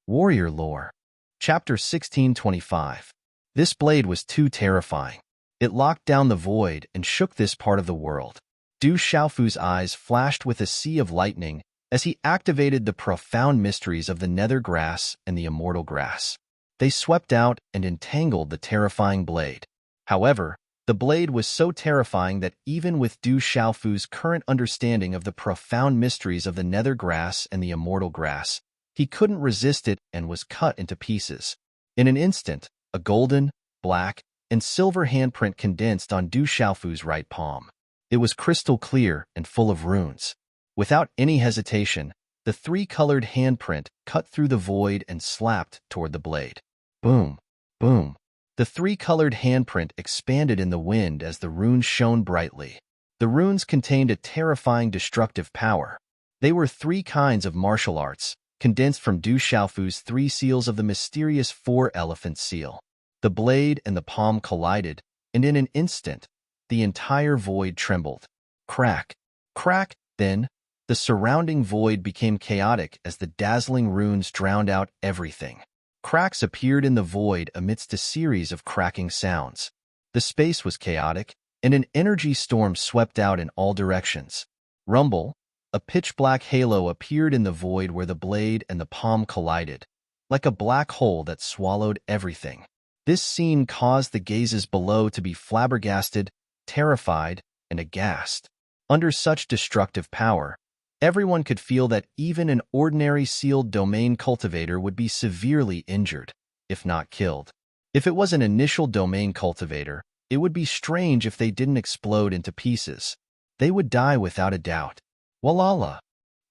Warrior Lore. Chapter 1625. This blade was too terrifying. It locked down the void and shook this part of the world. Du Xiaofu's eyes flashed with a sea of lightning as he activated the profound mysteries of the nether grass and the immortal grass. They swept out and entangled the terrifying blade. However, the blade was so terrifying that even with Du Xiaofu's current understanding of the profound mysteries of the nether grass and the immortal grass, he couldn't resist it and was cut into pieces. In an instant, a golden, black, and silver handprint condensed on Du Xiaofu's right palm. It was crystal clear and full of runes. Without any hesitation, the three-colored handprint cut through the void and slapped toward the blade. Boom, boom. The three-colored handprint expanded in the wind as the runes shone brightly. The runes contained a terrifying destructive power. They were three kinds of martial arts, condensed from Du Xiaofu's three seals of the mysterious four-elephant seal. The blade and the palm collided, and in an instant, the entire void trembled. Crack, crack, then, the surrounding void became chaotic as the dazzling runes drowned out everything. Cracks appeared in the void amidst a series of cracking sounds. The space was chaotic, and an energy storm swept out in all directions. Rumble, a pitch-black halo appeared in the void where the blade and the palm collided, like a black hole that swallowed everything. This scene caused the gazes below to be flabbergasted, terrified, and aghast. Under such destructive power, everyone could feel that even an ordinary sealed domain cultivator would be severely injured, if not killed. If it was an initial domain cultivator, it would be strange if they didn't explode into pieces. They would die without a doubt. Walala!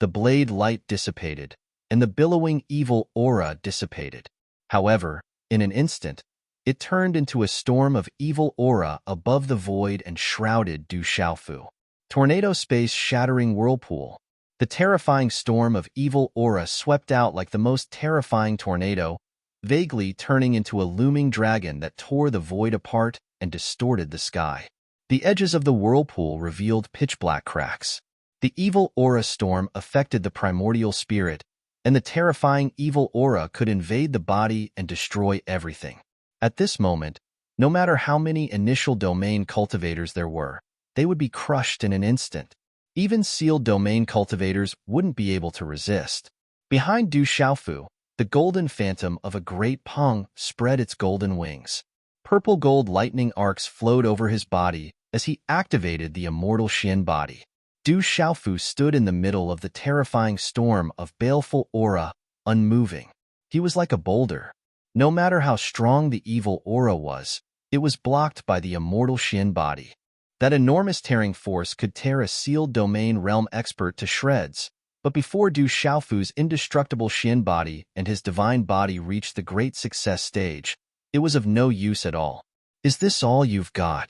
The blade light dissipated, and the billowing evil aura dissipated. However, in an instant, it turned into a storm of evil aura above the void and shrouded Du Xiaofu. Tornado space shattering whirlpool. The terrifying storm of evil aura swept out like the most terrifying tornado, vaguely turning into a looming dragon that tore the void apart and distorted the sky. The edges of the whirlpool revealed pitch-black cracks. The evil aura storm affected the primordial spirit, and the terrifying evil aura could invade the body and destroy everything. At this moment, no matter how many initial domain cultivators there were, they would be crushed in an instant. Even sealed domain cultivators wouldn't be able to resist. Behind Du Xiaofu, the golden phantom of a great Peng spread its golden wings. Purple-gold lightning arcs flowed over his body as he activated the immortal Xin body. Du Xiaofu stood in the middle of the terrifying storm of baleful aura, unmoving. He was like a boulder. No matter how strong the evil aura was, it was blocked by the immortal Xin body. That enormous tearing force could tear a sealed domain realm expert to shreds, but before Du Xiaofu's indestructible Xin body and his divine body reached the great success stage, it was of no use at all. Is this all you've got?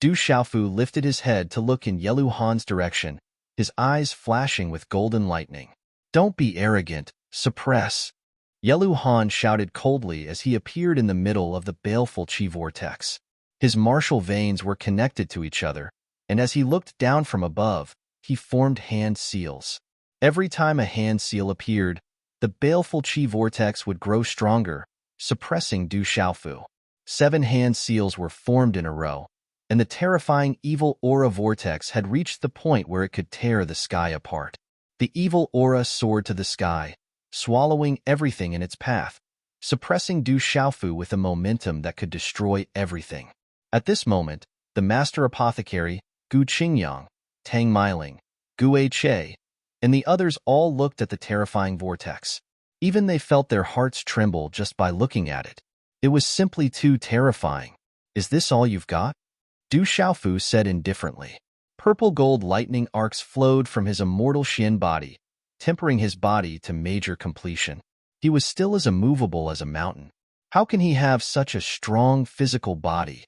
Du Xiaofu lifted his head to look in Yelu Han's direction, his eyes flashing with golden lightning. Don't be arrogant, suppress. Yelu Han shouted coldly as he appeared in the middle of the baleful chi vortex. His martial veins were connected to each other, and as he looked down from above, he formed hand seals. Every time a hand seal appeared, the baleful chi vortex would grow stronger, suppressing Du Xiaofu. 7 hand seals were formed in a row, and the terrifying evil aura vortex had reached the point where it could tear the sky apart. The evil aura soared to the sky, swallowing everything in its path, suppressing Du Xiaofu with a momentum that could destroy everything. At this moment, the master apothecary, Gu Qingyang, Tang Miling, Gu Che, and the others all looked at the terrifying vortex. Even they felt their hearts tremble just by looking at it. It was simply too terrifying. Is this all you've got? Du Xiaofu said indifferently. Purple-gold lightning arcs flowed from his immortal Xin body, tempering his body to major completion. He was still as immovable as a mountain. How can he have such a strong physical body?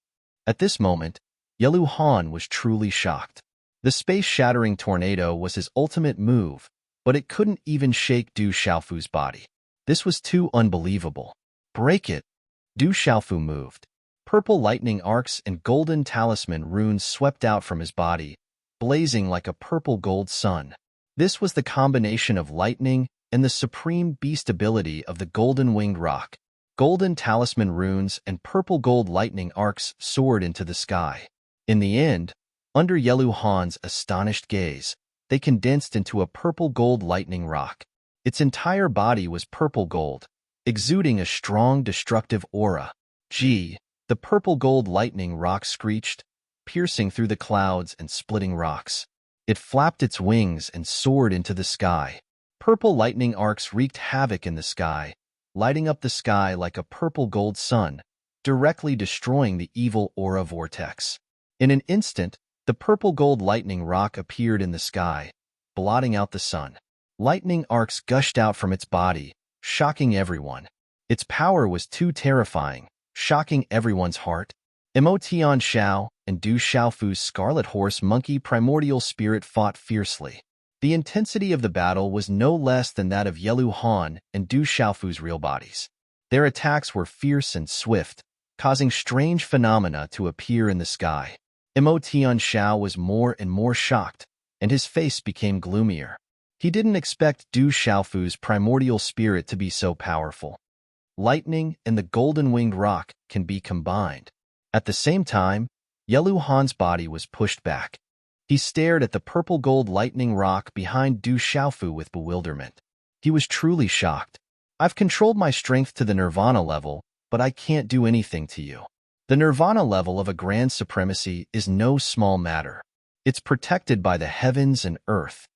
At this moment, Yelu Han was truly shocked. The space-shattering tornado was his ultimate move, but it couldn't even shake Du Xiaofu's body. This was too unbelievable. Break it! Du Xiaofu moved. Purple lightning arcs and golden talisman runes swept out from his body, blazing like a purple-gold sun. This was the combination of lightning, and the supreme beast ability of the golden-winged rock. Golden talisman runes and purple-gold lightning arcs soared into the sky. In the end, under Yelu Han's astonished gaze, they condensed into a purple-gold lightning rock. Its entire body was purple-gold, exuding a strong destructive aura. Gee, the purple-gold lightning rock screeched, piercing through the clouds and splitting rocks. It flapped its wings and soared into the sky. Purple lightning arcs wreaked havoc in the sky, lighting up the sky like a purple-gold sun, directly destroying the evil aura vortex. In an instant, the purple-gold lightning rock appeared in the sky, blotting out the sun. Lightning arcs gushed out from its body, shocking everyone. Its power was too terrifying, shocking everyone's heart. Emotion Xiao and Du Xiaofu's Scarlet Horse Monkey Primordial Spirit fought fiercely. The intensity of the battle was no less than that of Yelu Han and Du Xiaofu's real bodies. Their attacks were fierce and swift, causing strange phenomena to appear in the sky. Emotion Xiao was more and more shocked, and his face became gloomier. He didn't expect Du Xiaofu's primordial spirit to be so powerful. Lightning and the golden-winged rock can be combined. At the same time, Yelu Han's body was pushed back. He stared at the purple-gold lightning rock behind Du Xiaofu with bewilderment. He was truly shocked. I've controlled my strength to the nirvana level, but I can't do anything to you. The nirvana level of a grand supremacy is no small matter. It's protected by the heavens and earth.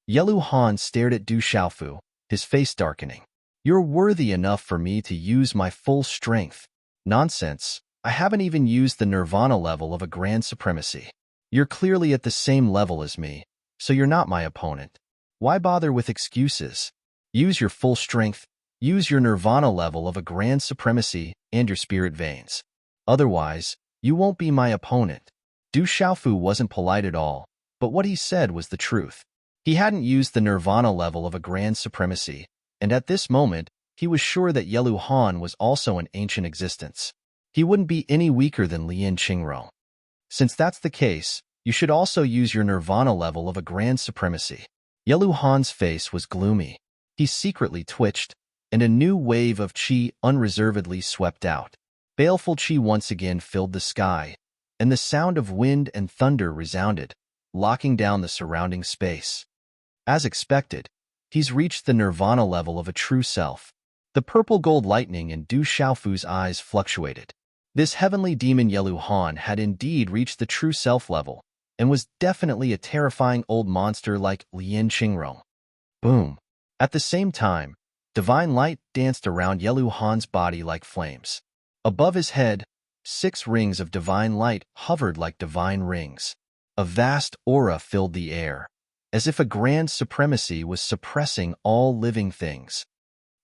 Yelu Han stared at Du Xiaofu, his face darkening. You're worthy enough for me to use my full strength. Nonsense. I haven't even used the nirvana level of a grand supremacy. You're clearly at the same level as me, so you're not my opponent. Why bother with excuses? Use your full strength, use your nirvana level of a grand supremacy and your spirit veins. Otherwise, you won't be my opponent. Du Xiaofu wasn't polite at all, but what he said was the truth. He hadn't used the nirvana level of a grand supremacy, and at this moment, he was sure that Yelu Han was also an ancient existence. He wouldn't be any weaker than Lian Qingrong. Since that's the case, you should also use your nirvana level of a grand supremacy. Yelu Han's face was gloomy. He secretly twitched, and a new wave of qi unreservedly swept out. Baleful qi once again filled the sky, and the sound of wind and thunder resounded, locking down the surrounding space. As expected, he's reached the nirvana level of a true self. The purple-gold lightning in Du Xiaofu's eyes fluctuated. This heavenly demon Yelu Han had indeed reached the true self level, and was definitely a terrifying old monster like Lian Qingrong. Boom! At the same time, divine light danced around Yelu Han's body like flames. Above his head, 6 rings of divine light hovered like divine rings. A vast aura filled the air, as if a grand supremacy was suppressing all living things.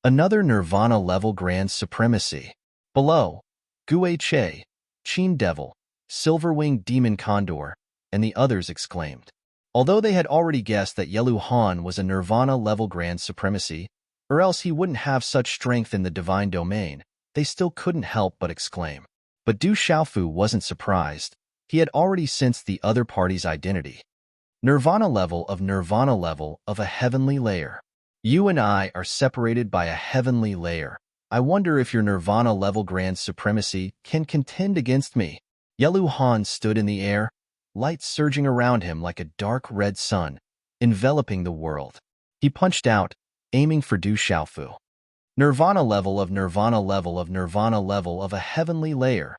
Another nirvana-level grand supremacy. Below, Gue Che, Qin Devil, Silver-Winged Demon Condor, and the others exclaimed. Although they had already guessed that Yelu Han was a nirvana-level grand supremacy, or else he wouldn't have such strength in the divine domain, they still couldn't help but exclaim. But Du Xiaofu wasn't surprised. He had already sensed the other party's identity. Nirvana level of a heavenly layer. You and I are separated by a heavenly layer. I wonder if your nirvana level grand supremacy can contend against me. Yelu Han stood in the air, light surging around him like a dark red sun, enveloping the world. He punched out, aiming for Du Xiaofu. Nirvana level of a heavenly layer.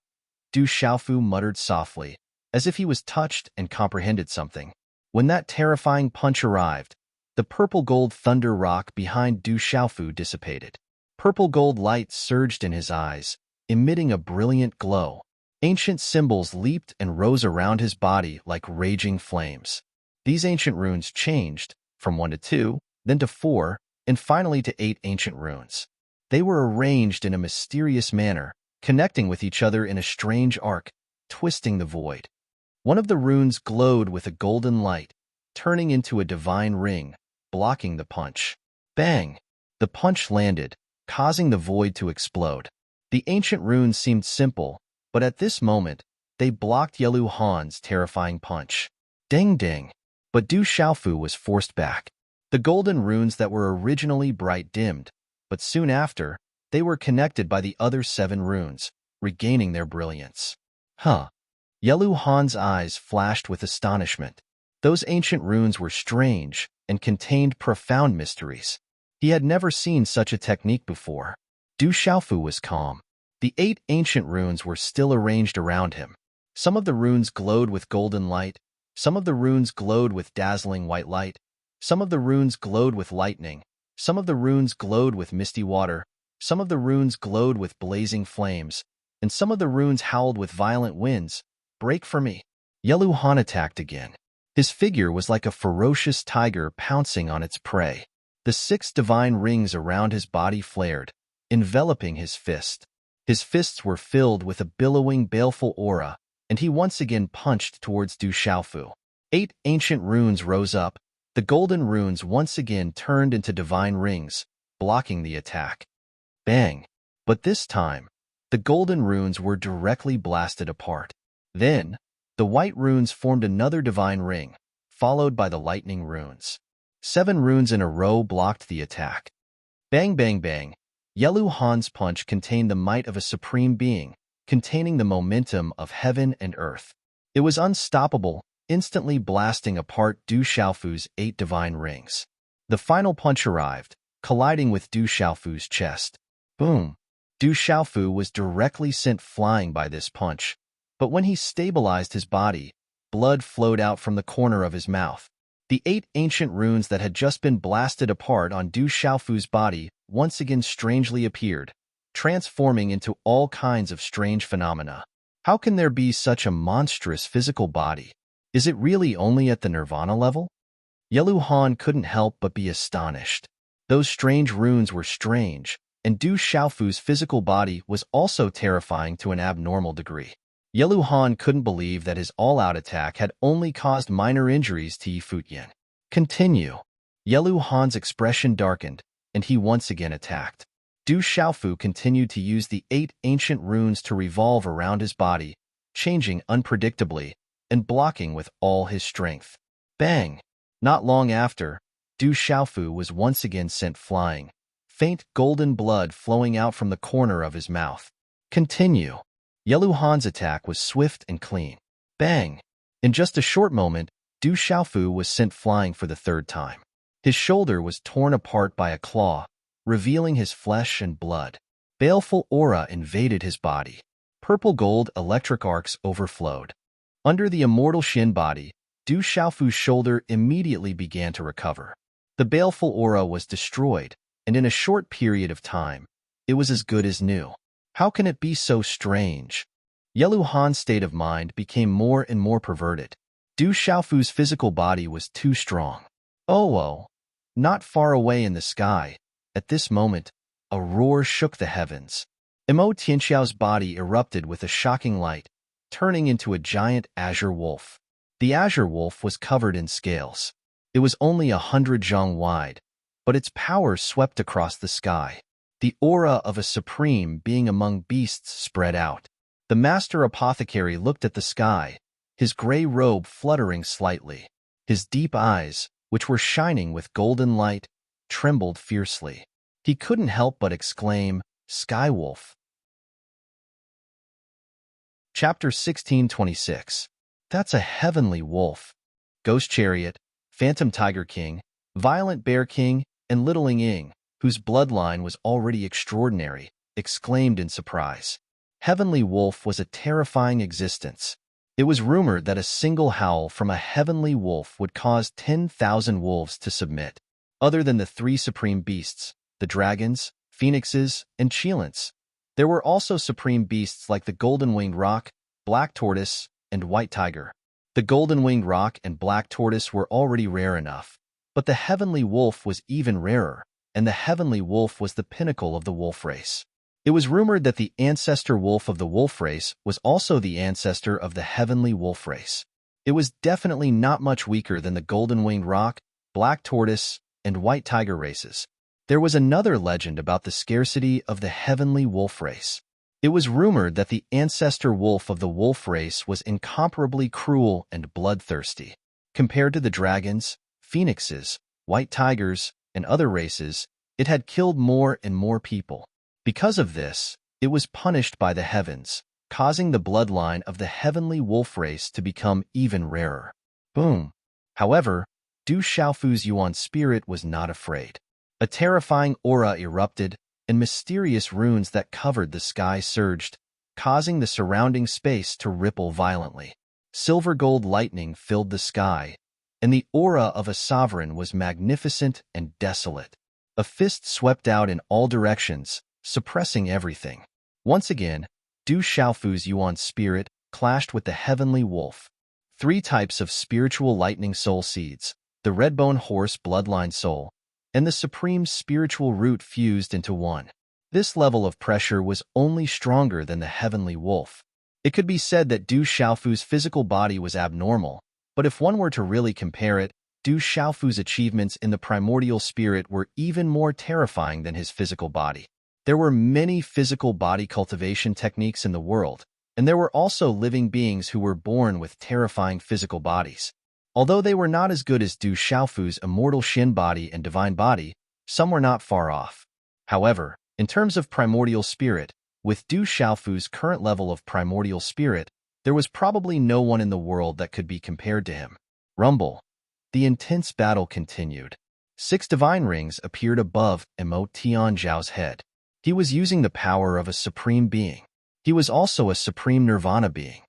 Du Xiaofu muttered softly, as if he was touched and comprehended something. When that terrifying punch arrived, the purple-gold thunder rock behind Du Xiaofu dissipated. Purple-gold light surged in his eyes, emitting a brilliant glow. Ancient symbols leaped and rose around his body like raging flames. These ancient runes changed, from 1 to 2, then to 4, and finally to 8 ancient runes. They were arranged in a mysterious manner, connecting with each other in a strange arc, twisting the void. One of the runes glowed with a golden light, turning into a divine ring, blocking the punch. Bang! The punch landed, causing the void to explode. The ancient runes seemed simple, but at this moment, they blocked Yelu Han's terrifying punch. Ding ding! But Du Xiaofu was forced back. The golden runes that were originally bright dimmed, but soon after, they were connected by the other 7 runes, regaining their brilliance. Huh. Yelu Han's eyes flashed with astonishment. Those ancient runes were strange and contained profound mysteries. He had never seen such a technique before. Du Xiaofu was calm. The 8 ancient runes were still arranged around him. Some of the runes glowed with golden light, some of the runes glowed with dazzling white light, some of the runes glowed with lightning, some of the runes glowed with misty water, some of the runes glowed with blazing flames, and some of the runes howled with violent winds. Break for me. Yelu Han attacked again. His figure was like a ferocious tiger pouncing on its prey. The 6 divine rings around his body flared, enveloping his fist. His fists were filled with a billowing, baleful aura, and he once again punched towards Du Xiaofu. 8 ancient runes rose up. The golden runes once again turned into divine rings, blocking the attack. Bang! But this time, the golden runes were directly blasted apart. Then, the white runes formed another divine ring, followed by the lightning runes. 7 runes in a row blocked the attack. Bang, bang, bang. Yelu Han's punch contained the might of a supreme being, containing the momentum of heaven and earth. It was unstoppable, instantly blasting apart Du Xiaofu's 8 divine rings. The final punch arrived, colliding with Du Xiaofu's chest. Boom! Du Xiaofu was directly sent flying by this punch, but when he stabilized his body, blood flowed out from the corner of his mouth. The 8 ancient runes that had just been blasted apart on Du Xiaofu's body once again strangely appeared, transforming into all kinds of strange phenomena. How can there be such a monstrous physical body? Is it really only at the nirvana level? Yelu Han couldn't help but be astonished. Those strange runes were strange, and Du Xiaofu's physical body was also terrifying to an abnormal degree. Yelu Han couldn't believe that his all-out attack had only caused minor injuries to Yi Fuyan. Continue. Yelu Han's expression darkened, and he once again attacked. Du Xiaofu continued to use the 8 ancient runes to revolve around his body, changing unpredictably and blocking with all his strength. Bang! Not long after, Du Xiaofu was once again sent flying, faint golden blood flowing out from the corner of his mouth. Continue. Yelu Han's attack was swift and clean. Bang! In just a short moment, Du Xiaofu was sent flying for the 3rd time. His shoulder was torn apart by a claw, revealing his flesh and blood. Baleful aura invaded his body. Purple gold electric arcs overflowed. Under the immortal Shin body, Du Xiaofu's shoulder immediately began to recover. The baleful aura was destroyed, and in a short period of time, it was as good as new. How can it be so strange? Yelu Han's state of mind became more and more perverted. Du Xiaofu's physical body was too strong. Oh, not far away in the sky, at this moment, a roar shook the heavens. Emo Tianxiao's body erupted with a shocking light, turning into a giant azure wolf. The azure wolf was covered in scales. It was only 100 zhang wide, but its power swept across the sky. The aura of a supreme being among beasts spread out. The master apothecary looked at the sky, his gray robe fluttering slightly. His deep eyes, which were shining with golden light, trembled fiercely. He couldn't help but exclaim, "Skywolf." Chapter 1626. That's a heavenly wolf. Ghost Chariot, Phantom Tiger King, Violent Bear King, and Littling Ying, whose bloodline was already extraordinary, exclaimed in surprise. Heavenly Wolf was a terrifying existence. It was rumored that a single howl from a heavenly wolf would cause 10,000 wolves to submit. Other than the 3 supreme beasts, the dragons, phoenixes, and cheelants, there were also supreme beasts like the golden-winged roc, black tortoise, and white tiger. The golden-winged roc and black tortoise were already rare enough, but the heavenly wolf was even rarer, and the heavenly wolf was the pinnacle of the wolf race. It was rumored that the ancestor wolf of the wolf race was also the ancestor of the heavenly wolf race. It was definitely not much weaker than the golden-winged roc, black tortoise, and white tiger races. There was another legend about the scarcity of the heavenly wolf race. It was rumored that the ancestor wolf of the wolf race was incomparably cruel and bloodthirsty. Compared to the dragons, phoenixes, white tigers, and other races, it had killed more and more people. Because of this, it was punished by the heavens, causing the bloodline of the heavenly wolf race to become even rarer. Boom. However, Du Xiaofu's Yuan spirit was not afraid. A terrifying aura erupted, and mysterious runes that covered the sky surged, causing the surrounding space to ripple violently. Silver-gold lightning filled the sky, and the aura of a sovereign was magnificent and desolate. A fist swept out in all directions, suppressing everything. Once again, Du Xiaofu's Yuan spirit clashed with the heavenly wolf. 3 types of spiritual lightning soul seeds, the redbone horse bloodline soul, and the supreme spiritual root fused into one. This level of pressure was only stronger than the heavenly wolf. It could be said that Du Xiaofu's physical body was abnormal, but if one were to really compare it, Du Xiaofu's achievements in the primordial spirit were even more terrifying than his physical body. There were many physical body cultivation techniques in the world, and there were also living beings who were born with terrifying physical bodies. Although they were not as good as Du Xiaofu's immortal Shin body and divine body, some were not far off. However, in terms of primordial spirit, with Du Xiaofu's current level of primordial spirit, there was probably no one in the world that could be compared to him. Rumble. The intense battle continued. 6 divine rings appeared above Emo Tianzhao's head. He was using the power of a supreme being. He was also a supreme nirvana being.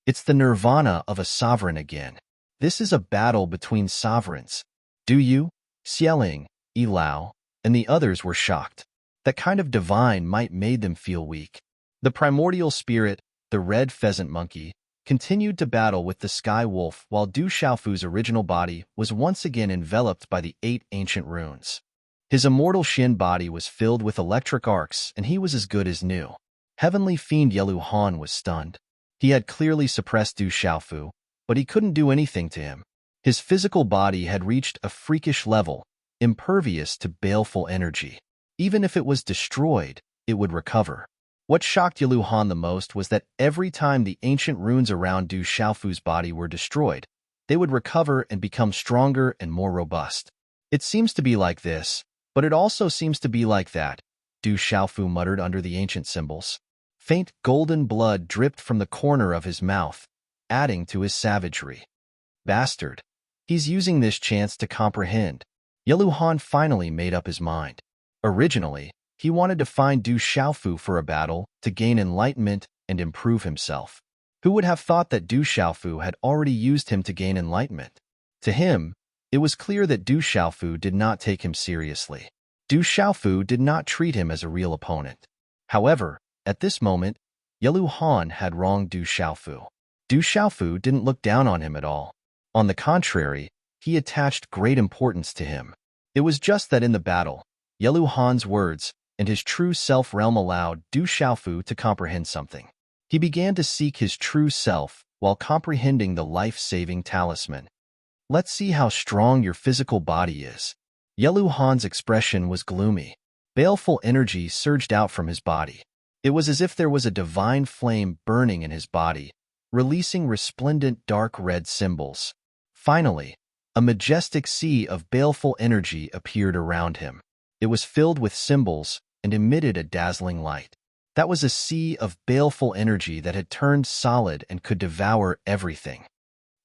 It's the nirvana of a sovereign again. This is a battle between sovereigns. Du Yu, Xieling, Yilao, and the others were shocked. That kind of divine might made them feel weak. The primordial spirit, the red pheasant monkey, continued to battle with the sky wolf while Du Xiaofu's original body was once again enveloped by the 8 ancient runes. His immortal Shin body was filled with electric arcs and he was as good as new. Heavenly fiend Yelu Han was stunned. He had clearly suppressed Du Xiaofu, but he couldn't do anything to him. His physical body had reached a freakish level, impervious to baleful energy. Even if it was destroyed, it would recover. What shocked Yelu Han the most was that every time the ancient runes around Du Xiaofu's body were destroyed, they would recover and become stronger and more robust. It seems to be like this, but it also seems to be like that, Du Xiaofu muttered under the ancient symbols. Faint golden blood dripped from the corner of his mouth, adding to his savagery. Bastard. He's using this chance to comprehend. Yelu Han finally made up his mind. Originally, he wanted to find Du Xiaofu for a battle to gain enlightenment and improve himself. Who would have thought that Du Xiaofu had already used him to gain enlightenment? To him, it was clear that Du Xiaofu did not take him seriously. Du Xiaofu did not treat him as a real opponent. However, at this moment, Yelu Han had wronged Du Xiaofu. Du Xiaofu didn't look down on him at all. On the contrary, he attached great importance to him. It was just that in the battle, Yelu Han's words and his true self-realm allowed Du Xiaofu to comprehend something. He began to seek his true self while comprehending the life-saving talisman. Let's see how strong your physical body is. Yelu Han's expression was gloomy. Baleful energy surged out from his body. It was as if there was a divine flame burning in his body, releasing resplendent dark red symbols. Finally, a majestic sea of baleful energy appeared around him. It was filled with symbols and emitted a dazzling light. That was a sea of baleful energy that had turned solid and could devour everything.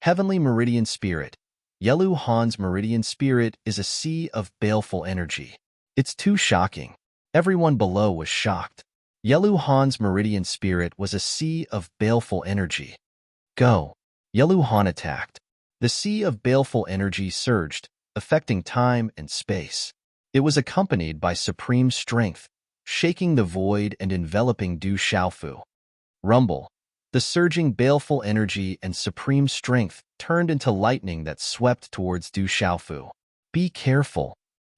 Heavenly Meridian Spirit. Yelu Han's Meridian Spirit is a sea of baleful energy. It's too shocking. Everyone below was shocked. Yelu Han's Meridian Spirit was a sea of baleful energy. Go. Yelu Han attacked. The sea of baleful energy surged, affecting time and space. It was accompanied by supreme strength, shaking the void and enveloping Du Xiaofu. Rumble. The surging baleful energy and supreme strength turned into lightning that swept towards Du Xiaofu. Be careful.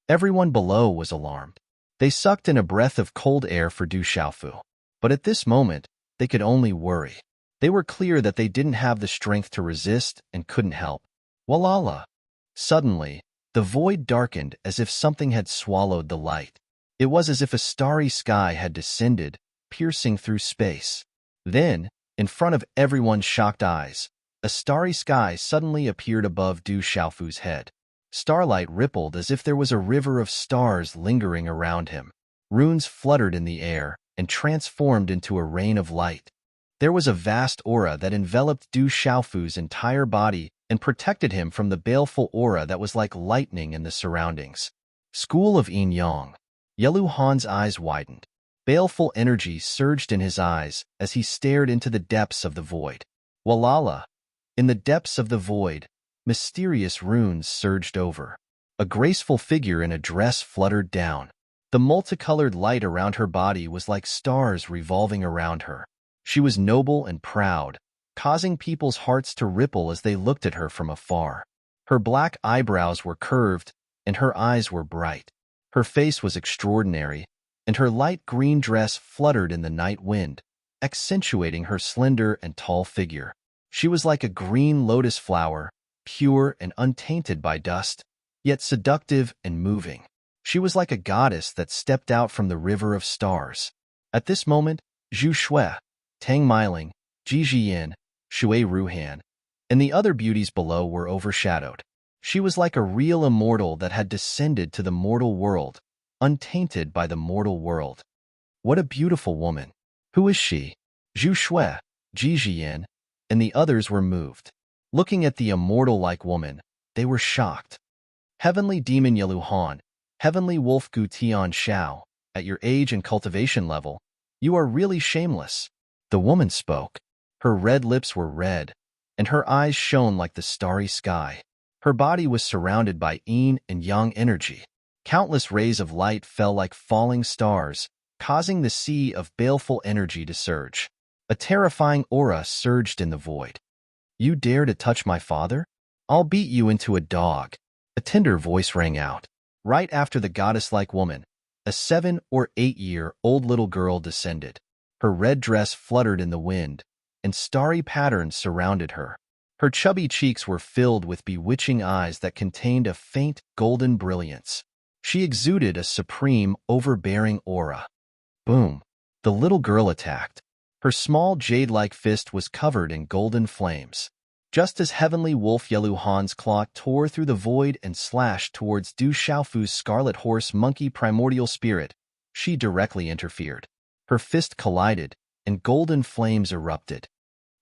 Everyone below was alarmed. They sucked in a breath of cold air for Du Xiaofu. But at this moment, they could only worry. They were clear that they didn't have the strength to resist and couldn't help. Walala. Suddenly, the void darkened as if something had swallowed the light. It was as if a starry sky had descended, piercing through space. Then, in front of everyone's shocked eyes, a starry sky suddenly appeared above Du Xiaofu's head. Starlight rippled as if there was a river of stars lingering around him. Runes fluttered in the air and transformed into a rain of light. There was a vast aura that enveloped Du Xiaofu's entire body and protected him from the baleful aura that was like lightning in the surroundings. School of Yin Yang. Yelu Han's eyes widened. Baleful energy surged in his eyes as he stared into the depths of the void. Walala! In the depths of the void, mysterious runes surged over. A graceful figure in a dress fluttered down. The multicolored light around her body was like stars revolving around her. She was noble and proud, causing people's hearts to ripple as they looked at her from afar. Her black eyebrows were curved, and her eyes were bright. Her face was extraordinary, and her light green dress fluttered in the night wind, accentuating her slender and tall figure. She was like a green lotus flower, pure and untainted by dust, yet seductive and moving. She was like a goddess that stepped out from the river of stars. At this moment, Zhu Shui, Tang Miling, Ji Jiyin, Shui Ruhan, and the other beauties below were overshadowed. She was like a real immortal that had descended to the mortal world, untainted by the mortal world. What a beautiful woman! Who is she? Zhu Shui, Ji Jiyin, and the others were moved. Looking at the immortal-like woman, they were shocked. Heavenly Demon Yeluhan, Heavenly Wolf Gu Tian Shao, at your age and cultivation level, you are really shameless. The woman spoke. Her red lips were red, and her eyes shone like the starry sky. Her body was surrounded by yin and yang energy. Countless rays of light fell like falling stars, causing the sea of baleful energy to surge. A terrifying aura surged in the void. You dare to touch my father? I'll beat you into a dog. A tender voice rang out. Right after the goddess-like woman, a 7 or 8-year-old little girl descended. Her red dress fluttered in the wind, and starry patterns surrounded her. Her chubby cheeks were filled with bewitching eyes that contained a faint golden brilliance. She exuded a supreme, overbearing aura. Boom! The little girl attacked. Her small jade-like fist was covered in golden flames. Just as Heavenly Wolf Yeluhan's claw tore through the void and slashed towards Du Xiaofu's scarlet horse monkey primordial spirit, she directly interfered. Her fist collided, and golden flames erupted.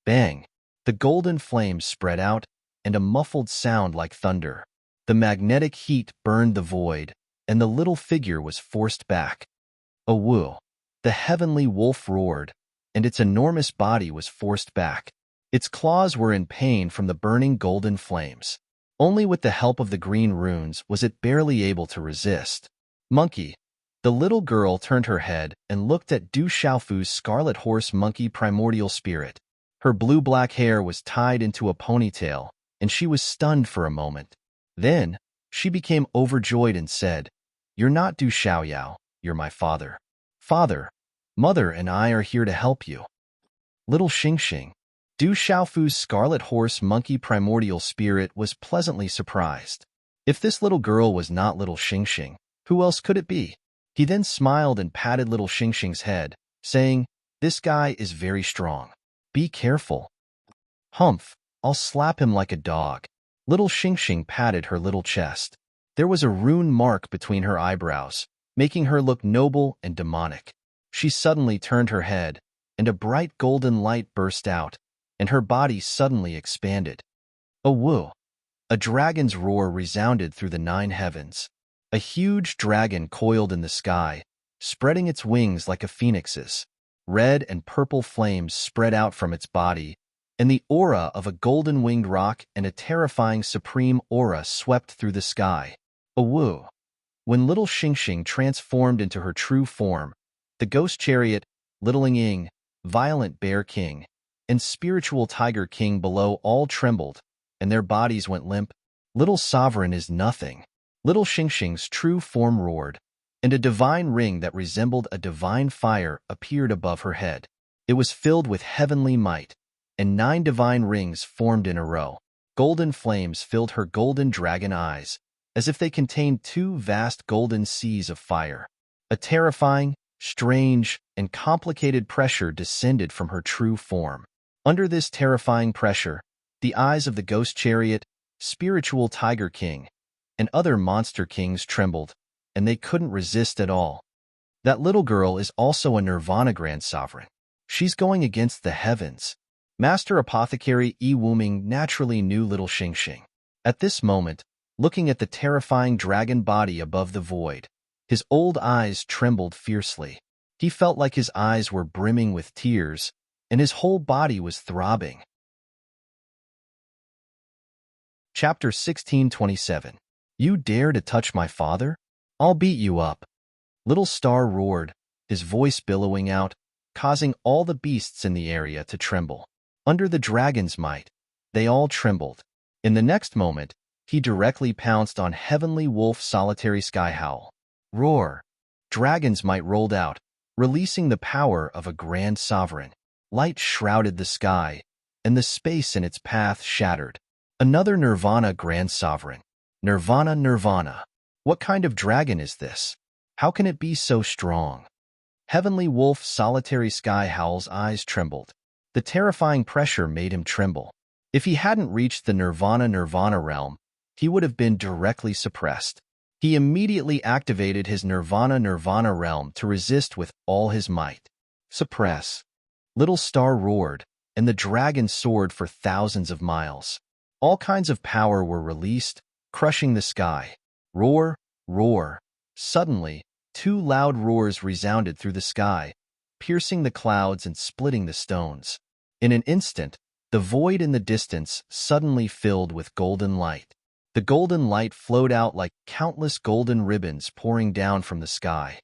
Bang! The golden flames spread out, and a muffled sound like thunder. The magnetic heat burned the void, and the little figure was forced back. A woo! The Heavenly Wolf roared, and its enormous body was forced back. Its claws were in pain from the burning golden flames. Only with the help of the green runes was it barely able to resist. Monkey! The little girl turned her head and looked at Du Xiaofu's scarlet horse monkey primordial spirit. Her blue-black hair was tied into a ponytail, and she was stunned for a moment. Then, she became overjoyed and said, You're not Du Xiaoyao, you're my father. Father, Mother and I are here to help you. Little Xingxing. Du Xiaofu's scarlet horse monkey primordial spirit was pleasantly surprised. If this little girl was not little Xingxing, who else could it be? He then smiled and patted little Xingxing's head, saying, This guy is very strong. Be careful. Humph, I'll slap him like a dog. Little Xingxing patted her little chest. There was a rune mark between her eyebrows, making her look noble and demonic. She suddenly turned her head, and a bright golden light burst out, and her body suddenly expanded. A woo! A dragon's roar resounded through the 9 heavens. A huge dragon coiled in the sky, spreading its wings like a phoenix's. Red and purple flames spread out from its body, and the aura of a golden-winged roc and a terrifying supreme aura swept through the sky. A woo! When little Xingxing transformed into her true form, the ghost chariot, Little Ying, violent bear king, and spiritual tiger king below all trembled, and their bodies went limp. Little sovereign is nothing. Little Xingxing's true form roared, and a divine ring that resembled a divine fire appeared above her head. It was filled with heavenly might, and 9 divine rings formed in a row. Golden flames filled her golden dragon eyes, as if they contained 2 vast golden seas of fire. A terrifying, strange, and complicated pressure descended from her true form. Under this terrifying pressure, the eyes of the ghost chariot, spiritual tiger king, and other monster kings trembled, and they couldn't resist at all. That little girl is also a Nirvana Grand Sovereign. She's going against the heavens. Master Apothecary Yi Wuming naturally knew little Xing Xing. At this moment, looking at the terrifying dragon body above the void, his old eyes trembled fiercely. He felt like his eyes were brimming with tears, and his whole body was throbbing. Chapter 1627. You dare to touch my father? I'll beat you up. Little Star roared, his voice billowing out, causing all the beasts in the area to tremble. Under the dragon's might, they all trembled. In the next moment, he directly pounced on Heavenly Wolf Solitary Sky Howl. Roar! Dragon's might rolled out, releasing the power of a grand sovereign. Light shrouded the sky, and the space in its path shattered. Another Nirvana Grand Sovereign. Nirvana. What kind of dragon is this? How can it be so strong? Heavenly Wolf Solitary Sky Howl's eyes trembled. The terrifying pressure made him tremble. If he hadn't reached the Nirvana realm, he would have been directly suppressed. He immediately activated his Nirvana realm to resist with all his might. Suppress. Little Star roared, and the dragon soared for thousands of miles. All kinds of power were released, crushing the sky. Roar, roar. Suddenly, two loud roars resounded through the sky, piercing the clouds and splitting the stones. In an instant, the void in the distance suddenly filled with golden light. The golden light flowed out like countless golden ribbons pouring down from the sky.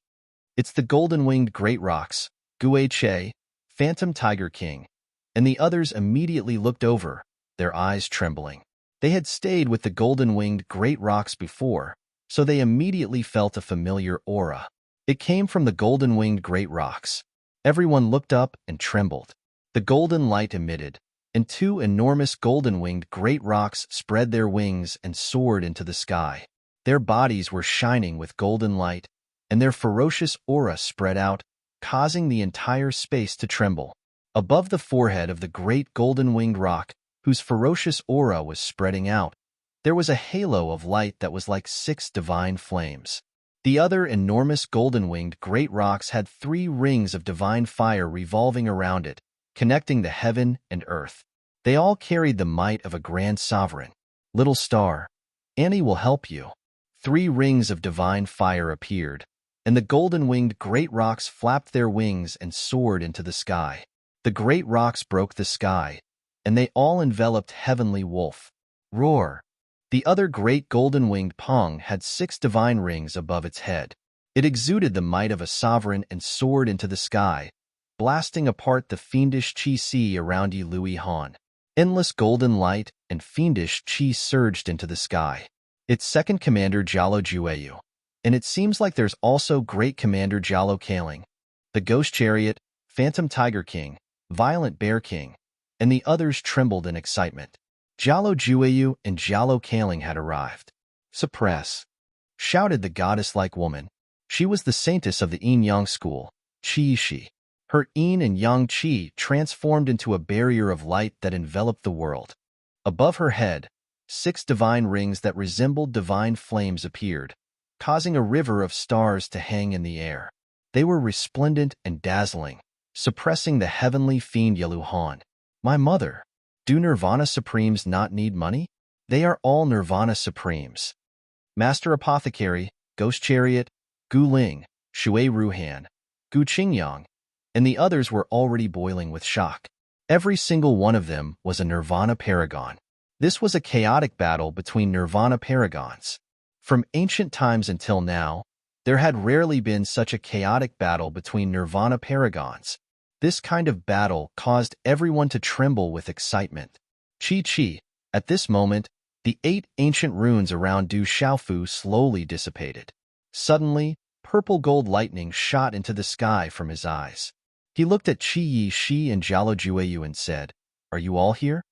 It's the golden-winged great rocks, Gui Che, Phantom Tiger King, and the others immediately looked over, their eyes trembling. They had stayed with the golden-winged great rocks before, so they immediately felt a familiar aura. It came from the golden-winged great rocks. Everyone looked up and trembled. The golden light emitted, and two enormous golden-winged great rocks spread their wings and soared into the sky. Their bodies were shining with golden light, and their ferocious aura spread out, causing the entire space to tremble. Above the forehead of the great golden-winged rock, whose ferocious aura was spreading out, there was a halo of light that was like 6 divine flames. The other enormous golden-winged great rocks had 3 rings of divine fire revolving around it, connecting the heaven and earth. They all carried the might of a grand sovereign. Little Star, Annie will help you. 3 rings of divine fire appeared, and the golden-winged great rocks flapped their wings and soared into the sky. The great rocks broke the sky, and they all enveloped Heavenly Wolf. Roar! The other great golden-winged Pong had 6 divine rings above its head. It exuded the might of a sovereign and soared into the sky, blasting apart the fiendish Qi around Yi Lui Han. Endless golden light and fiendish Qi surged into the sky. Its second commander Jialo Jueyu, and it seems like there's also great commander Jialo Kaling, the Ghost Chariot, Phantom Tiger King, Violent Bear King, and the others trembled in excitement. Jialo Jueyu and Jialo Kaling had arrived. Suppress! Shouted the goddess-like woman. She was the saintess of the Yin-Yang school, Qi Shi. Her yin and yang qi transformed into a barrier of light that enveloped the world. Above her head, 6 divine rings that resembled divine flames appeared, causing a river of stars to hang in the air. They were resplendent and dazzling, suppressing the heavenly fiend Yaluhan. My mother, do Nirvana Supremes not need money? They are all Nirvana Supremes. Master Apothecary, Ghost Chariot, Gu Ling, Shui Ruhan, Gu Qingyang, and the others were already boiling with shock. Every single one of them was a Nirvana Paragon. This was a chaotic battle between Nirvana Paragons. From ancient times until now, there had rarely been such a chaotic battle between Nirvana Paragons. This kind of battle caused everyone to tremble with excitement. Chi. At this moment, the 8 ancient runes around Du Xiaofu slowly dissipated. Suddenly, purple gold lightning shot into the sky from his eyes. He looked at Qi Yi Shi and Jialo Jueyu and said, "Are you all here?"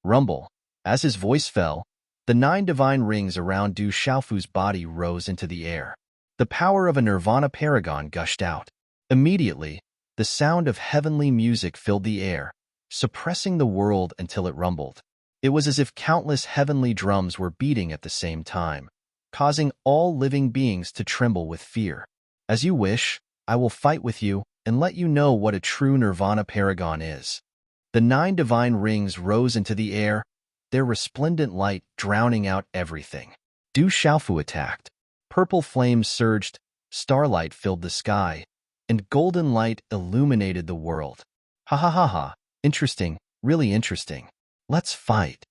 Rumble. As his voice fell, the 9 divine rings around Du Xiaofu's body rose into the air. The power of a Nirvana Paragon gushed out. Immediately, the sound of heavenly music filled the air, suppressing the world until it rumbled. It was as if countless heavenly drums were beating at the same time, causing all living beings to tremble with fear. As you wish, I will fight with you and let you know what a true nirvana paragon is. The 9 divine rings rose into the air, their resplendent light drowning out everything. Du Xiaofu attacked. Purple flames surged, starlight filled the sky, and golden light illuminated the world. Ha ha ha ha, interesting, really interesting. Let's fight.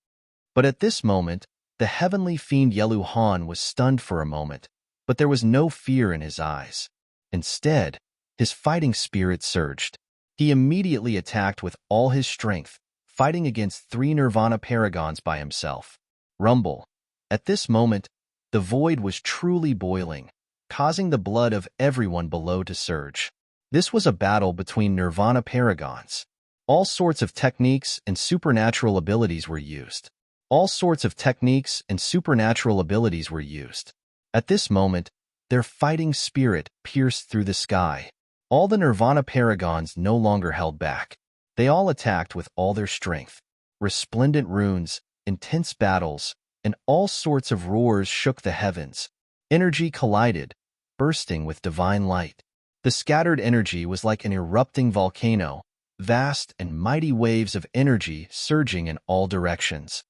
But at this moment, the heavenly fiend Yelu Han was stunned for a moment, but there was no fear in his eyes. Instead, his fighting spirit surged. He immediately attacked with all his strength, fighting against 3 nirvana paragons by himself. Rumble. At this moment, the void was truly boiling, causing the blood of everyone below to surge. This was a battle between nirvana paragons. All sorts of techniques and supernatural abilities were used. At this moment, their fighting spirit pierced through the sky. All the nirvana paragons no longer held back. They all attacked with all their strength. Resplendent runes, intense battles, and all sorts of roars shook the heavens. Energy collided, bursting with divine light. The scattered energy was like an erupting volcano, vast and mighty waves of energy surging in all directions.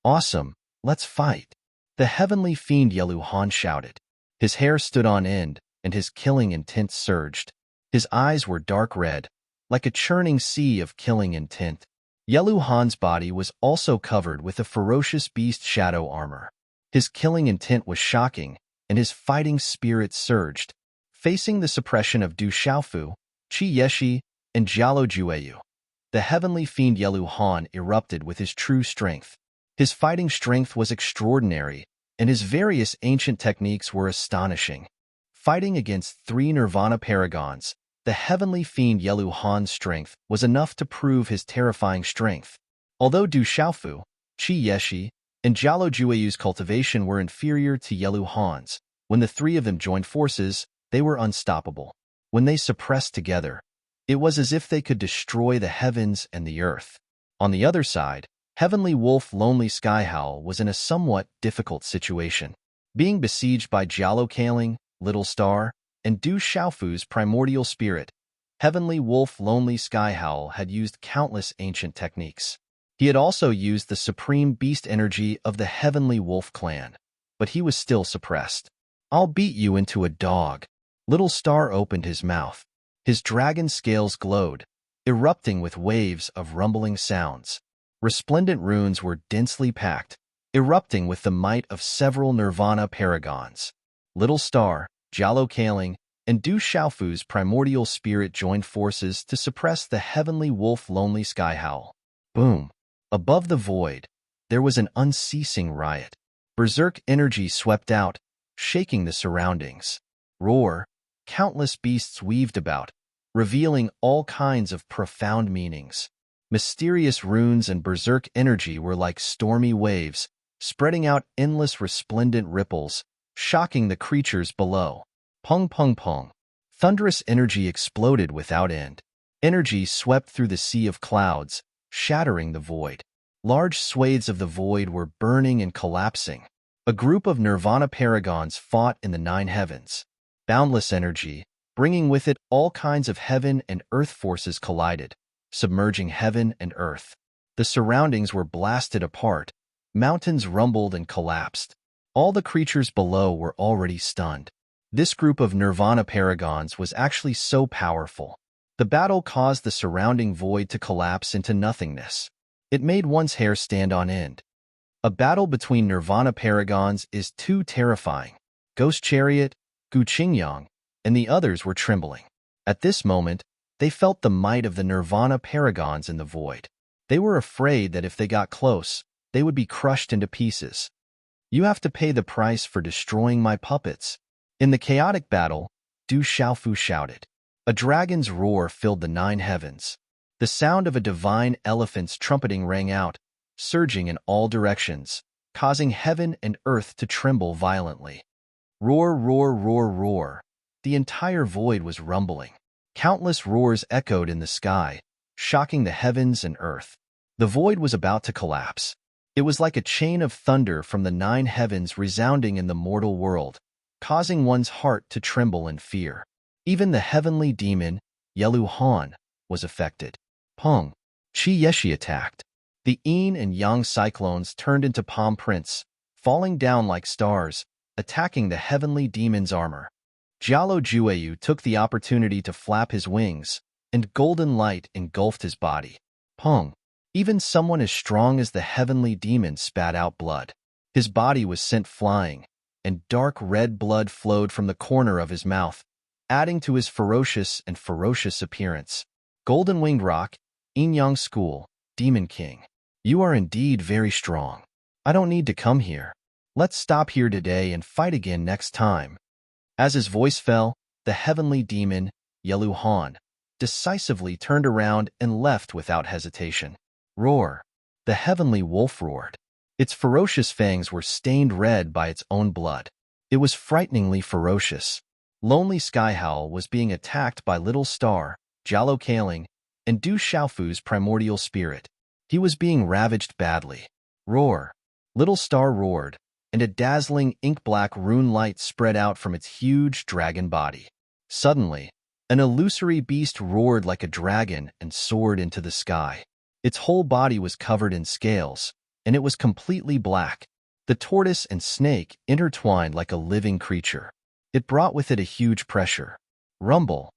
Awesome, let's fight. The heavenly fiend Yelu Han shouted. His hair stood on end, and his killing intent surged. His eyes were dark red, like a churning sea of killing intent. Yelu Han's body was also covered with a ferocious beast shadow armor. His killing intent was shocking, and his fighting spirit surged. Facing the suppression of Du Xiaofu, Qi Yeshi, and Jialo Jueyu, the heavenly fiend Yelu Han erupted with his true strength. His fighting strength was extraordinary, and his various ancient techniques were astonishing. Fighting against 3 nirvana paragons, the heavenly fiend Yelu Han's strength was enough to prove his terrifying strength. Although Du Xiaofu, Qi Yeshi, and Jialo Jueyu's cultivation were inferior to Yelu Han's, when the 3 of them joined forces, they were unstoppable. When they suppressed together, it was as if they could destroy the heavens and the earth. On the other side, Heavenly Wolf Lonely Skyhowl was in a somewhat difficult situation. Being besieged by Jialo Kaling, Little Star, and Du Xiaofu's primordial spirit, Heavenly Wolf Lonely Skyhowl had used countless ancient techniques. He had also used the supreme beast energy of the Heavenly Wolf clan, but he was still suppressed. I'll beat you into a dog. Little Star opened his mouth. His dragon scales glowed, erupting with waves of rumbling sounds. Resplendent runes were densely packed, erupting with the might of several nirvana paragons. Little Star, Jialo Kaling, and Du Xiaofu's primordial spirit joined forces to suppress the Heavenly Wolf Lonely Skyhowl. Boom! Above the void, there was an unceasing riot. Berserk energy swept out, shaking the surroundings. Roar! Countless beasts weaved about, revealing all kinds of profound meanings. Mysterious runes and berserk energy were like stormy waves, spreading out endless resplendent ripples, shocking the creatures below. Pung pung pung. Thunderous energy exploded without end. Energy swept through the sea of clouds, shattering the void. Large swathes of the void were burning and collapsing. A group of nirvana paragons fought in the 9 heavens. Boundless energy, bringing with it all kinds of heaven and earth forces collided, submerging heaven and earth. The surroundings were blasted apart. Mountains rumbled and collapsed. All the creatures below were already stunned. This group of nirvana paragons was actually so powerful. The battle caused the surrounding void to collapse into nothingness. It made one's hair stand on end. A battle between nirvana paragons is too terrifying. Ghost Chariot, Gu Qingyang, and the others were trembling. At this moment, they felt the might of the nirvana paragons in the void. They were afraid that if they got close, they would be crushed into pieces. You have to pay the price for destroying my puppets. In the chaotic battle, Du Xiaofu shouted. A dragon's roar filled the 9 heavens. The sound of a divine elephant's trumpeting rang out, surging in all directions, causing heaven and earth to tremble violently. Roar, roar, roar, roar. The entire void was rumbling. Countless roars echoed in the sky, shocking the heavens and earth. The void was about to collapse. It was like a chain of thunder from the 9 heavens resounding in the mortal world, causing one's heart to tremble in fear. Even the heavenly demon, Yelu Han, was affected. Peng, Chi Yeshi attacked. The yin and yang cyclones turned into palm prints, falling down like stars, attacking the heavenly demon's armor. Jialo Jueyu took the opportunity to flap his wings, and golden light engulfed his body. Peng, even someone as strong as the heavenly demon spat out blood. His body was sent flying, and dark red blood flowed from the corner of his mouth, adding to his ferocious appearance. Golden Winged Rock, Yin-Yang School, Demon King. You are indeed very strong. I don't need to come here. Let's stop here today and fight again next time. As his voice fell, the heavenly demon, Yelu Han, decisively turned around and left without hesitation. Roar! The heavenly wolf roared. Its ferocious fangs were stained red by its own blood. It was frighteningly ferocious. Lonely Sky Howl was being attacked by Little Star, Jialo Kaling, and Du Xiaofu's primordial spirit. He was being ravaged badly. Roar! Little Star roared, and a dazzling ink-black rune light spread out from its huge dragon body. Suddenly, an illusory beast roared like a dragon and soared into the sky. Its whole body was covered in scales, and it was completely black. The tortoise and snake intertwined like a living creature. It brought with it a huge pressure. Rumble!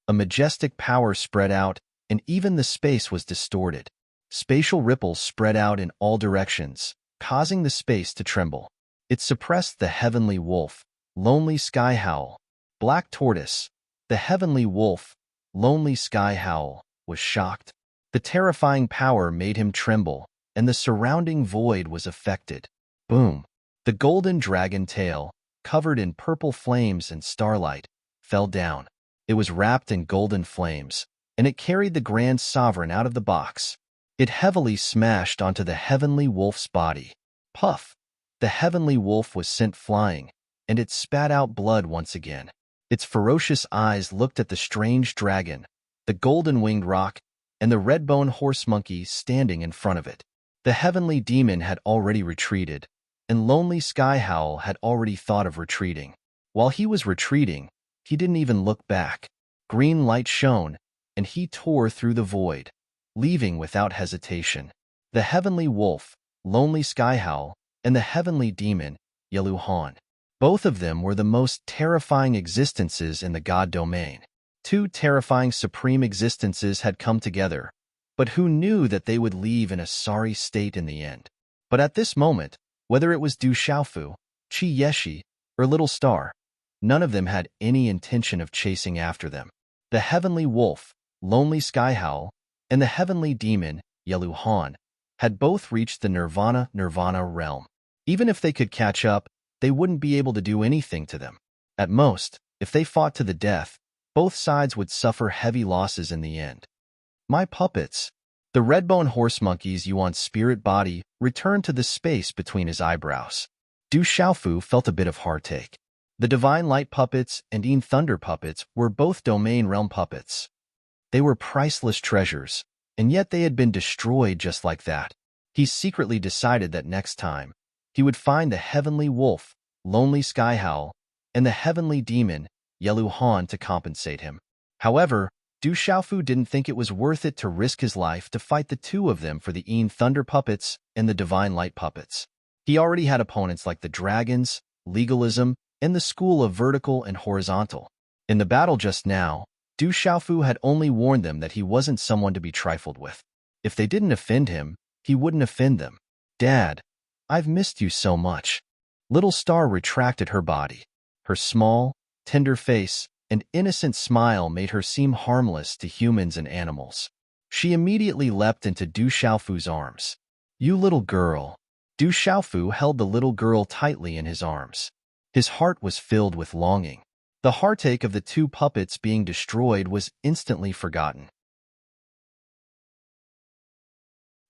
A majestic power spread out, and even the space was distorted. Spatial ripples spread out in all directions, causing the space to tremble. It suppressed the heavenly wolf, Lonely Sky Howl. Black Tortoise, the heavenly wolf, Lonely Sky Howl, was shocked. The terrifying power made him tremble, and the surrounding void was affected. Boom! The golden dragon tail, covered in purple flames and starlight, fell down. It was wrapped in golden flames, and it carried the Grand Sovereign out of the box. It heavily smashed onto the heavenly wolf's body. Puff! The heavenly wolf was sent flying, and it spat out blood once again. Its ferocious eyes looked at the strange dragon, the golden winged rock, and the red-bone horse monkey standing in front of it. The heavenly demon had already retreated, and Lonely Sky Howl had already thought of retreating. While he was retreating, he didn't even look back. Green light shone, and he tore through the void, leaving without hesitation. The heavenly wolf, Lonely Sky Howl, and the heavenly demon, Yelu Han. Both of them were the most terrifying existences in the god domain. Two terrifying supreme existences had come together, but who knew that they would leave in a sorry state in the end? But at this moment, whether it was Du Xiaofu, Chi Yeshi, or Little Star, none of them had any intention of chasing after them. The heavenly wolf, Lonely Sky Howl, and the heavenly demon, Yelu Han, had both reached the nirvana realm. Even if they could catch up, they wouldn't be able to do anything to them. At most, if they fought to the death, both sides would suffer heavy losses in the end. My puppets! The red-bone horse monkey's Yuan spirit body returned to the space between his eyebrows. Du Xiaofu felt a bit of heartache. The divine light puppets and Yin thunder puppets were both domain realm puppets. They were priceless treasures, and yet they had been destroyed just like that. He secretly decided that next time, he would find the heavenly wolf, Lonely Sky Howl, and the heavenly demon, Yelu Han, to compensate him. However, Du Xiaofu didn't think it was worth it to risk his life to fight the two of them for the Yin thunder puppets and the divine light puppets. He already had opponents like the dragons, legalism, and the school of vertical and horizontal. In the battle just now, Du Xiaofu had only warned them that he wasn't someone to be trifled with. If they didn't offend him, he wouldn't offend them. Dad, I've missed you so much. Little Star retracted her body. Her small, tender face and innocent smile made her seem harmless to humans and animals. She immediately leapt into Du Xiaofu's arms. You little girl. Du Xiaofu held the little girl tightly in his arms. His heart was filled with longing. The heartache of the two puppets being destroyed was instantly forgotten.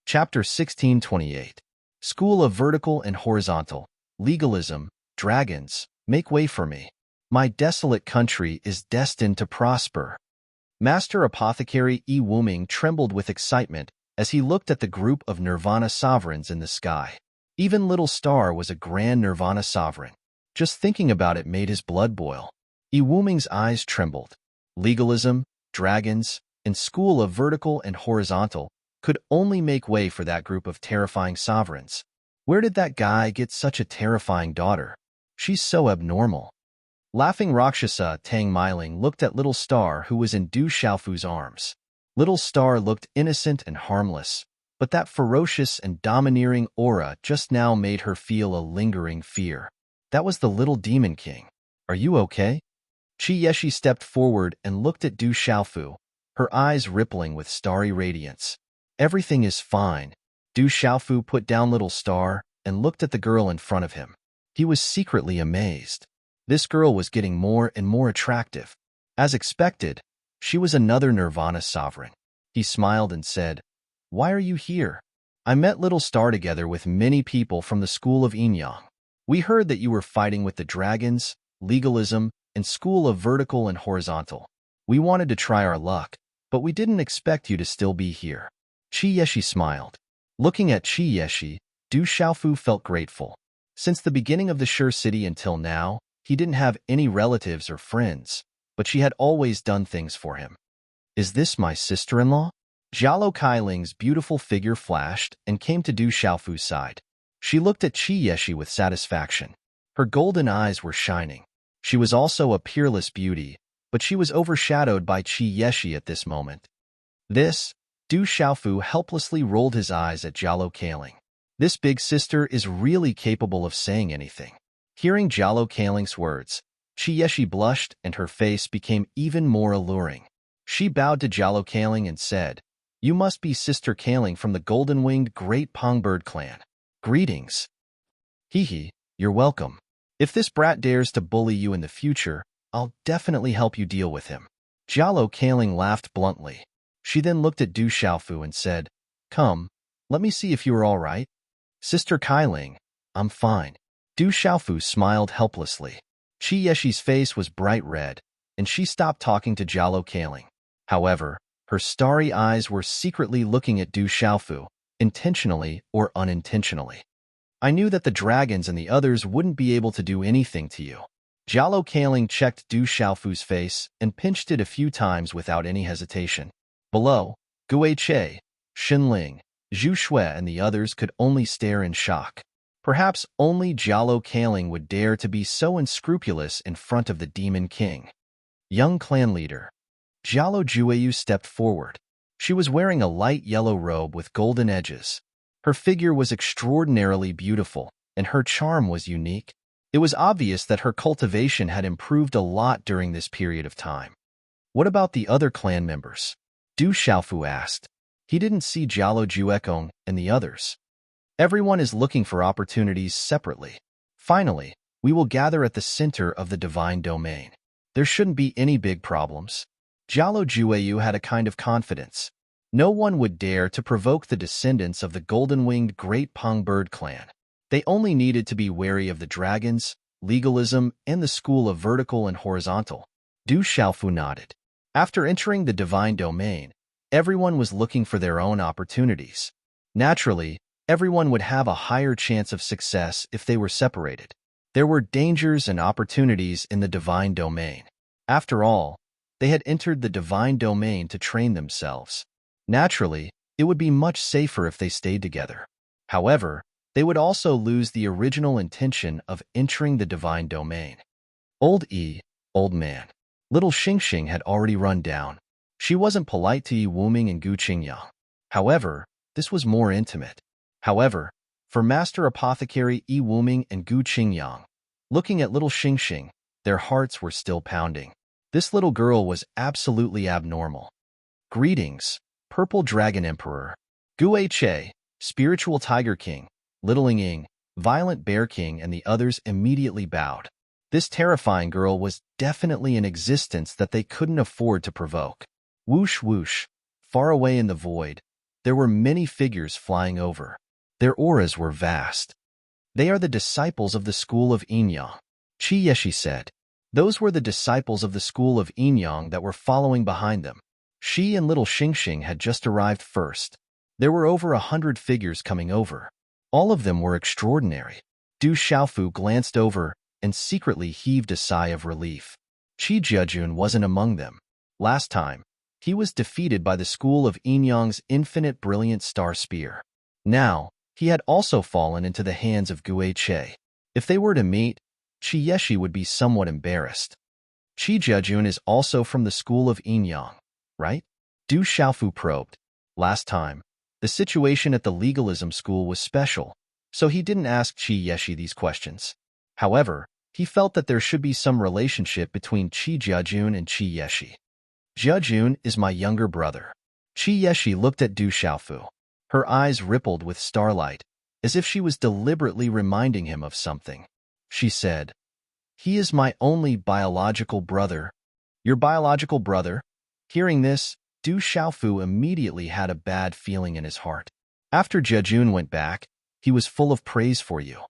Chapter 1628. School of Vertical and Horizontal. Legalism. Dragons, make way for me. My desolate country is destined to prosper. Master Apothecary Yi Wuming trembled with excitement as he looked at the group of Nirvana sovereigns in the sky. Even Little Star was a grand Nirvana sovereign. Just thinking about it made his blood boil. Wuming's eyes trembled. Legalism, dragons, and school of vertical and horizontal could only make way for that group of terrifying sovereigns. Where did that guy get such a terrifying daughter? She's so abnormal. Laughing Rakshasa Tang Miling looked at Little Star, who was in Du Xiaofu's arms. Little Star looked innocent and harmless, but that ferocious and domineering aura just now made her feel a lingering fear. That was the little demon king. Are you okay? Qi Yeshi stepped forward and looked at Du Xiaofu, her eyes rippling with starry radiance. Everything is fine. Du Xiaofu put down Little Star and looked at the girl in front of him. He was secretly amazed. This girl was getting more and more attractive. As expected, she was another Nirvana sovereign. He smiled and said, "Why are you here?" "I met Little Star together with many people from the school of Yin-Yang. We heard that you were fighting with the dragons, legalism, and school of vertical and horizontal. We wanted to try our luck, but we didn't expect you to still be here." Qi Yeshi smiled. Looking at Qi Yeshi, Du Xiaofu felt grateful. Since the beginning of the Sure City until now, he didn't have any relatives or friends, but she had always done things for him. "Is this my sister-in-law?" Jialo Kailing's beautiful figure flashed and came to Du Xiaofu's side. She looked at Qi Yeshi with satisfaction. Her golden eyes were shining. She was also a peerless beauty, but she was overshadowed by Qi Yeshi at this moment. Du Xiaofu helplessly rolled his eyes at Jialo Kailing. This big sister is really capable of saying anything. Hearing Jialo Kailing's words, Qi Yeshi blushed and her face became even more alluring. She bowed to Jialo Kailing and said, "You must be Sister Kailing from the golden-winged Great Pongbird clan. Greetings." "Hee, you're welcome. If this brat dares to bully you in the future, I'll definitely help you deal with him." Jialo Kailing laughed bluntly. She then looked at Du Xiaofu and said, "Come, let me see if you are all right." "Sister Kailing, I'm fine." Du Xiaofu smiled helplessly. Qi Yeshi's face was bright red, and she stopped talking to Jialo Kailing. However, her starry eyes were secretly looking at Du Xiaofu, intentionally or unintentionally. "I knew that the dragons and the others wouldn't be able to do anything to you." Jialo Kailing checked Du Xiaofu's face and pinched it a few times without any hesitation. Below, Gui Che, Xinling, Zhu Shui and the others could only stare in shock. Perhaps only Jialo Kailing would dare to be so unscrupulous in front of the Demon King. Young clan leader. Jialo Jueyu stepped forward. She was wearing a light yellow robe with golden edges. Her figure was extraordinarily beautiful, and her charm was unique. It was obvious that her cultivation had improved a lot during this period of time. "What about the other clan members?" Du Xiaofu asked. He didn't see Jialo Juekong and the others. "Everyone is looking for opportunities separately. Finally, we will gather at the center of the divine domain. There shouldn't be any big problems." Jialo Jueyu had a kind of confidence. No one would dare to provoke the descendants of the golden-winged Great Pongbird clan. They only needed to be wary of the dragons, legalism, and the school of vertical and horizontal. Du Xiaofu nodded. After entering the divine domain, everyone was looking for their own opportunities. Naturally, everyone would have a higher chance of success if they were separated. There were dangers and opportunities in the divine domain. After all, they had entered the divine domain to train themselves. Naturally, it would be much safer if they stayed together. However, they would also lose the original intention of entering the divine domain. Old man. Little Xingxing had already run down. She wasn't polite to Yi Wuming and Gu Qingyang. However, this was more intimate. However, for Master Apothecary Yi Wuming and Gu Qingyang, looking at little Xingxing, their hearts were still pounding. This little girl was absolutely abnormal. "Greetings, Purple Dragon Emperor." Gu Che, Spiritual Tiger King, Little Ying, Violent Bear King and the others immediately bowed. This terrifying girl was definitely an existence that they couldn't afford to provoke. Whoosh whoosh, far away in the void, there were many figures flying over. Their auras were vast. "They are the disciples of the school of Yin-Yang," Qi Yeshi said. Those were the disciples of the school of Yin-Yang that were following behind them. She and little Xingxing had just arrived first. There were over 100 figures coming over. All of them were extraordinary. Du Xiaofu glanced over and secretly heaved a sigh of relief. Qi Jiajun wasn't among them. Last time, he was defeated by the school of Yinyang's infinite brilliant star spear. Now, he had also fallen into the hands of Gue Che. If they were to meet, Qi Yeshi would be somewhat embarrassed. Qi Jiajun is also from the school of Yinyang, right? Du Xiaofu probed. Last time, the situation at the legalism school was special, so he didn't ask Qi Yeshi these questions. However, he felt that there should be some relationship between Qi Jiajun and Qi Yeshi. Jiajun is my younger brother. Qi Yeshi looked at Du Xiaofu. Her eyes rippled with starlight, as if she was deliberately reminding him of something. She said, "He is my only biological brother." Your biological brother? Hearing this, Du Xiaofu immediately had a bad feeling in his heart. After Jiajun went back, he was full of praise for you.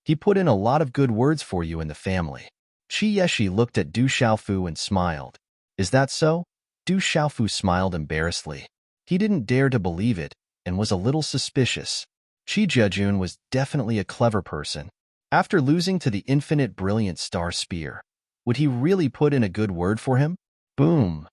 He put in a lot of good words for you in the family. Qi Yeshi looked at Du Xiaofu and smiled. Is that so? Du Xiaofu smiled embarrassedly. He didn't dare to believe it and was a little suspicious. Qi Jiajun was definitely a clever person. After losing to the infinite brilliant star spear, would he really put in a good word for him? Boom!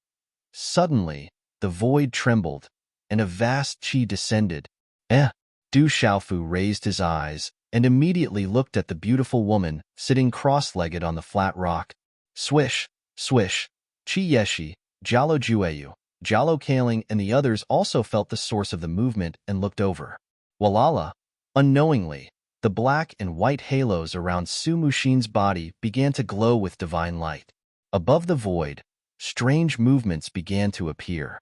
Suddenly, the void trembled, and a vast qi descended. Du Xiaofu raised his eyes and immediately looked at the beautiful woman sitting cross-legged on the flat rock. Swish, swish. Qi Yeshi, Jialo Jueyu, Jialo Kaling, and the others also felt the source of the movement and looked over. Walala, unknowingly, the black and white halos around Su Muxin's body began to glow with divine light. Above the void, strange movements began to appear.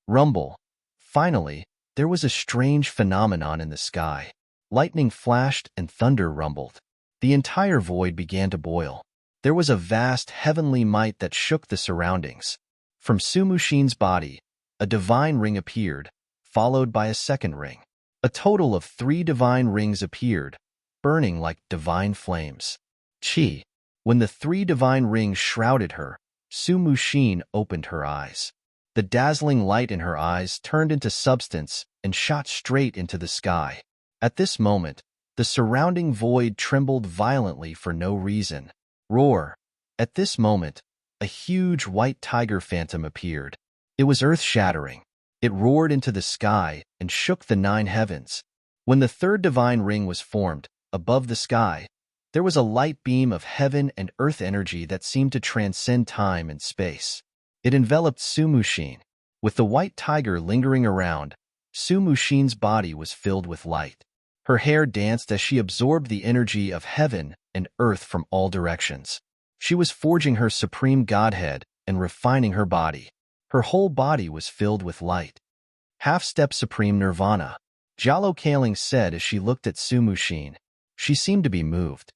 Rumble. Finally, there was a strange phenomenon in the sky. Lightning flashed and thunder rumbled. The entire void began to boil. There was a vast heavenly might that shook the surroundings. From Su Muxin's body, a divine ring appeared, followed by a second ring. A total of 3 divine rings appeared, burning like divine flames. Qi. When the 3 divine rings shrouded her, Su Muxin opened her eyes. The dazzling light in her eyes turned into substance and shot straight into the sky. At this moment, the surrounding void trembled violently for no reason. Roar! At this moment, a huge white tiger phantom appeared. It was earth-shattering. It roared into the sky and shook the 9 heavens. When the 3rd divine ring was formed, above the sky, there was a light beam of heaven and earth energy that seemed to transcend time and space. It enveloped Su Muxin. With the white tiger lingering around, Su Muxin's body was filled with light. Her hair danced as she absorbed the energy of heaven and earth from all directions. She was forging her supreme godhead and refining her body. Her whole body was filled with light. Half-step supreme nirvana, Jialo Kaling said as she looked at Su Muxin. She seemed to be moved.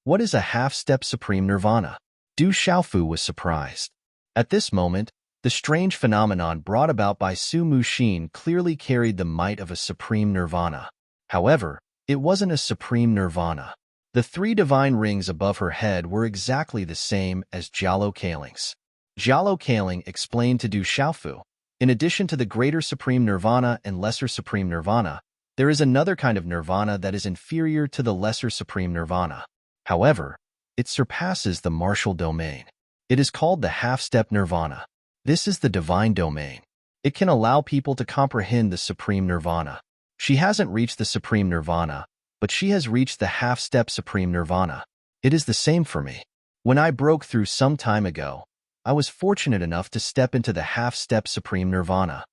What is a half-step supreme nirvana? Du Xiaofu was surprised. At this moment, the strange phenomenon brought about by Su Muxin clearly carried the might of a supreme nirvana. However, it wasn't a supreme nirvana. The 3 divine rings above her head were exactly the same as Jialo Kaling's. Jialo Kaling explained to Du Xiaofu, in addition to the greater supreme nirvana and lesser supreme nirvana, there is another kind of nirvana that is inferior to the lesser supreme nirvana. However, it surpasses the martial domain. It is called the half-step nirvana. This is the divine domain. It can allow people to comprehend the supreme nirvana. She hasn't reached the supreme nirvana, but she has reached the half-step supreme nirvana. It is the same for me. When I broke through some time ago, I was fortunate enough to step into the half-step supreme nirvana.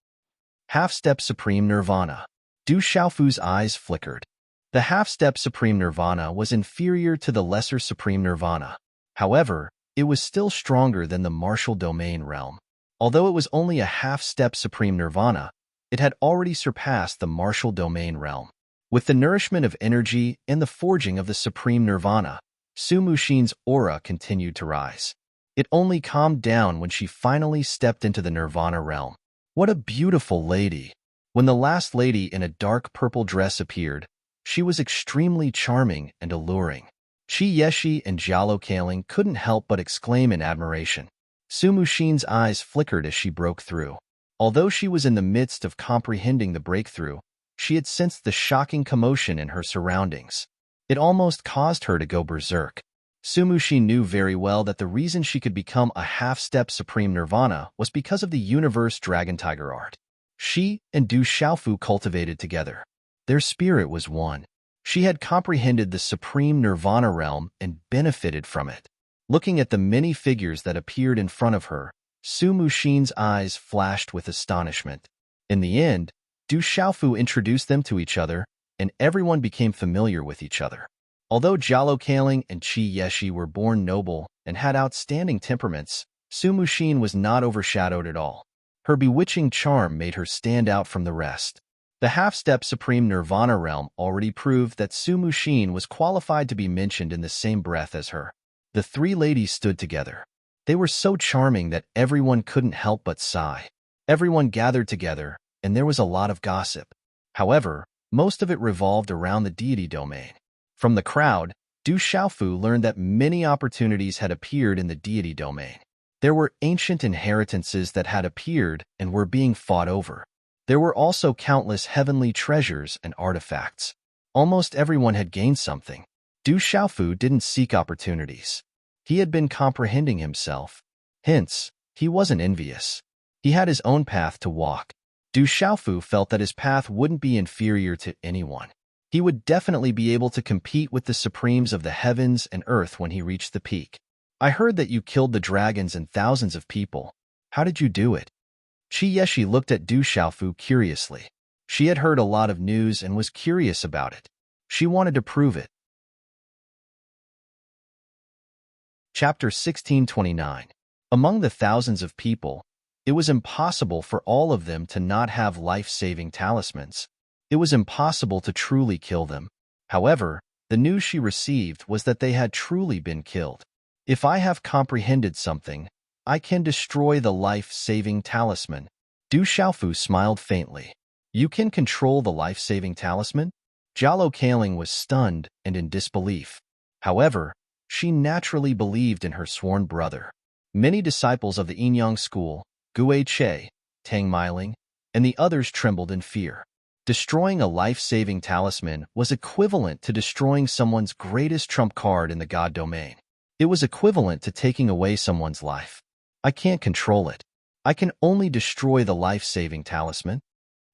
Half-step supreme nirvana. Du Xiaofu's eyes flickered. The half-step supreme nirvana was inferior to the lesser supreme nirvana. However, it was still stronger than the martial domain realm. Although it was only a half-step supreme nirvana, it had already surpassed the martial domain realm. With the nourishment of energy and the forging of the supreme nirvana, Su Muxin's aura continued to rise. It only calmed down when she finally stepped into the nirvana realm. What a beautiful lady! When the last lady in a dark purple dress appeared, she was extremely charming and alluring. Qi Yeshi and Jialo Kaling couldn't help but exclaim in admiration. Su Muxin's eyes flickered as she broke through. Although she was in the midst of comprehending the breakthrough, She had sensed the shocking commotion in her surroundings. It almost caused her to go berserk. Sumushi knew very well that the reason she could become a half-step Supreme Nirvana was because of the Universe Dragon Tiger art. She and Du Xiaofu cultivated together. Their spirit was one. She had comprehended the Supreme Nirvana realm and benefited from it. Looking at the many figures that appeared in front of her, Sumushin's eyes flashed with astonishment. In the end, Du Xiaofu introduced them to each other, and everyone became familiar with each other. Although Jialo Kaling and Qi Yeshi were born noble and had outstanding temperaments, Sumushin was not overshadowed at all. Her bewitching charm made her stand out from the rest. The half-step Supreme Nirvana realm already proved that Sumushin was qualified to be mentioned in the same breath as her. The three ladies stood together. They were so charming that everyone couldn't help but sigh. Everyone gathered together, and there was a lot of gossip. However, most of it revolved around the deity domain. From the crowd, Du Xiaofu learned that many opportunities had appeared in the deity domain. There were ancient inheritances that had appeared and were being fought over. There were also countless heavenly treasures and artifacts. Almost everyone had gained something. Du Xiaofu didn't seek opportunities. He had been comprehending himself. Hence, he wasn't envious. He had his own path to walk. Du Xiaofu felt that his path wouldn't be inferior to anyone. He would definitely be able to compete with the supremes of the heavens and earth when he reached the peak. I heard that you killed the dragons and thousands of people. How did you do it? Qi Yeshi looked at Du Xiaofu curiously. She had heard a lot of news and was curious about it. She wanted to prove it. Chapter 1629. Among the thousands of people, it was impossible for all of them to not have life-saving talismans. It was impossible to truly kill them. However, the news she received was that they had truly been killed. If I have comprehended something, I can destroy the life-saving talisman. Du Xiaofu smiled faintly. You can control the life-saving talisman? Jialo Kaling was stunned and in disbelief. However, she naturally believed in her sworn brother. Many disciples of the Yinyang school, Gue Che, Tang Miling, and the others trembled in fear. Destroying a life-saving talisman was equivalent to destroying someone's greatest trump card in the god domain. It was equivalent to taking away someone's life. I can't control it. I can only destroy the life-saving talisman.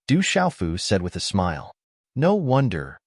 Du Xiaofu said with a smile. No wonder.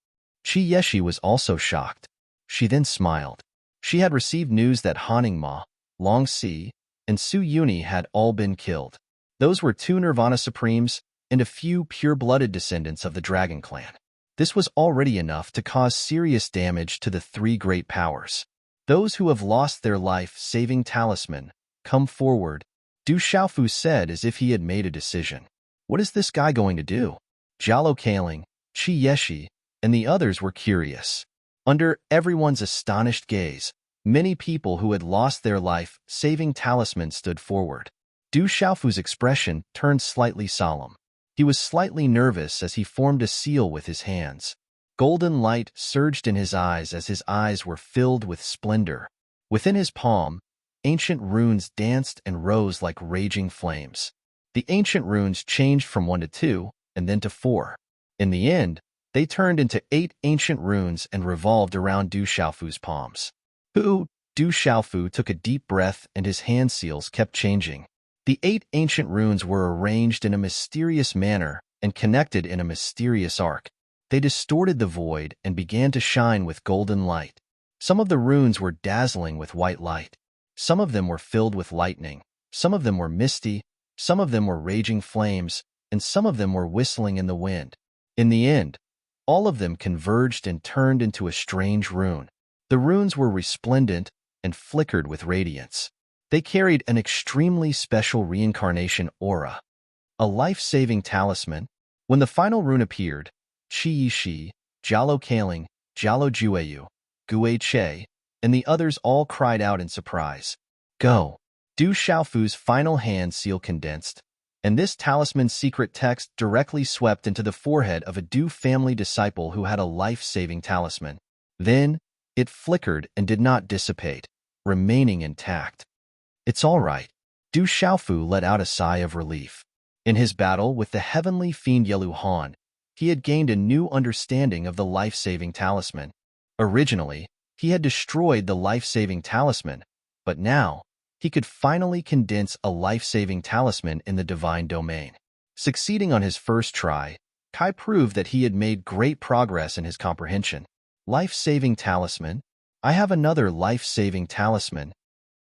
Qi Yeshi was also shocked. She then smiled. She had received news that Haning Ma, Long Si, and Su Yuni had all been killed. Those were 2 Nirvana Supremes and a few pure-blooded descendants of the Dragon Clan. This was already enough to cause serious damage to the 3 great powers. Those who have lost their life-saving talisman, come forward, Du Xiaofu said as if he had made a decision. What is this guy going to do? Jialo Kaling, Qi Yeshi, and the others were curious. Under everyone's astonished gaze, many people who had lost their life-saving talisman stood forward. Du Xiaofu's expression turned slightly solemn. He was slightly nervous as he formed a seal with his hands. Golden light surged in his eyes as his eyes were filled with splendor. Within his palm, ancient runes danced and rose like raging flames. The ancient runes changed from 1 to 2, and then to 4. In the end, they turned into 8 ancient runes and revolved around Du Xiaofu's palms. Du Xiaofu took a deep breath and his hand seals kept changing. The 8 ancient runes were arranged in a mysterious manner and connected in a mysterious arc. They distorted the void and began to shine with golden light. Some of the runes were dazzling with white light. Some of them were filled with lightning. Some of them were misty. Some of them were raging flames. And some of them were whistling in the wind. In the end, all of them converged and turned into a strange rune. The runes were resplendent and flickered with radiance. They carried an extremely special reincarnation aura. A life-saving talisman. When the final rune appeared, Qi Yishi, Jialo Kaling, Jialo Jueyu, Gue Che, and the others all cried out in surprise. Go! Du Xiaofu's final hand seal condensed, and this talisman's secret text directly swept into the forehead of a Du family disciple who had a life-saving talisman. Then, it flickered and did not dissipate, remaining intact. It's all right. Du Xiaofu let out a sigh of relief. In his battle with the heavenly fiend Yelu Han, he had gained a new understanding of the life-saving talisman. Originally, he had destroyed the life-saving talisman, but now, he could finally condense a life-saving talisman in the divine domain. Succeeding on his first try, Kai proved that he had made great progress in his comprehension. Life-saving talisman? I have another life-saving talisman.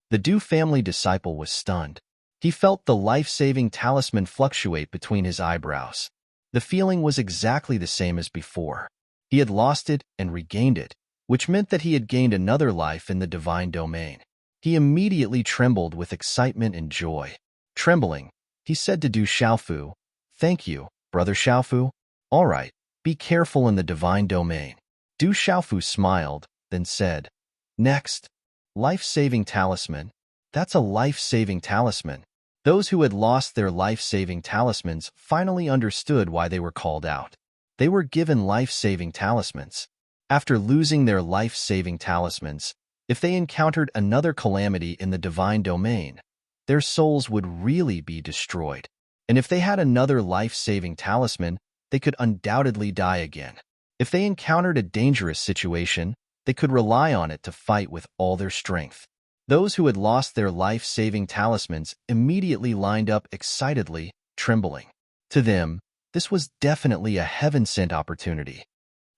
The Du family disciple was stunned. He felt the life-saving talisman fluctuate between his eyebrows. The feeling was exactly the same as before. He had lost it and regained it, which meant that he had gained another life in the divine domain. He immediately trembled with excitement and joy. Trembling, he said to Du Xiaofu, "Thank you, Brother Xiaofu. All right, be careful in the divine domain." Du Xiaofu smiled, then said, "Next, life-saving talisman. That's a life-saving talisman." Those who had lost their life-saving talismans finally understood why they were called out. They were given life-saving talismans. After losing their life-saving talismans, if they encountered another calamity in the divine domain, their souls would really be destroyed. And if they had another life-saving talisman, they could undoubtedly die again. If they encountered a dangerous situation, they could rely on it to fight with all their strength. Those who had lost their life-saving talismans immediately lined up excitedly, trembling. To them, this was definitely a heaven-sent opportunity.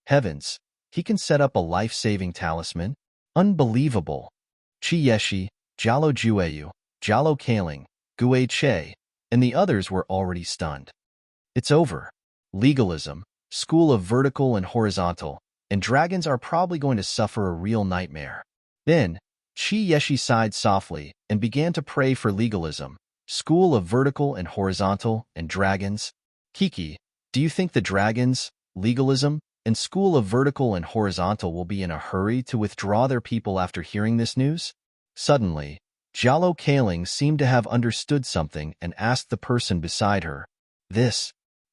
Heavens, he can set up a life-saving talisman? Unbelievable. Chi Yeshi, Jialo Jueyu, Jialo Kaling, Gue Che, and the others were already stunned. It's over. Legalism, school of vertical and horizontal, and dragons are probably going to suffer a real nightmare. Then, Chi Yeshi sighed softly and began to pray for legalism, school of vertical and horizontal, and dragons. Kiki, do you think the dragons, legalism, and school of vertical and horizontal will be in a hurry to withdraw their people after hearing this news? Suddenly, Jialo Kaling seemed to have understood something and asked the person beside her,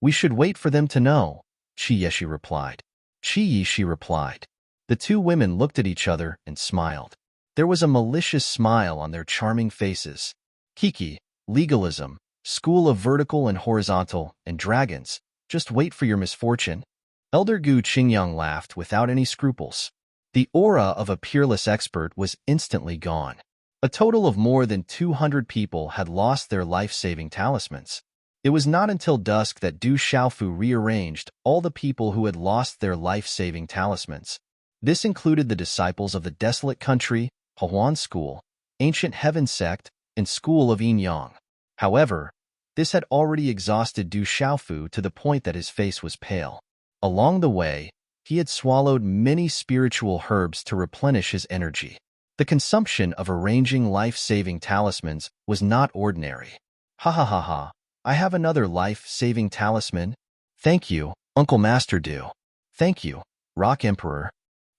We should wait for them to know, Chi Yeshi replied. Chi Yeshi replied. The two women looked at each other and smiled. There was a malicious smile on their charming faces. Kiki, legalism, school of vertical and horizontal, and dragons, just wait for your misfortune. Elder Gu Qingyang laughed without any scruples. The aura of a peerless expert was instantly gone. A total of more than 200 people had lost their life-saving talismans. It was not until dusk that Du Xiaofu rearranged all the people who had lost their life-saving talismans. This included the disciples of the Desolate Country, Huan School, Ancient Heaven Sect, and School of Yin Yang. However, this had already exhausted Du Xiaofu to the point that his face was pale. Along the way, he had swallowed many spiritual herbs to replenish his energy. The consumption of arranging life-saving talismans was not ordinary. Ha ha ha ha, I have another life-saving talisman. Thank you, Uncle Master Du. Thank you, Rock Emperor.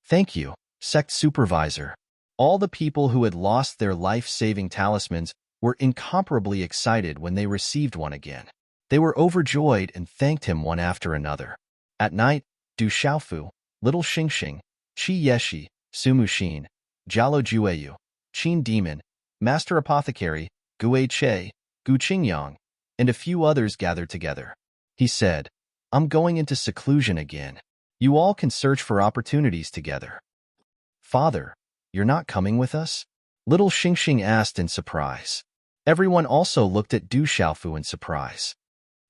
Thank you, Sect Supervisor. All the people who had lost their life-saving talismans were incomparably excited when they received one again. They were overjoyed and thanked him one after another. At night, Du Xiaofu, Little Xingxing, Chi Yeshi, Sumu Xin, Jialo Jueyu, Qin Demon, Master Apothecary, Gue Che, Gu Qingyang, and a few others gathered together. He said, I'm going into seclusion again. You all can search for opportunities together. Father, you're not coming with us? Little Xingxing asked in surprise. Everyone also looked at Du Xiaofu in surprise.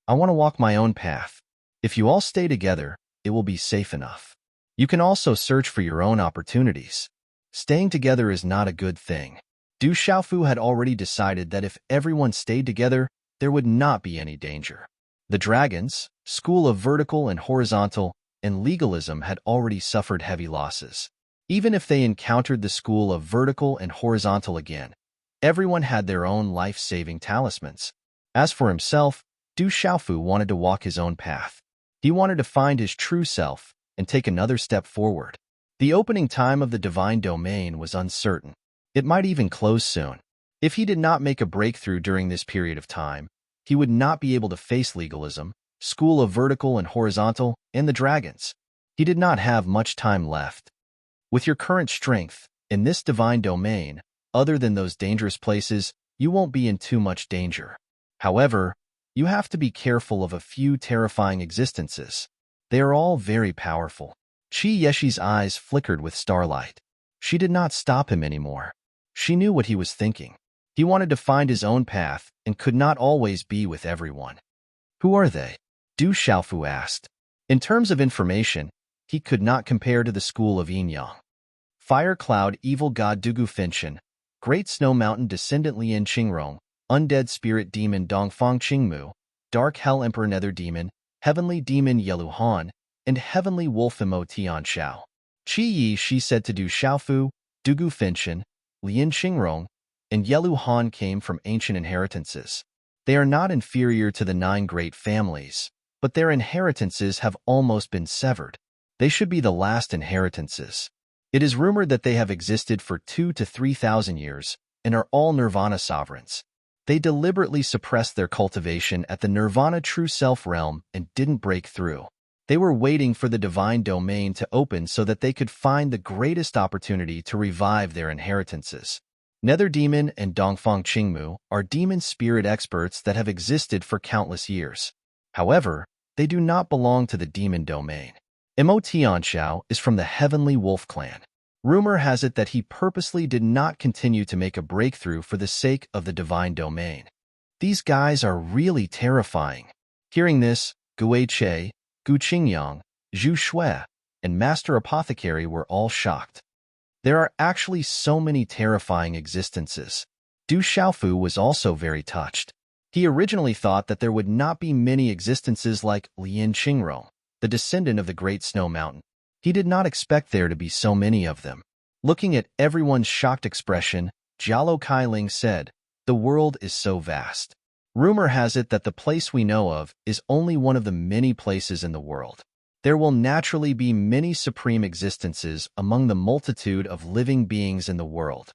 I want to walk my own path. If you all stay together, it will be safe enough. You can also search for your own opportunities. Staying together is not a good thing. Du Xiaofu had already decided that if everyone stayed together, there would not be any danger. The dragons, school of vertical and horizontal, and legalism had already suffered heavy losses. Even if they encountered the school of vertical and horizontal again, everyone had their own life-saving talismans. As for himself, Du Xiaofu wanted to walk his own path. He wanted to find his true self and take another step forward. The opening time of the divine domain was uncertain. It might even close soon. If he did not make a breakthrough during this period of time, he would not be able to face legalism, school of vertical and horizontal, and the dragons. He did not have much time left. With your current strength, in this divine domain, other than those dangerous places, you won't be in too much danger. However, you have to be careful of a few terrifying existences. They are all very powerful. Qi Yeshi's eyes flickered with starlight. She did not stop him anymore. She knew what he was thinking. He wanted to find his own path and could not always be with everyone. Who are they? Du Xiaofu asked. In terms of information, he could not compare to the school of Yin Yang. Fire Cloud Evil God Dugu Finshan, Great Snow Mountain Descendant Lian Qingrong, Undead Spirit Demon Dongfang Qingmu, Dark Hell Emperor Nether Demon, Heavenly Demon Yelu Han, and Heavenly Wolf Imo Tian Xiao. Qi Yi Shi said to Du Xiaofu, Dugu Finshan, Lian Qingrong, and Yelu Han came from ancient inheritances. They are not inferior to the 9 great families, but their inheritances have almost been severed. They should be the last inheritances. It is rumored that they have existed for 2,000 to 3,000 years and are all Nirvana sovereigns. They deliberately suppressed their cultivation at the Nirvana True Self realm and didn't break through. They were waiting for the divine domain to open so that they could find the greatest opportunity to revive their inheritances. Nether Demon and Dongfang Qingmu are demon spirit experts that have existed for countless years. However, they do not belong to the demon domain. Imo Tianxiao is from the Heavenly Wolf clan. Rumor has it that he purposely did not continue to make a breakthrough for the sake of the divine domain. These guys are really terrifying. Hearing this, Gui Che, Gu Qingyang, Zhu Shui, and Master Apothecary were all shocked. There are actually so many terrifying existences. Du Xiaofu was also very touched. He originally thought that there would not be many existences like Lian Qingrong, the descendant of the Great Snow Mountain. He did not expect there to be so many of them. Looking at everyone's shocked expression, Jialo Kailing said, "The world is so vast. Rumor has it that the place we know of is only one of the many places in the world. There will naturally be many supreme existences among the multitude of living beings in the world."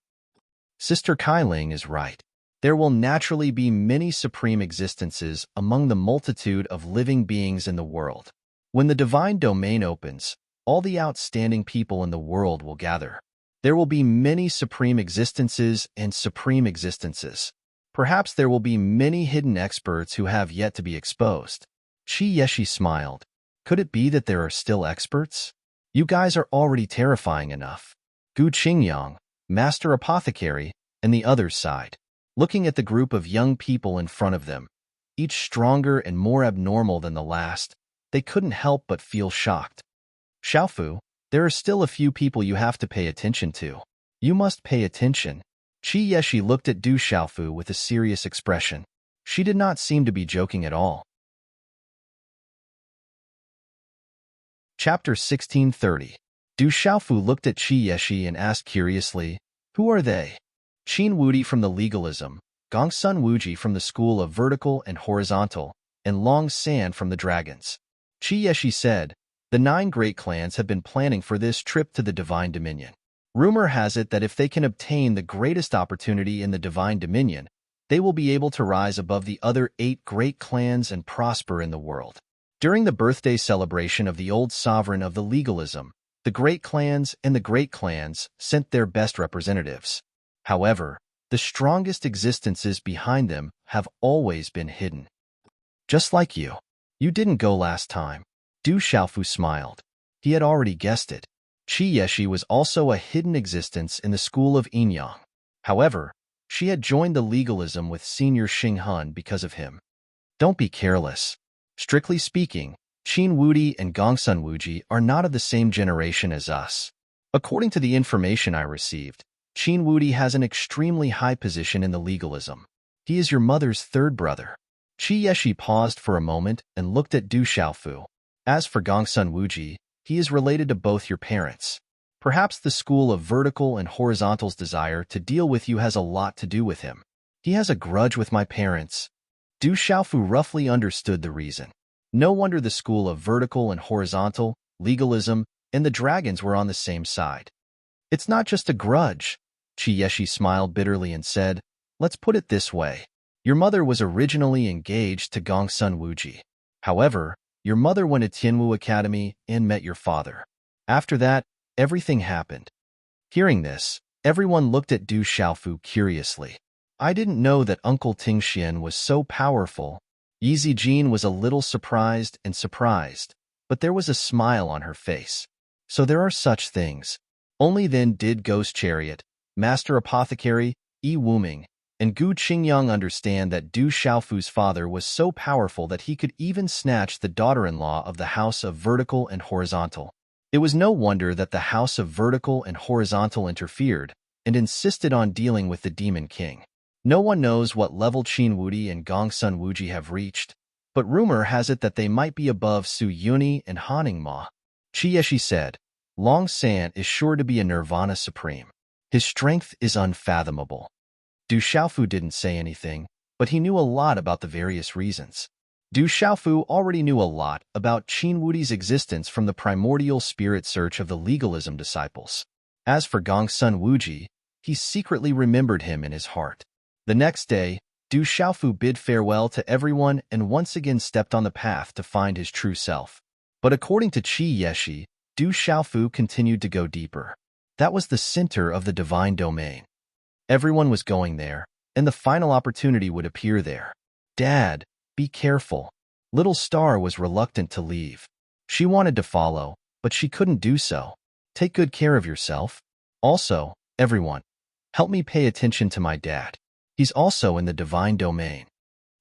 Sister Kailing is right. There will naturally be many supreme existences among the multitude of living beings in the world. When the divine domain opens, all the outstanding people in the world will gather. There will be many supreme existences and supreme existences. Perhaps there will be many hidden experts who have yet to be exposed. Qi Yeshi smiled. Could it be that there are still experts? You guys are already terrifying enough. Gu Qingyang, Master Apothecary, and the others sighed. Looking at the group of young people in front of them, each stronger and more abnormal than the last, they couldn't help but feel shocked. Xiaofu, there are still a few people you have to pay attention to. You must pay attention. Qi Yeshi looked at Du Xiaofu with a serious expression. She did not seem to be joking at all. Chapter 1630. Du Xiaofu looked at Qi Yeshi and asked curiously, "Who are they?" Qin Wudi from the legalism, Gongsun Wuji from the school of vertical and horizontal, and Long San from the dragons. Qi Yeshi said, "The 9 great clans have been planning for this trip to the Divine Dominion. Rumor has it that if they can obtain the greatest opportunity in the Divine Dominion, they will be able to rise above the other 8 great clans and prosper in the world." During the birthday celebration of the old sovereign of the legalism, the great clans and the great clans sent their best representatives. However, the strongest existences behind them have always been hidden. Just like you. You didn't go last time. Du Xiaofu smiled. He had already guessed it. Qi Yeshi was also a hidden existence in the school of Yin Yang. However, she had joined the legalism with Senior Xing Hun because of him. Don't be careless. Strictly speaking, Qin Wudi and Gongsun Wuji are not of the same generation as us. According to the information I received, Qin Wudi has an extremely high position in the legalism. He is your mother's 3rd brother. Qi Yeshi paused for a moment and looked at Du Xiaofu. As for Gongsun Wuji, he is related to both your parents. Perhaps the school of vertical and horizontal's desire to deal with you has a lot to do with him. He has a grudge with my parents. Du Xiaofu roughly understood the reason. No wonder the school of vertical and horizontal, legalism, and the dragons were on the same side. It's not just a grudge. Qi Yeshi smiled bitterly and said, "Let's put it this way. Your mother was originally engaged to Gongsun Wuji. However, your mother went to Tianwu Academy and met your father. After that, everything happened." Hearing this, everyone looked at Du Xiaofu curiously. I didn't know that Uncle Tingxian was so powerful. Yi Zijin was a little surprised, but there was a smile on her face. So there are such things. Only then did Ghost Chariot, Master Apothecary, Yi Wuming, and Gu Qingyang understand that Du Xiaofu's father was so powerful that he could even snatch the daughter-in-law of the House of Vertical and Horizontal. It was no wonder that the House of Vertical and Horizontal interfered and insisted on dealing with the Demon King. No one knows what level Qin Wudi and Gongsun Wuji have reached, but rumor has it that they might be above Su Yuni and Haning Ma. Qi Yeshi said, Long San is sure to be a Nirvana Supreme. His strength is unfathomable. Du Xiaofu didn't say anything, but he knew a lot about the various reasons. Du Xiaofu already knew a lot about Qin Wudi's existence from the primordial spirit search of the legalism disciples. As for Gongsun Wuji, he secretly remembered him in his heart. The next day, Du Xiaofu bid farewell to everyone and once again stepped on the path to find his true self. But according to Qi Yeshi, Du Xiaofu continued to go deeper. That was the center of the divine domain. Everyone was going there, and the final opportunity would appear there. Dad, be careful. Little Star was reluctant to leave. She wanted to follow, but she couldn't do so. Take good care of yourself. Also, everyone, help me pay attention to my dad. He's also in the divine domain.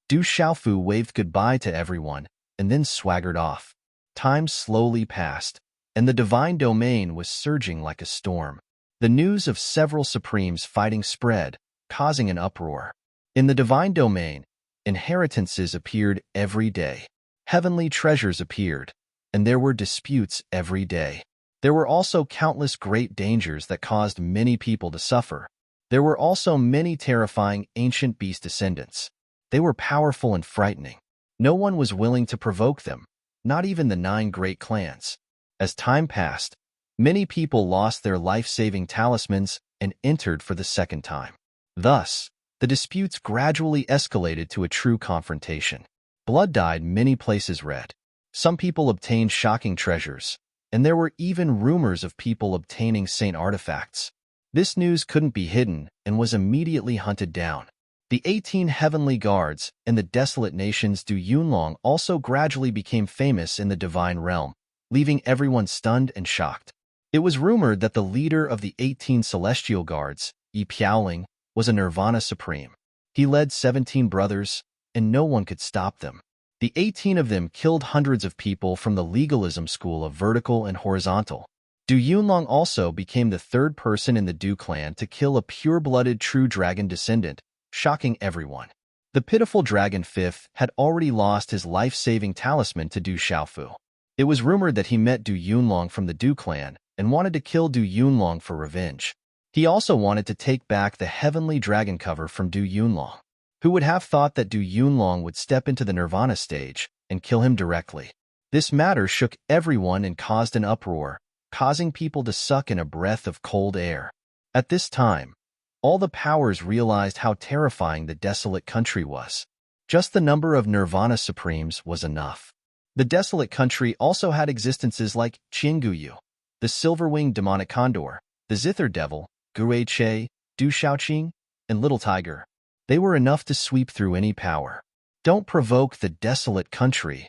Du Xiaofu waved goodbye to everyone and then swaggered off. Time slowly passed, and the divine domain was surging like a storm. The news of several supremes fighting spread, causing an uproar. In the divine domain, inheritances appeared every day. Heavenly treasures appeared, and there were disputes every day. There were also countless great dangers that caused many people to suffer. There were also many terrifying ancient beast descendants. They were powerful and frightening. No one was willing to provoke them, not even the 9 great clans. As time passed, many people lost their life-saving talismans and entered for the second time. Thus, the disputes gradually escalated to a true confrontation. Blood dyed many places red. Some people obtained shocking treasures, and there were even rumors of people obtaining saint artifacts. This news couldn't be hidden and was immediately hunted down. The 18 heavenly guards and the desolate nations Du Yunlong also gradually became famous in the divine realm, leaving everyone stunned and shocked. It was rumored that the leader of the 18 celestial guards, Yi Piaoling, was a Nirvana Supreme. He led 17 brothers, and no one could stop them. The 18 of them killed hundreds of people from the legalism school of Vertical and Horizontal. Du Yunlong also became the 3rd person in the Du clan to kill a pure-blooded true dragon descendant, shocking everyone. The pitiful dragon 5th had already lost his life-saving talisman to Du Xiaofu. It was rumored that he met Du Yunlong from the Du clan and wanted to kill Du Yunlong for revenge. He also wanted to take back the heavenly dragon cover from Du Yunlong. Who would have thought that Du Yunlong would step into the Nirvana stage and kill him directly? This matter shook everyone and caused an uproar, causing people to suck in a breath of cold air. At this time, all the powers realized how terrifying the desolate country was. Just the number of Nirvana Supremes was enough. The desolate country also had existences like Qinguyu, the silver-winged demonic condor, the Zither devil, Gurui Che, Du Shaoqing, and Little Tiger. They were enough to sweep through any power. Don't provoke the desolate country.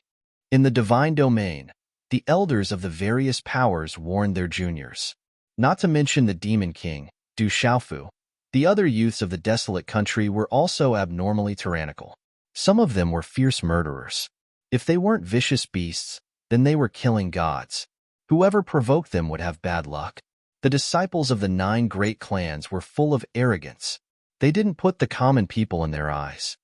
In the divine domain, the elders of the various powers warned their juniors. Not to mention the Demon King, Du Xiaofu. The other youths of the desolate country were also abnormally tyrannical. Some of them were fierce murderers. If they weren't vicious beasts, then they were killing gods. Whoever provoked them would have bad luck. The disciples of the 9 great clans were full of arrogance. They didn't put the common people in their eyes.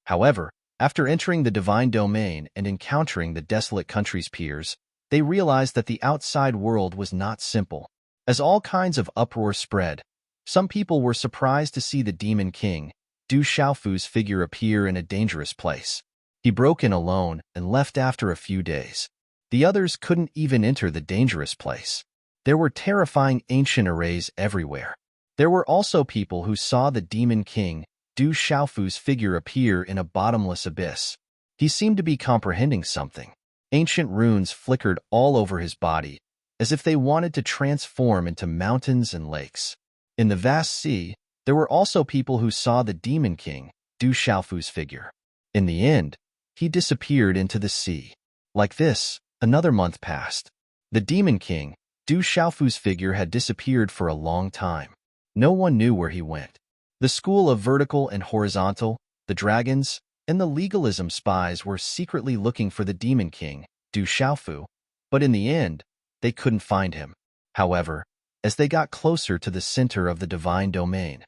However, after entering the divine domain and encountering the desolate country's peers, they realized that the outside world was not simple. As all kinds of uproar spread, some people were surprised to see the Demon King, Du Xiaofu's figure appear in a dangerous place. He broke in alone and left after a few days. The others couldn't even enter the dangerous place. There were terrifying ancient arrays everywhere. There were also people who saw the Demon King, Du Xiaofu's figure appear in a bottomless abyss. He seemed to be comprehending something. Ancient runes flickered all over his body, as if they wanted to transform into mountains and lakes. In the vast sea, there were also people who saw the Demon King, Du Xiaofu's figure. In the end, he disappeared into the sea. Like this, Another month passed. The Demon King, Du Xiaofu's figure had disappeared for a long time. No one knew where he went. The school of vertical and horizontal, the dragons, and the legalism spies were secretly looking for the Demon King, Du Xiaofu, but in the end, they couldn't find him. However, as they got closer to the center of the divine domain,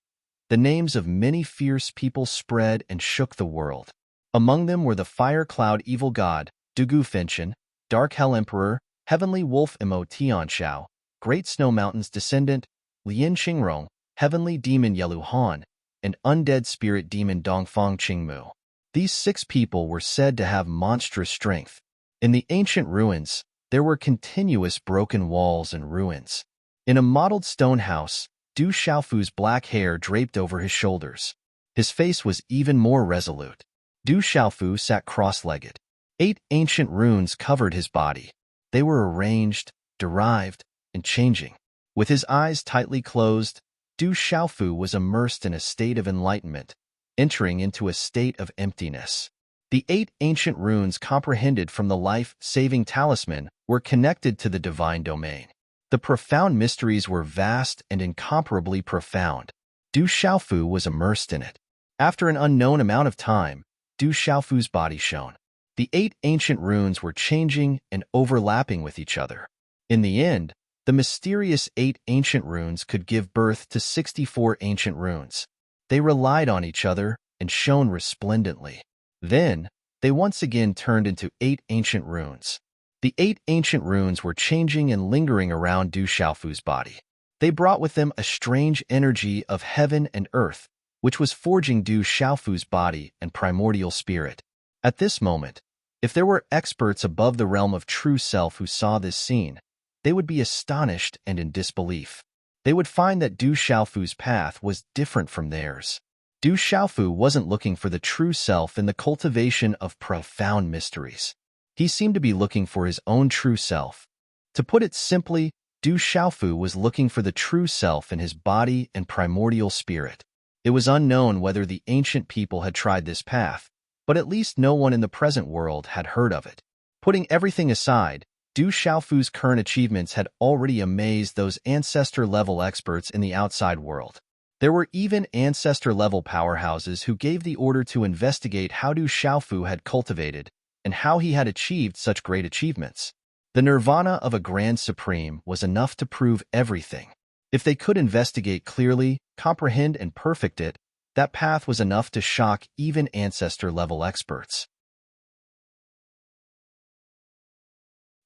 the names of many fierce people spread and shook the world. Among them were the Fire Cloud Evil God, Dugu Finchen, Dark Hell Emperor, Heavenly Wolf Imo Tianxiao, Great Snow Mountain's Descendant, Lian Qingrong, Heavenly Demon Yelu Han, and Undead Spirit Demon Dongfang Qingmu. These 6 people were said to have monstrous strength. In the ancient ruins, there were continuous broken walls and ruins. In a mottled stone house, Du Xiaofu's black hair draped over his shoulders. His face was even more resolute. Du Xiaofu sat cross-legged. 8 ancient runes covered his body. They were arranged, derived, and changing. With his eyes tightly closed, Du Xiaofu was immersed in a state of enlightenment, entering into a state of emptiness. The 8 ancient runes comprehended from the life-saving talisman were connected to the divine domain. The profound mysteries were vast and incomparably profound. Du Xiaofu was immersed in it. After an unknown amount of time, Du Xiaofu's body shone. The 8 ancient runes were changing and overlapping with each other. In the end, the mysterious 8 ancient runes could give birth to 64 ancient runes. They relied on each other and shone resplendently. Then, they once again turned into 8 ancient runes. The 8 ancient runes were changing and lingering around Du Xiaofu's body. They brought with them a strange energy of heaven and earth, which was forging Du Xiaofu's body and primordial spirit. At this moment, if there were experts above the realm of true self who saw this scene, they would be astonished and in disbelief. They would find that Du Xiaofu's path was different from theirs. Du Xiaofu wasn't looking for the true self in the cultivation of profound mysteries. He seemed to be looking for his own true self. To put it simply, Du Xiaofu was looking for the true self in his body and primordial spirit. It was unknown whether the ancient people had tried this path, but at least no one in the present world had heard of it. Putting everything aside, Du Xiaofu's current achievements had already amazed those ancestor-level experts in the outside world. There were even ancestor-level powerhouses who gave the order to investigate how Du Xiaofu had cultivated and how he had achieved such great achievements. The nirvana of a Grand Supreme was enough to prove everything. If they could investigate clearly, comprehend, and perfect it, that path was enough to shock even ancestor-level experts.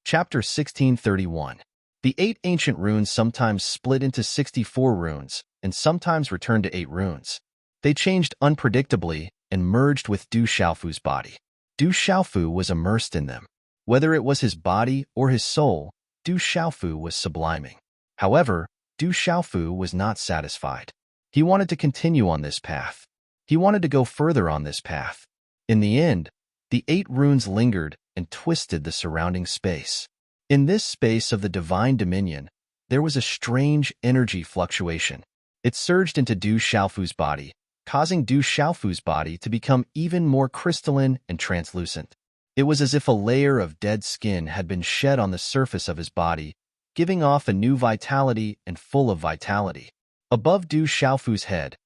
Chapter 1631. The 8 ancient runes sometimes split into 64 runes, and sometimes returned to 8 runes. They changed unpredictably and merged with Du Xiaofu's body. Du Xiaofu was immersed in them. Whether it was his body or his soul, Du Xiaofu was subliming. However, Du Xiaofu was not satisfied. He wanted to continue on this path. He wanted to go further on this path. In the end, the 8 runes lingered and twisted the surrounding space. In this space of the divine dominion, there was a strange energy fluctuation. It surged into Du Xiaofu's body, causing Du Xiaofu's body to become even more crystalline and translucent. It was as if a layer of dead skin had been shed on the surface of his body, giving off a new vitality and full of vitality. Above Du Xiaofu's head,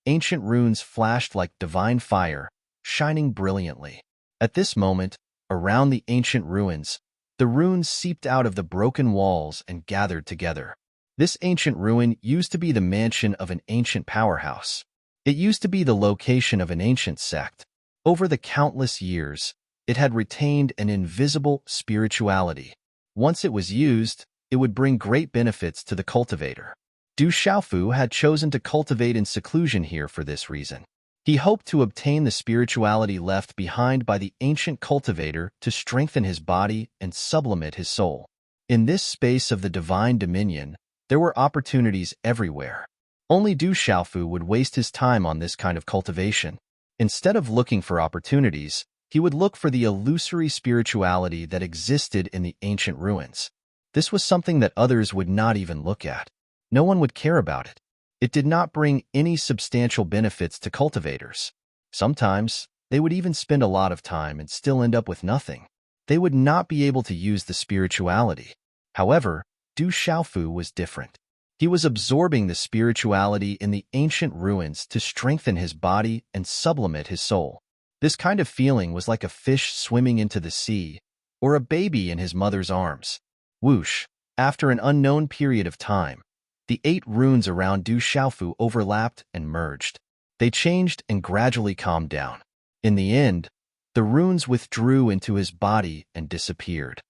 ancient runes flashed like divine fire, shining brilliantly. At this moment, around the ancient ruins, the runes seeped out of the broken walls and gathered together. This ancient ruin used to be the mansion of an ancient powerhouse. It used to be the location of an ancient sect. Over the countless years, it had retained an invisible spirituality. Once it was used, it would bring great benefits to the cultivator. Du Xiaofu had chosen to cultivate in seclusion here for this reason. He hoped to obtain the spirituality left behind by the ancient cultivator to strengthen his body and sublimate his soul. In this space of the divine dominion, there were opportunities everywhere. Only Du Xiaofu would waste his time on this kind of cultivation. Instead of looking for opportunities, he would look for the illusory spirituality that existed in the ancient ruins. This was something that others would not even look at. No one would care about it. It did not bring any substantial benefits to cultivators. Sometimes, they would even spend a lot of time and still end up with nothing. they would not be able to use the spirituality. However, Du Xiaofu was different. He was absorbing the spirituality in the ancient ruins to strengthen his body and sublimate his soul. This kind of feeling was like a fish swimming into the sea, or a baby in his mother's arms. Whoosh! After an unknown period of time, the 8 runes around Du Xiaofu overlapped and merged. They changed and gradually calmed down. In the end, the runes withdrew into his body and disappeared.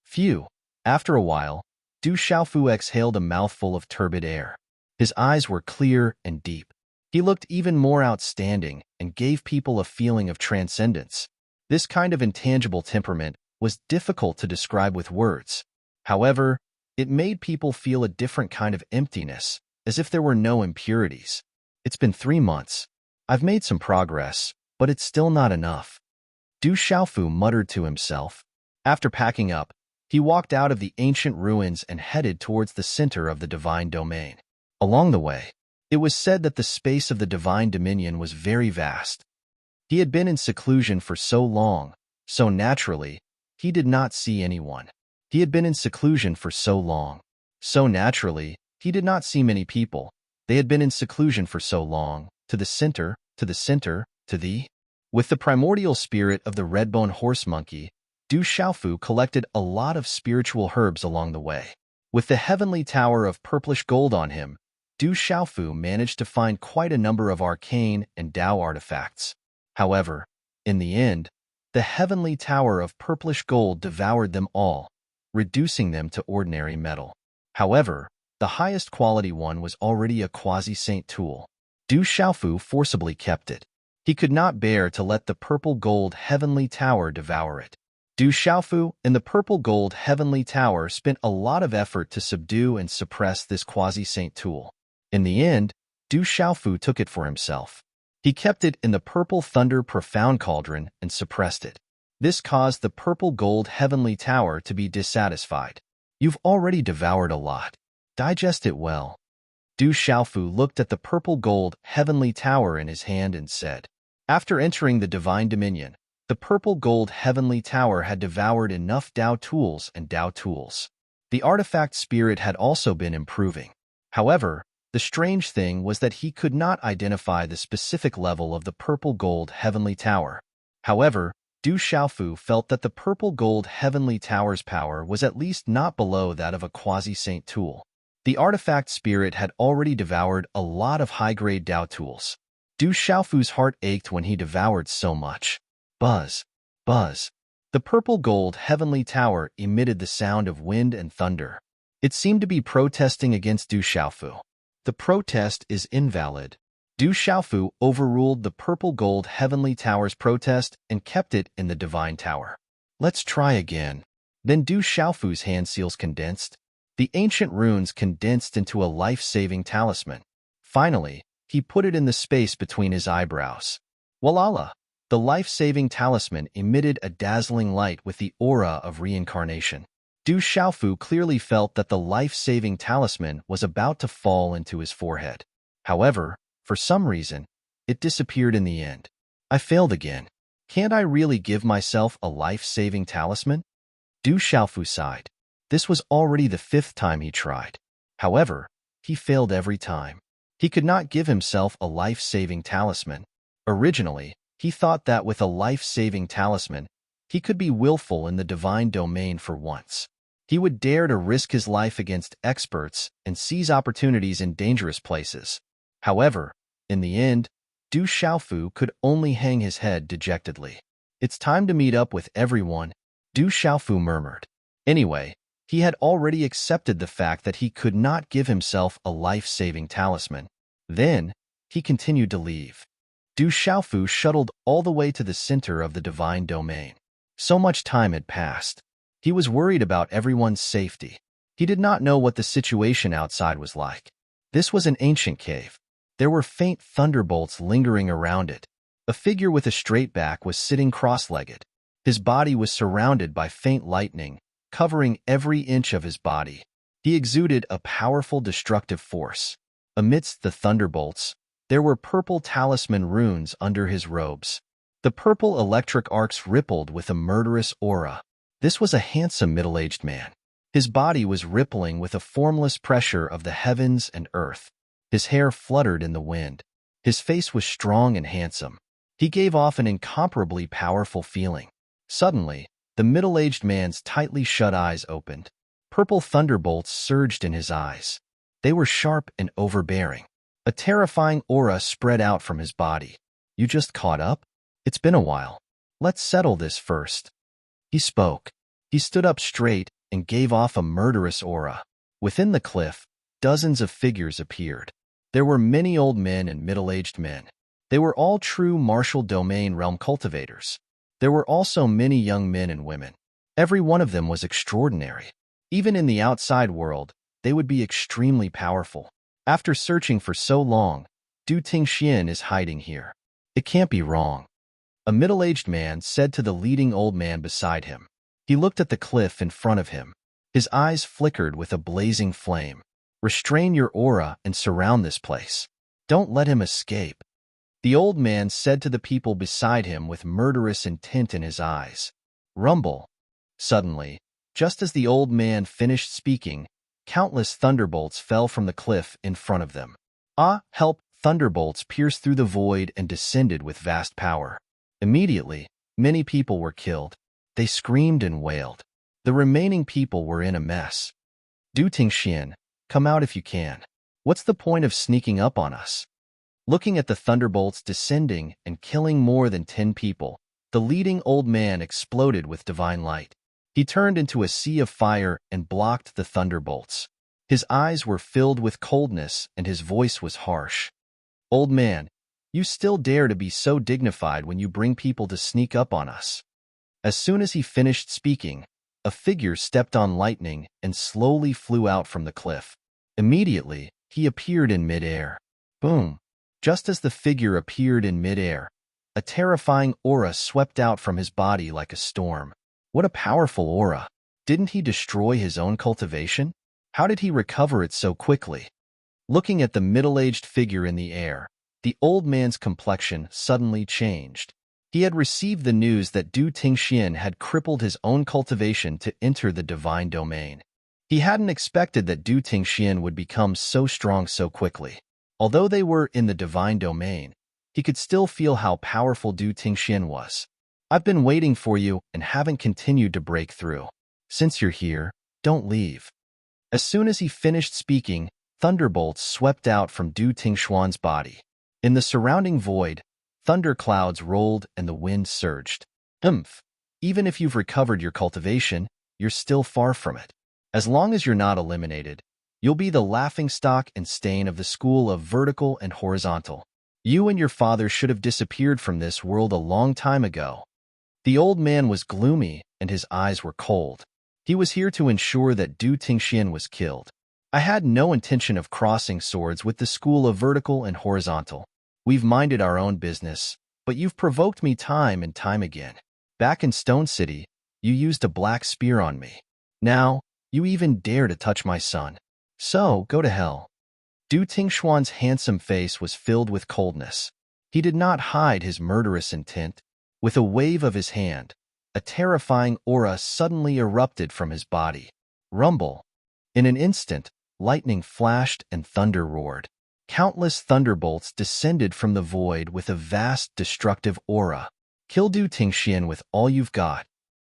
Phew! After a while, Du Xiaofu exhaled a mouthful of turbid air. His eyes were clear and deep. He looked even more outstanding and gave people a feeling of transcendence. This kind of intangible temperament was difficult to describe with words. However, it made people feel a different kind of emptiness, as if there were no impurities. It's been 3 months. I've made some progress, but it's still not enough. Du Xiaofu muttered to himself. After packing up, he walked out of the ancient ruins and headed towards the center of the divine domain. Along the way, it was said that the space of the divine dominion was very vast. He had been in seclusion for so long, so naturally, he did not see anyone. He had been in seclusion for so long, so naturally, he did not see many people. They had been in seclusion for so long, to the center, to the center, to the... With the primordial spirit of the red-bone horse monkey, Du Xiaofu collected a lot of spiritual herbs along the way. With the heavenly tower of purplish gold on him, Du Xiaofu managed to find quite a number of arcane and Dao artifacts. However, in the end, the heavenly tower of purplish gold devoured them all, reducing them to ordinary metal. However, the highest quality one was already a quasi-saint tool. Du Xiaofu forcibly kept it. He could not bear to let the purple gold heavenly tower devour it. Du Xiaofu and the purple gold heavenly tower spent a lot of effort to subdue and suppress this quasi-saint tool. In the end, Du Xiaofu took it for himself. He kept it in the purple thunder profound cauldron and suppressed it. This caused the purple gold heavenly tower to be dissatisfied. You've already devoured a lot. Digest it well. Du Xiaofu looked at the purple gold heavenly tower in his hand and said. After entering the divine dominion, the purple gold heavenly tower had devoured enough Dao tools and Dao tools. The artifact spirit had also been improving. However, the strange thing was that he could not identify the specific level of the purple gold heavenly tower. However, Du Xiaofu felt that the purple gold heavenly tower's power was at least not below that of a quasi-saint tool. The artifact spirit had already devoured a lot of high-grade Dao tools. Du Xiaofu's heart ached when he devoured so much. Buzz, buzz. The purple gold heavenly tower emitted the sound of wind and thunder. It seemed to be protesting against Du Xiaofu. The protest is invalid. Du Xiaofu overruled the purple gold heavenly tower's protest and kept it in the divine tower. Let's try again. Then Du Xiaofu's hand seals condensed. The ancient runes condensed into a life-saving talisman. Finally, he put it in the space between his eyebrows. Walala! The life-saving talisman emitted a dazzling light with the aura of reincarnation. Du Xiaofu clearly felt that the life-saving talisman was about to fall into his forehead. However, for some reason, it disappeared in the end. I failed again. Can't I really give myself a life-saving talisman? Du Xiaofu sighed. This was already the 5th time he tried. However, he failed every time. He could not give himself a life-saving talisman. Originally, he thought that with a life-saving talisman, he could be willful in the divine domain for once. He would dare to risk his life against experts and seize opportunities in dangerous places. However, in the end, Du Xiaofu could only hang his head dejectedly. It's time to meet up with everyone, Du Xiaofu murmured. Anyway, he had already accepted the fact that he could not give himself a life-saving talisman. Then, he continued to leave. Du Xiaofu shuttled all the way to the center of the divine domain. So much time had passed. He was worried about everyone's safety. He did not know what the situation outside was like. This was an ancient cave. There were faint thunderbolts lingering around it. A figure with a straight back was sitting cross-legged. His body was surrounded by faint lightning, covering every inch of his body. He exuded a powerful destructive force. Amidst the thunderbolts, there were purple talisman runes under his robes. The purple electric arcs rippled with a murderous aura. This was a handsome middle-aged man. His body was rippling with a formless pressure of the heavens and earth. His hair fluttered in the wind. His face was strong and handsome. He gave off an incomparably powerful feeling. Suddenly, the middle-aged man's tightly shut eyes opened. Purple thunderbolts surged in his eyes. They were sharp and overbearing. A terrifying aura spread out from his body. You just caught up? It's been a while. Let's settle this first. He spoke. He stood up straight and gave off a murderous aura. Within the cliff, dozens of figures appeared. There were many old men and middle-aged men. They were all true martial domain realm cultivators. There were also many young men and women. Every one of them was extraordinary. Even in the outside world, they would be extremely powerful. After searching for so long, Du Tingxian is hiding here. It can't be wrong. A middle-aged man said to the leading old man beside him. He looked at the cliff in front of him. His eyes flickered with a blazing flame. Restrain your aura and surround this place. Don't let him escape. The old man said to the people beside him with murderous intent in his eyes. Rumble. Suddenly, just as the old man finished speaking, countless thunderbolts fell from the cliff in front of them. Ah, help! Thunderbolts pierced through the void and descended with vast power. Immediately, many people were killed. They screamed and wailed. The remaining people were in a mess. Du Tingxian, come out if you can. What's the point of sneaking up on us? Looking at the thunderbolts descending and killing more than 10 people, the leading old man exploded with divine light. He turned into a sea of fire and blocked the thunderbolts. His eyes were filled with coldness and his voice was harsh. Old man, you still dare to be so dignified when you bring people to sneak up on us. As soon as he finished speaking, a figure stepped on lightning and slowly flew out from the cliff. Immediately, he appeared in midair. Boom! Just as the figure appeared in midair, a terrifying aura swept out from his body like a storm. What a powerful aura! Didn't he destroy his own cultivation? How did he recover it so quickly? Looking at the middle-aged figure in the air, the old man's complexion suddenly changed. He had received the news that Du Tingxian had crippled his own cultivation to enter the divine domain. He hadn't expected that Du Tingxian would become so strong so quickly. Although they were in the divine domain, he could still feel how powerful Du Tingxian was. I've been waiting for you and haven't continued to break through. Since you're here, don't leave. As soon as he finished speaking, thunderbolts swept out from Du Tingxian's body. In the surrounding void, thunder clouds rolled and the wind surged. Even if you've recovered your cultivation, you're still far from it. As long as you're not eliminated, you'll be the laughingstock and stain of the school of vertical and horizontal. You and your father should have disappeared from this world a long time ago. The old man was gloomy and his eyes were cold. He was here to ensure that Du Tingxian was killed. I had no intention of crossing swords with the school of vertical and horizontal. We've minded our own business, but you've provoked me time and time again. Back in Stone City, you used a black spear on me. Now, you even dare to touch my son. So, go to hell. Du Tingxian's handsome face was filled with coldness. He did not hide his murderous intent. With a wave of his hand, a terrifying aura suddenly erupted from his body. Rumble. In an instant, lightning flashed and thunder roared. Countless thunderbolts descended from the void with a vast destructive aura. Kill Du Tingxian with all you've got.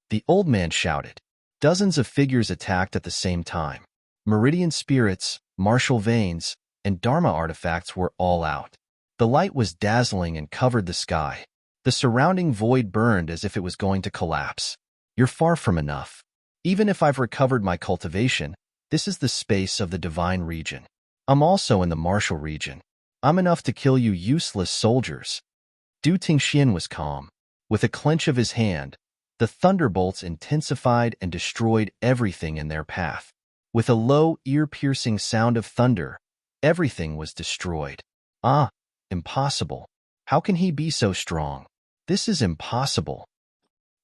The old man shouted. Dozens of figures attacked at the same time. Meridian spirits, martial veins, and Dharma artifacts were all out. The light was dazzling and covered the sky. The surrounding void burned as if it was going to collapse. You're far from enough. Even if I've recovered my cultivation, this is the space of the divine region. I'm also in the martial region. I'm enough to kill you useless soldiers. Du Tingxian was calm. With a clench of his hand, the thunderbolts intensified and destroyed everything in their path. With a low, ear-piercing sound of thunder, everything was destroyed. Ah, impossible. How can he be so strong? This is impossible.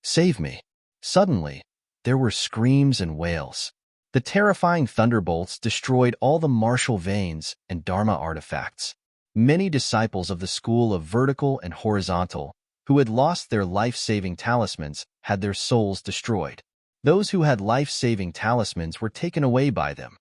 Save me. Suddenly, there were screams and wails. The terrifying thunderbolts destroyed all the martial veins and Dharma artifacts. Many disciples of the school of vertical and horizontal, who had lost their life-saving talismans, had their souls destroyed. Those who had life-saving talismans were taken away by them.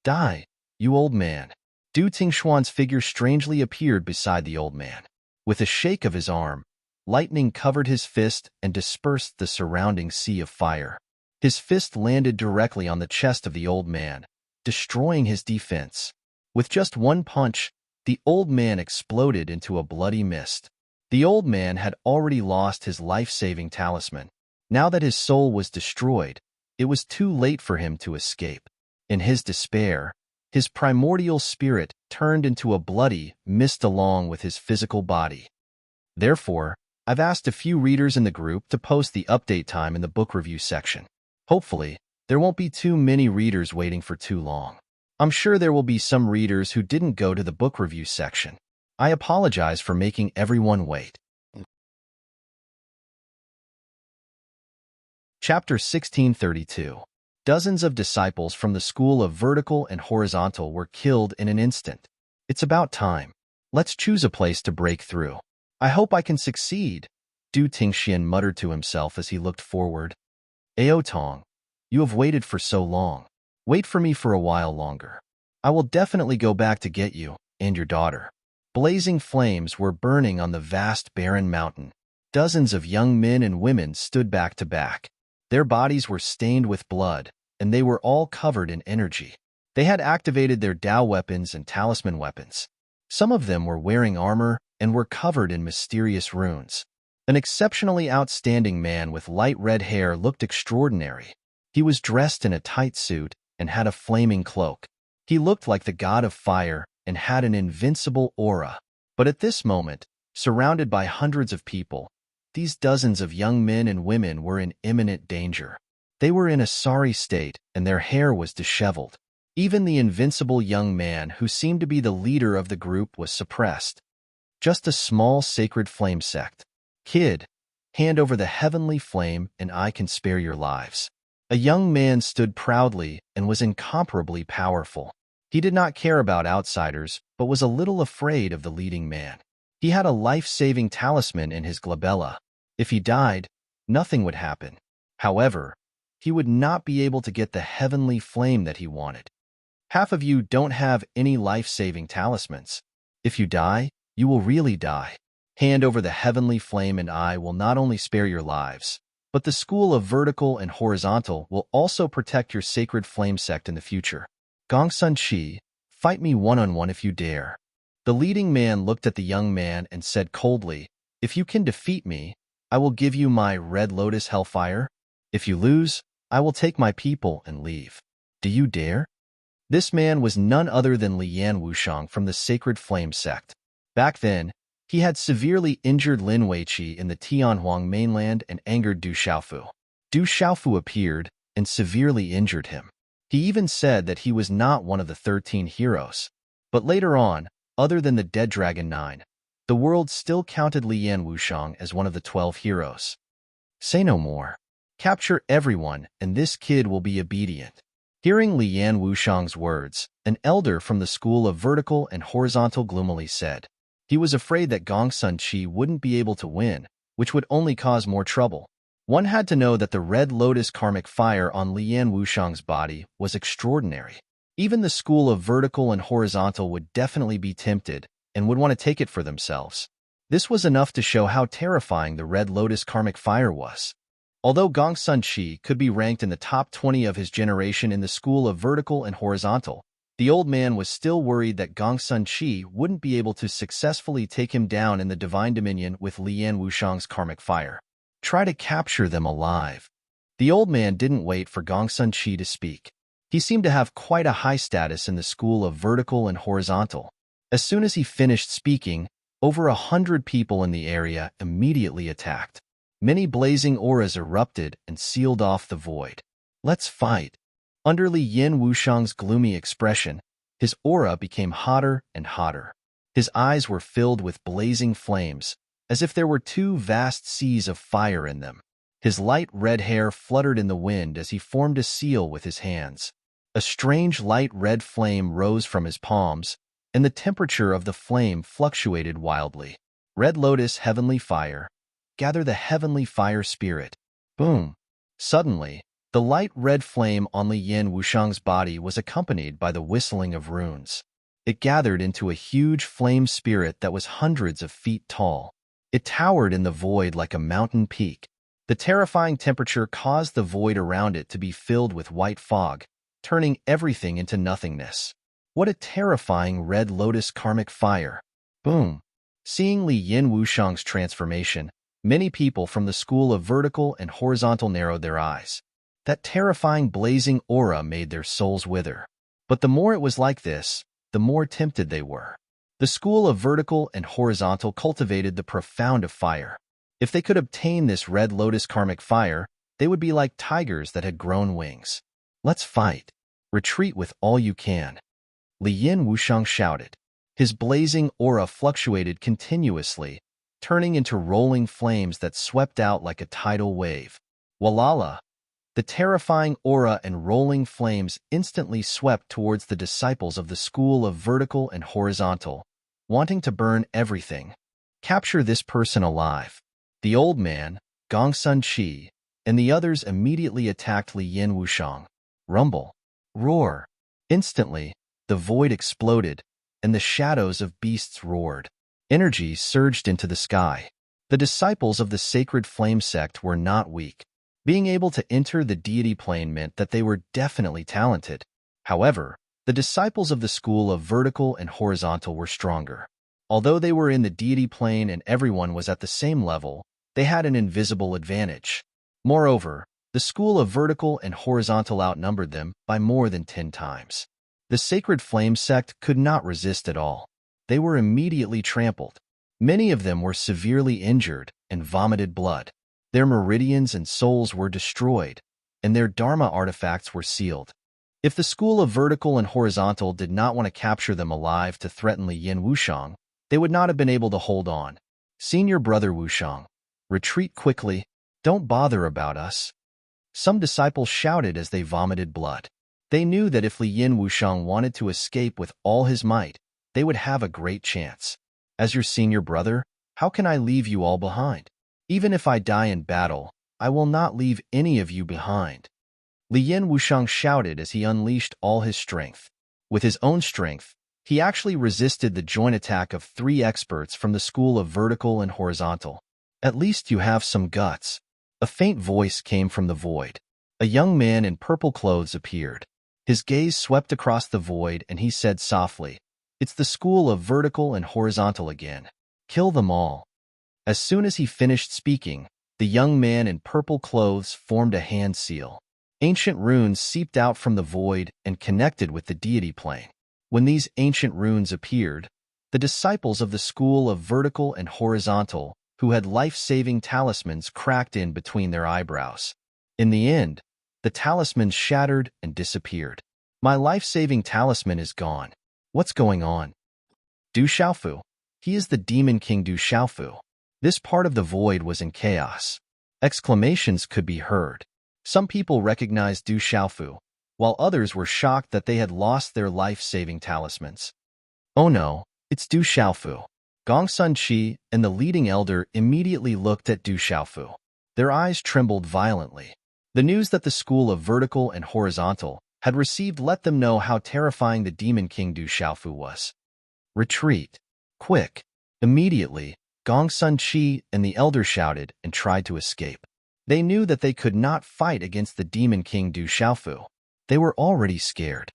Die, you old man. Du Tingshuan's figure strangely appeared beside the old man. With a shake of his arm, lightning covered his fist and dispersed the surrounding sea of fire. His fist landed directly on the chest of the old man, destroying his defense. With just one punch, the old man exploded into a bloody mist. The old man had already lost his life-saving talisman. Now that his soul was destroyed, it was too late for him to escape. In his despair, his primordial spirit turned into a bloody mist along with his physical body. Therefore, I've asked a few readers in the group to post the update time in the book review section. Hopefully, there won't be too many readers waiting for too long. I'm sure there will be some readers who didn't go to the book review section. I apologize for making everyone wait. Chapter 1632. Dozens of disciples from the school of vertical and horizontal were killed in an instant. It's about time. Let's choose a place to break through. I hope I can succeed, Du Tingxian muttered to himself as he looked forward. Ao Tong, you have waited for so long. Wait for me for a while longer. I will definitely go back to get you and your daughter. Blazing flames were burning on the vast barren mountain. Dozens of young men and women stood back to back. Their bodies were stained with blood, and they were all covered in energy. They had activated their Dao weapons and talisman weapons. Some of them were wearing armor and were covered in mysterious runes. An exceptionally outstanding man with light red hair looked extraordinary. He was dressed in a tight suit and had a flaming cloak. He looked like the god of fire and had an invincible aura. But at this moment, surrounded by hundreds of people, these dozens of young men and women were in imminent danger. They were in a sorry state, and their hair was disheveled. Even the invincible young man who seemed to be the leader of the group was suppressed. Just a small sacred flame sect. Kid, hand over the heavenly flame and I can spare your lives. A young man stood proudly and was incomparably powerful. He did not care about outsiders, but was a little afraid of the leading man. He had a life-saving talisman in his glabella. If he died, nothing would happen. However, he would not be able to get the heavenly flame that he wanted. Half of you don't have any life-saving talismans. If you die, you will really die. Hand over the heavenly flame and I will not only spare your lives, but the school of vertical and horizontal will also protect your sacred flame sect in the future. Gongsun Qi, fight me one-on-one if you dare. The leading man looked at the young man and said coldly, if you can defeat me, I will give you my red lotus hellfire. If you lose, I will take my people and leave. Do you dare? This man was none other than Lian Wushang from the Sacred Flame sect. Back then, he had severely injured Lin Weiqi in the Tianhuang mainland and angered Du Xiaofu. Du Xiaofu appeared and severely injured him. He even said that he was not one of the 13 heroes. But later on, other than the Dead Dragon 9, the world still counted Lian Wushang as one of the 12 heroes. Say no more. Capture everyone, and this kid will be obedient. Hearing Lian Wushang's words, an elder from the school of vertical and horizontal gloomily said. He was afraid that Gongsun Qi wouldn't be able to win, which would only cause more trouble. One had to know that the red lotus karmic fire on Lian Wushang's body was extraordinary. Even the school of vertical and horizontal would definitely be tempted and would want to take it for themselves. This was enough to show how terrifying the red lotus karmic fire was. Although Gongsun Qi could be ranked in the top 20 of his generation in the school of vertical and horizontal, the old man was still worried that Gongsun Qi wouldn't be able to successfully take him down in the divine dominion with Lian Wushang's karmic fire. Try to capture them alive. The old man didn't wait for Gongsun Qi to speak. He seemed to have quite a high status in the school of vertical and horizontal. As soon as he finished speaking, over 100 people in the area immediately attacked. Many blazing auras erupted and sealed off the void. Let's fight. Under Li Yin Wushang's gloomy expression, his aura became hotter and hotter. His eyes were filled with blazing flames, as if there were two vast seas of fire in them. His light red hair fluttered in the wind as he formed a seal with his hands. A strange light red flame rose from his palms, and the temperature of the flame fluctuated wildly. Red Lotus Heavenly Fire. Gather the Heavenly Fire Spirit. Boom. Suddenly, The light red flame on Li Yin Wushang's body was accompanied by the whistling of runes. It gathered into a huge flame spirit that was hundreds of feet tall. It towered in the void like a mountain peak. The terrifying temperature caused the void around it to be filled with white fog, turning everything into nothingness. What a terrifying red lotus karmic fire! Boom! Seeing Li Yin Wushang's transformation, many people from the school of vertical and horizontal narrowed their eyes. That terrifying blazing aura made their souls wither. But the more it was like this, the more tempted they were. The school of vertical and horizontal cultivated the profound of fire. If they could obtain this red lotus karmic fire, they would be like tigers that had grown wings. Let's fight. Retreat with all you can. Li Yin Wushang shouted. His blazing aura fluctuated continuously, turning into rolling flames that swept out like a tidal wave. Walala! The terrifying aura and rolling flames instantly swept towards the disciples of the school of vertical and horizontal, wanting to burn everything. Capture this person alive. The old man, Gongsun Qi, and the others immediately attacked Li Yin Wushang. Rumble. Roar. Instantly, the void exploded, and the shadows of beasts roared. Energy surged into the sky. The disciples of the sacred flame sect were not weak. Being able to enter the deity plane meant that they were definitely talented. However, the disciples of the school of vertical and horizontal were stronger. Although they were in the deity plane and everyone was at the same level, they had an invisible advantage. Moreover, the school of vertical and horizontal outnumbered them by more than 10 times. The sacred flame sect could not resist at all. They were immediately trampled. Many of them were severely injured and vomited blood. Their meridians and souls were destroyed, and their dharma artifacts were sealed. If the school of vertical and horizontal did not want to capture them alive to threaten Li Yin Wushang, they would not have been able to hold on. Senior brother Wushang, retreat quickly, don't bother about us. Some disciples shouted as they vomited blood. They knew that if Li Yin Wushang wanted to escape with all his might, they would have a great chance. As your senior brother, how can I leave you all behind? Even if I die in battle, I will not leave any of you behind. Li Yin Wushang shouted as he unleashed all his strength. With his own strength, he actually resisted the joint attack of 3 experts from the school of vertical and horizontal. At least you have some guts. A faint voice came from the void. A young man in purple clothes appeared. His gaze swept across the void and he said softly, "It's the school of vertical and horizontal again. Kill them all." As soon as he finished speaking, the young man in purple clothes formed a hand seal. Ancient runes seeped out from the void and connected with the deity plane. When these ancient runes appeared, the disciples of the school of vertical and horizontal, who had life-saving talismans, cracked in between their eyebrows. In the end, the talismans shattered and disappeared. My life-saving talisman is gone. What's going on? Du Xiaofu. He is the Demon King Du Xiaofu. This part of the void was in chaos. Exclamations could be heard. Some people recognized Du Xiaofu, while others were shocked that they had lost their life-saving talismans. Oh no, it's Du Xiaofu. Gongsun Qi and the leading elder immediately looked at Du Xiaofu. Their eyes trembled violently. The news that the school of vertical and horizontal had received let them know how terrifying the Demon King Du Xiaofu was. Retreat. Quick. Immediately, Gongsun Qi and the elder shouted and tried to escape. They knew that they could not fight against the Demon King Du Xiaofu. They were already scared.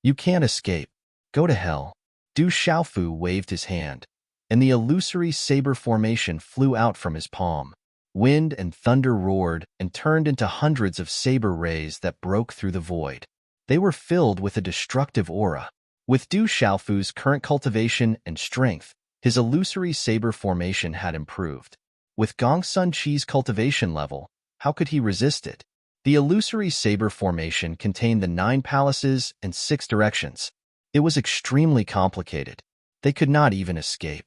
You can't escape. Go to hell. Du Xiaofu waved his hand, and the illusory saber formation flew out from his palm. Wind and thunder roared and turned into hundreds of saber rays that broke through the void. They were filled with a destructive aura. With Du Xiaofu's current cultivation and strength, his illusory saber formation had improved. With Gongsun Qi's cultivation level, how could he resist it? The illusory saber formation contained the 9 palaces and 6 directions. It was extremely complicated. They could not even escape.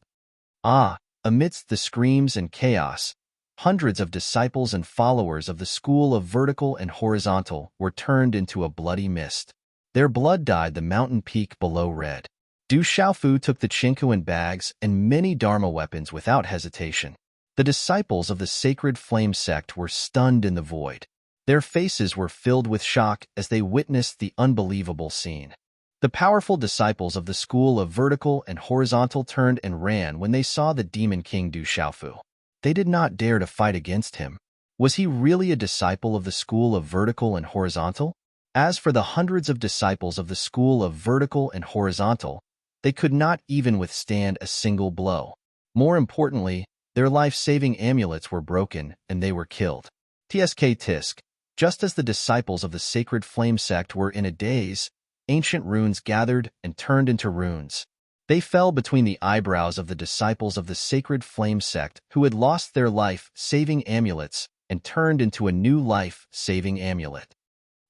Amidst the screams and chaos, hundreds of disciples and followers of the school of vertical and horizontal were turned into a bloody mist. Their blood dyed the mountain peak below red. Du Xiaofu took the Qingkuan bags and many dharma weapons without hesitation. The disciples of the sacred flame sect were stunned in the void. Their faces were filled with shock as they witnessed the unbelievable scene. The powerful disciples of the school of vertical and horizontal turned and ran when they saw the demon king Du Xiaofu. They did not dare to fight against him. Was he really a disciple of the school of vertical and horizontal? As for the hundreds of disciples of the school of vertical and horizontal, they could not even withstand a single blow. More importantly, their life-saving amulets were broken and they were killed. Tisk. Just as the disciples of the sacred flame sect were in a daze, ancient runes gathered and turned into runes. They fell between the eyebrows of the disciples of the sacred flame sect who had lost their life-saving amulets and turned into a new life-saving amulet.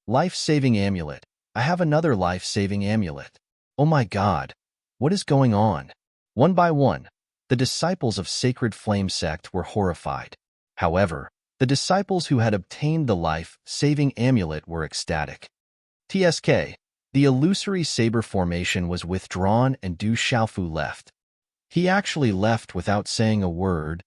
Life-saving amulet. I have another life-saving amulet. Oh my God, what is going on? One by one, the disciples of sacred flame sect were horrified. However, the disciples who had obtained the life-saving amulet were ecstatic. Tsk. The illusory saber formation was withdrawn and Du Xiaofu left. He actually left without saying a word.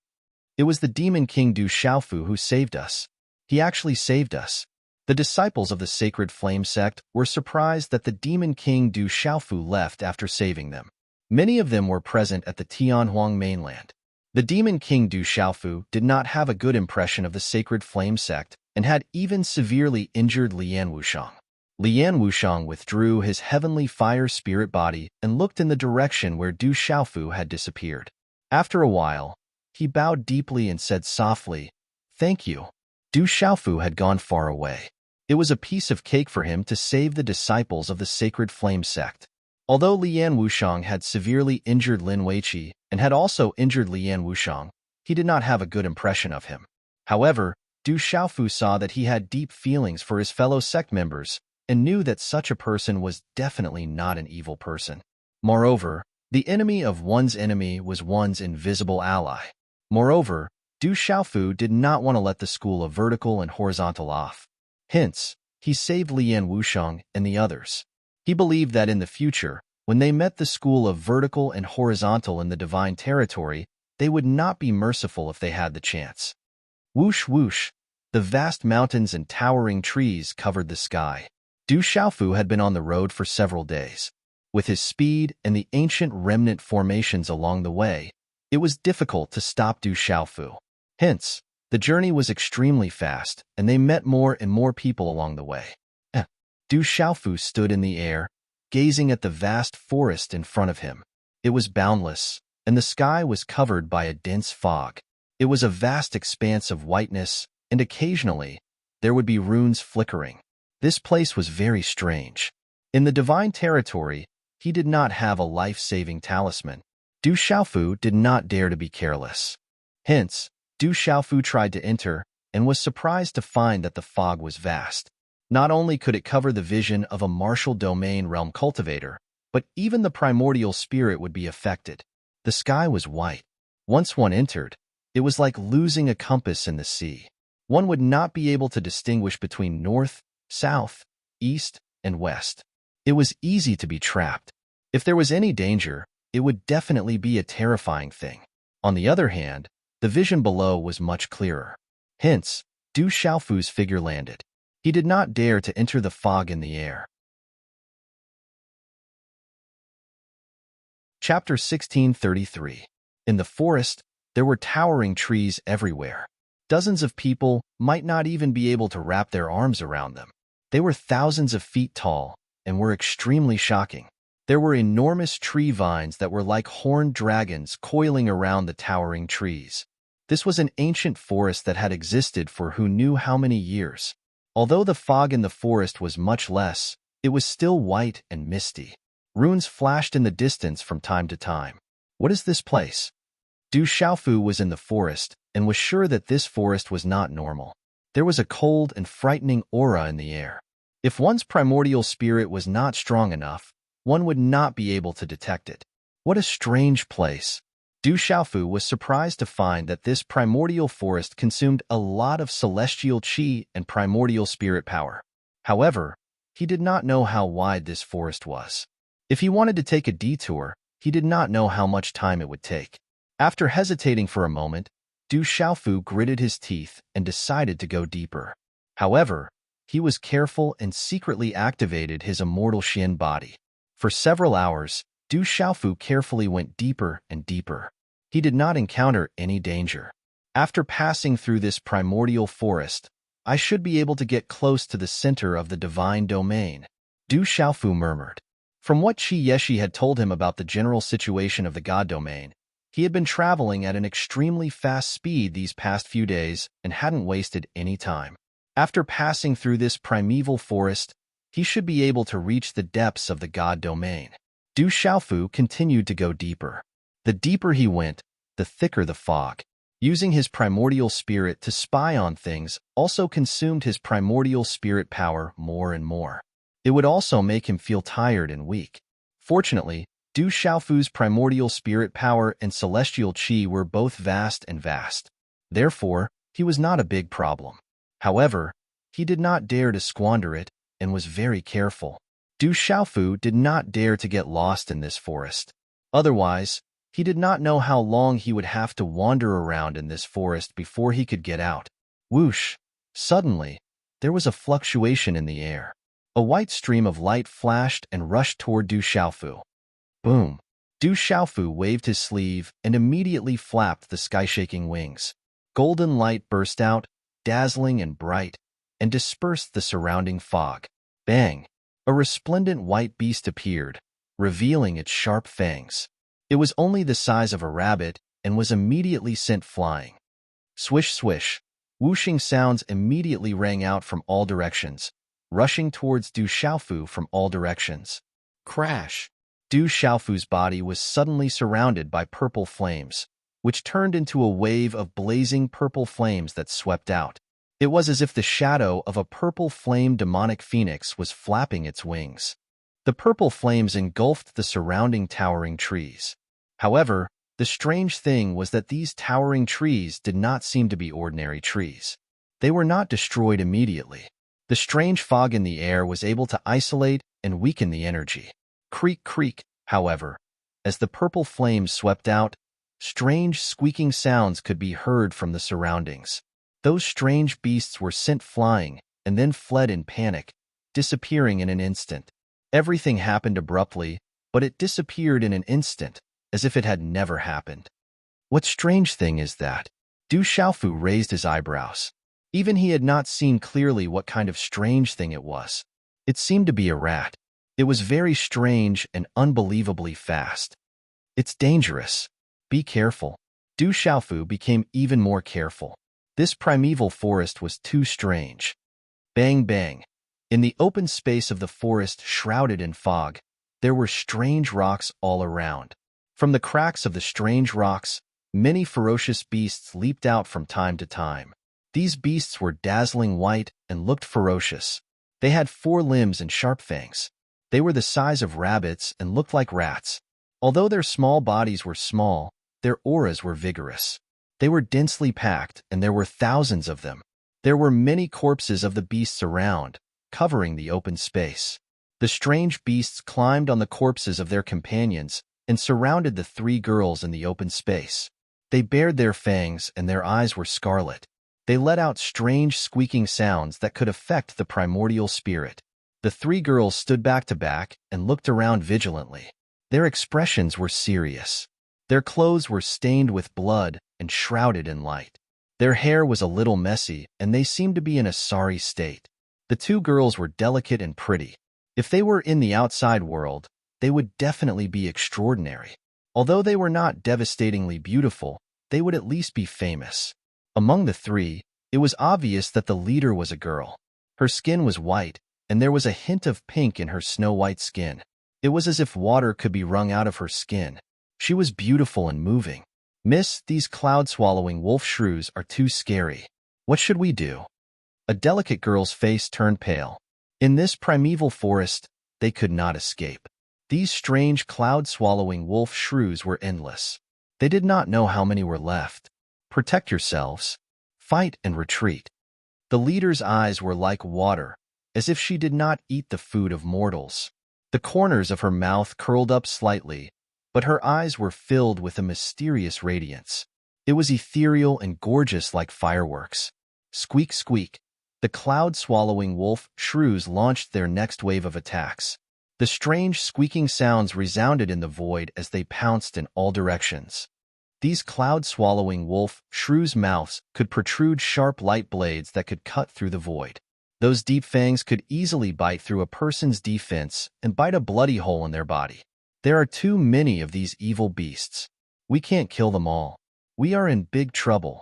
It was the demon king Du Xiaofu who saved us. He actually saved us. The disciples of the sacred flame sect were surprised that the demon king Du Xiaofu left after saving them. Many of them were present at the Tianhuang mainland. The demon king Du Xiaofu did not have a good impression of the sacred flame sect and had even severely injured Lian Wushang. Lian Wushang withdrew his heavenly fire spirit body and looked in the direction where Du Xiaofu had disappeared. After a while, he bowed deeply and said softly, "Thank you." Du Xiaofu had gone far away. It was a piece of cake for him to save the disciples of the sacred flame sect. Although Lian Wushang had severely injured Lin Weiqi and had also injured Lian Wushang, he did not have a good impression of him. However, Du Xiaofu saw that he had deep feelings for his fellow sect members and knew that such a person was definitely not an evil person. Moreover, the enemy of one's enemy was one's invisible ally. Moreover, Du Xiaofu did not want to let the school of vertical and horizontal off. Hence, he saved Lian Wushang and the others. He believed that in the future, when they met the school of vertical and horizontal in the divine territory, they would not be merciful if they had the chance. Whoosh whoosh, the vast mountains and towering trees covered the sky. Du Xiaofu had been on the road for several days. With his speed and the ancient remnant formations along the way, it was difficult to stop Du Xiaofu. Hence, the journey was extremely fast, and they met more and more people along the way. Du Xiaofu stood in the air, gazing at the vast forest in front of him. It was boundless, and the sky was covered by a dense fog. It was a vast expanse of whiteness, and occasionally, there would be runes flickering. This place was very strange. In the divine territory, he did not have a life-saving talisman. Du Xiaofu did not dare to be careless. Hence, Du Xiaofu tried to enter and was surprised to find that the fog was vast. Not only could it cover the vision of a martial domain realm cultivator, but even the primordial spirit would be affected. The sky was white. Once one entered, it was like losing a compass in the sea. One would not be able to distinguish between north, south, east, and west. It was easy to be trapped. If there was any danger, it would definitely be a terrifying thing. On the other hand, the vision below was much clearer. Hence, Du Xiaofu's figure landed. He did not dare to enter the fog in the air. Chapter 1633. In the forest, there were towering trees everywhere. Dozens of people might not even be able to wrap their arms around them. They were thousands of feet tall and were extremely shocking. There were enormous tree vines that were like horned dragons coiling around the towering trees. This was an ancient forest that had existed for who knew how many years. Although the fog in the forest was much less, it was still white and misty. Runes flashed in the distance from time to time. What is this place? Du Xiaofu was in the forest and was sure that this forest was not normal. There was a cold and frightening aura in the air. If one's primordial spirit was not strong enough, one would not be able to detect it. What a strange place. Du Xiaofu was surprised to find that this primordial forest consumed a lot of celestial qi and primordial spirit power. However, he did not know how wide this forest was. If he wanted to take a detour, he did not know how much time it would take. After hesitating for a moment, Du Xiaofu gritted his teeth and decided to go deeper. However, he was careful and secretly activated his immortal Xian body. For several hours, Du Xiaofu carefully went deeper and deeper. He did not encounter any danger. After passing through this primordial forest, I should be able to get close to the center of the divine domain, Du Xiaofu murmured. From what Qi Yeshi had told him about the general situation of the god domain, he had been traveling at an extremely fast speed these past few days and hadn't wasted any time. After passing through this primeval forest, he should be able to reach the depths of the god domain. Du Xiaofu continued to go deeper. The deeper he went, the thicker the fog. Using his primordial spirit to spy on things also consumed his primordial spirit power more and more. It would also make him feel tired and weak. Fortunately, Du Xiaofu's primordial spirit power and celestial qi were both vast and vast. Therefore, he was not a big problem. However, he did not dare to squander it and was very careful. Du Xiaofu did not dare to get lost in this forest. Otherwise, he did not know how long he would have to wander around in this forest before he could get out. Whoosh! Suddenly, there was a fluctuation in the air. A white stream of light flashed and rushed toward Du Xiaofu. Boom! Du Xiaofu waved his sleeve and immediately flapped the sky-shaking wings. Golden light burst out, dazzling and bright, and dispersed the surrounding fog. Bang! A resplendent white beast appeared, revealing its sharp fangs. It was only the size of a rabbit and was immediately sent flying. Swish, swish! Whooshing sounds immediately rang out from all directions, rushing towards Du Xiaofu from all directions. Crash! Du Xiaofu's body was suddenly surrounded by purple flames, which turned into a wave of blazing purple flames that swept out. It was as if the shadow of a purple flame demonic phoenix was flapping its wings. The purple flames engulfed the surrounding towering trees. However, the strange thing was that these towering trees did not seem to be ordinary trees. They were not destroyed immediately. The strange fog in the air was able to isolate and weaken the energy. Creak, creak, however, as the purple flames swept out, strange squeaking sounds could be heard from the surroundings. Those strange beasts were sent flying and then fled in panic, disappearing in an instant. Everything happened abruptly, but it disappeared in an instant, as if it had never happened. What strange thing is that? Du Xiaofu raised his eyebrows. Even he had not seen clearly what kind of strange thing it was. It seemed to be a rat. It was very strange and unbelievably fast. It's dangerous. Be careful. Du Xiaofu became even more careful. This primeval forest was too strange. Bang, bang. In the open space of the forest shrouded in fog, there were strange rocks all around. From the cracks of the strange rocks, many ferocious beasts leaped out from time to time. These beasts were dazzling white and looked ferocious. They had 4 limbs and sharp fangs. They were the size of rabbits and looked like rats. Although their small bodies were small, their auras were vigorous. They were densely packed, and there were thousands of them. There were many corpses of the beasts around, covering the open space. The strange beasts climbed on the corpses of their companions and surrounded the 3 girls in the open space. They bared their fangs, and their eyes were scarlet. They let out strange squeaking sounds that could affect the primordial spirit. The 3 girls stood back to back and looked around vigilantly. Their expressions were serious. Their clothes were stained with blood and shrouded in light. Their hair was a little messy, and they seemed to be in a sorry state. The 2 girls were delicate and pretty. If they were in the outside world, they would definitely be extraordinary. Although they were not devastatingly beautiful, they would at least be famous. Among the 3, it was obvious that the leader was a girl. Her skin was white, and there was a hint of pink in her snow-white skin. It was as if water could be wrung out of her skin. She was beautiful and moving. Miss, these cloud-swallowing wolf shrews are too scary. What should we do? A delicate girl's face turned pale. In this primeval forest, they could not escape. These strange cloud-swallowing wolf shrews were endless. They did not know how many were left. Protect yourselves. Fight and retreat. The leader's eyes were like water, as if she did not eat the food of mortals. The corners of her mouth curled up slightly, but her eyes were filled with a mysterious radiance. It was ethereal and gorgeous like fireworks. Squeak, squeak. the cloud-swallowing wolf shrews launched their next wave of attacks. The strange squeaking sounds resounded in the void as they pounced in all directions. These cloud-swallowing wolf shrews' mouths could protrude sharp light blades that could cut through the void. Those deep fangs could easily bite through a person's defense and bite a bloody hole in their body. There are too many of these evil beasts. We can't kill them all. We are in big trouble.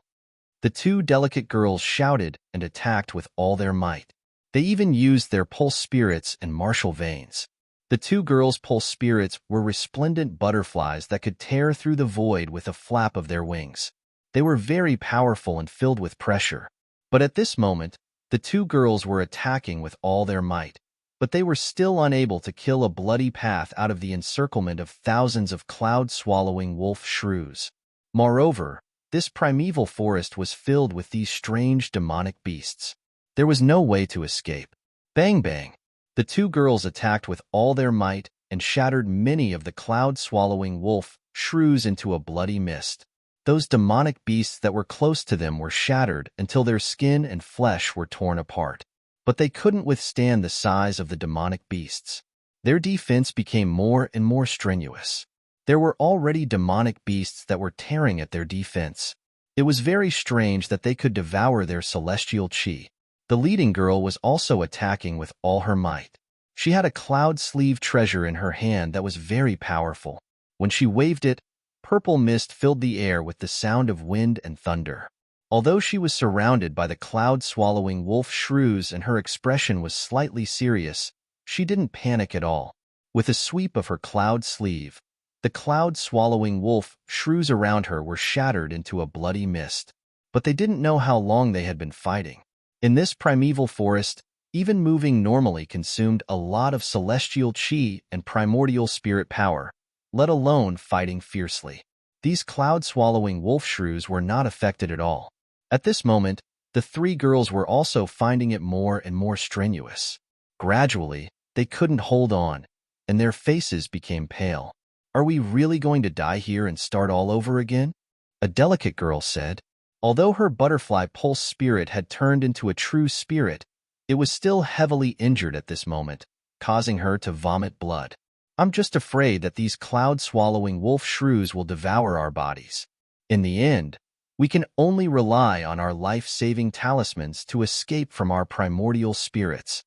The two delicate girls shouted and attacked with all their might. They even used their pulse spirits and martial veins. The two girls' pulse spirits were resplendent butterflies that could tear through the void with a flap of their wings. They were very powerful and filled with pressure. But at this moment, the two girls were attacking with all their might. But they were still unable to kill a bloody path out of the encirclement of thousands of cloud-swallowing wolf shrews. Moreover, this primeval forest was filled with these strange demonic beasts. There was no way to escape. Bang bang! The two girls attacked with all their might and shattered many of the cloud-swallowing wolf shrews into a bloody mist. Those demonic beasts that were close to them were shattered until their skin and flesh were torn apart. But they couldn't withstand the size of the demonic beasts. Their defense became more and more strenuous. There were already demonic beasts that were tearing at their defense. It was very strange that they could devour their celestial chi. The leading girl was also attacking with all her might. She had a cloud sleeve treasure in her hand that was very powerful. When she waved it, purple mist filled the air with the sound of wind and thunder. Although she was surrounded by the cloud-swallowing wolf shrews and her expression was slightly serious, she didn't panic at all. With a sweep of her cloud sleeve, the cloud-swallowing wolf shrews around her were shattered into a bloody mist. But they didn't know how long they had been fighting. In this primeval forest, even moving normally consumed a lot of celestial chi and primordial spirit power, let alone fighting fiercely. These cloud-swallowing wolf shrews were not affected at all. At this moment, the three girls were also finding it more and more strenuous. Gradually, they couldn't hold on, and their faces became pale. "Are we really going to die here and start all over again?" a delicate girl said. Although her butterfly pulse spirit had turned into a true spirit, it was still heavily injured at this moment, causing her to vomit blood. "I'm just afraid that these cloud-swallowing wolf shrews will devour our bodies. In the end, we can only rely on our life-saving talismans to escape from our primordial spirits,"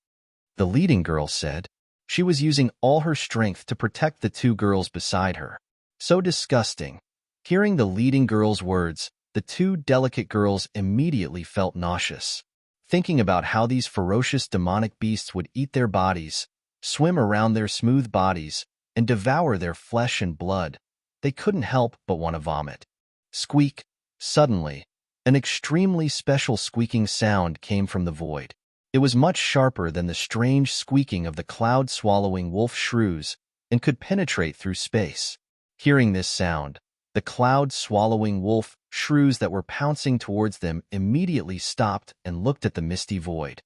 the leading girl said. She was using all her strength to protect the two girls beside her. So disgusting. Hearing the leading girl's words, the two delicate girls immediately felt nauseous. Thinking about how these ferocious demonic beasts would eat their bodies, swim around their smooth bodies, and devour their flesh and blood, they couldn't help but want to vomit. Squeak! Suddenly, an extremely special squeaking sound came from the void. It was much sharper than the strange squeaking of the cloud-swallowing wolf shrews and could penetrate through space. Hearing this sound, the cloud-swallowing wolf shrews that were pouncing towards them immediately stopped and looked at the misty void.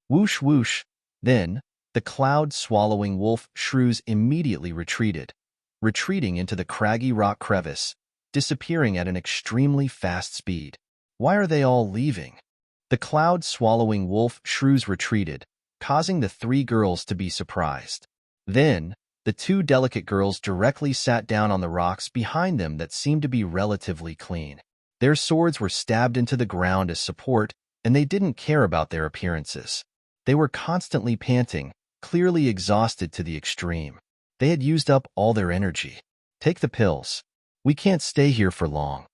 Whoosh whoosh! Then, the cloud-swallowing wolf shrews immediately retreated, retreating into the craggy rock crevice, disappearing at an extremely fast speed. Why are they all leaving? The cloud-swallowing wolf shrews retreated, causing the three girls to be surprised. Then, the two delicate girls directly sat down on the rocks behind them that seemed to be relatively clean. Their swords were stabbed into the ground as support, and they didn't care about their appearances. They were constantly panting, clearly exhausted to the extreme. They had used up all their energy. "Take the pills. We can't stay here for long,"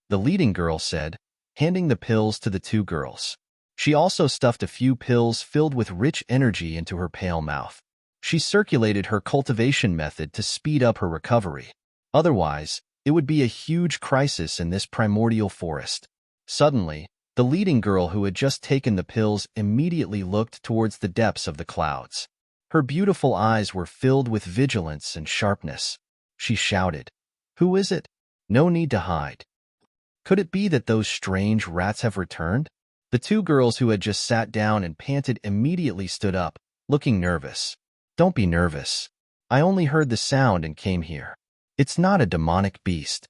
the leading girl said, handing the pills to the two girls. She also stuffed a few pills filled with rich energy into her pale mouth. She circulated her cultivation method to speed up her recovery. Otherwise, it would be a huge crisis in this primordial forest. Suddenly, the leading girl who had just taken the pills immediately looked towards the depths of the clouds. Her beautiful eyes were filled with vigilance and sharpness. She shouted, "Who is it? No need to hide. Could it be that those strange rats have returned?" The two girls who had just sat down and panted immediately stood up, looking nervous. "Don't be nervous. I only heard the sound and came here. It's not a demonic beast."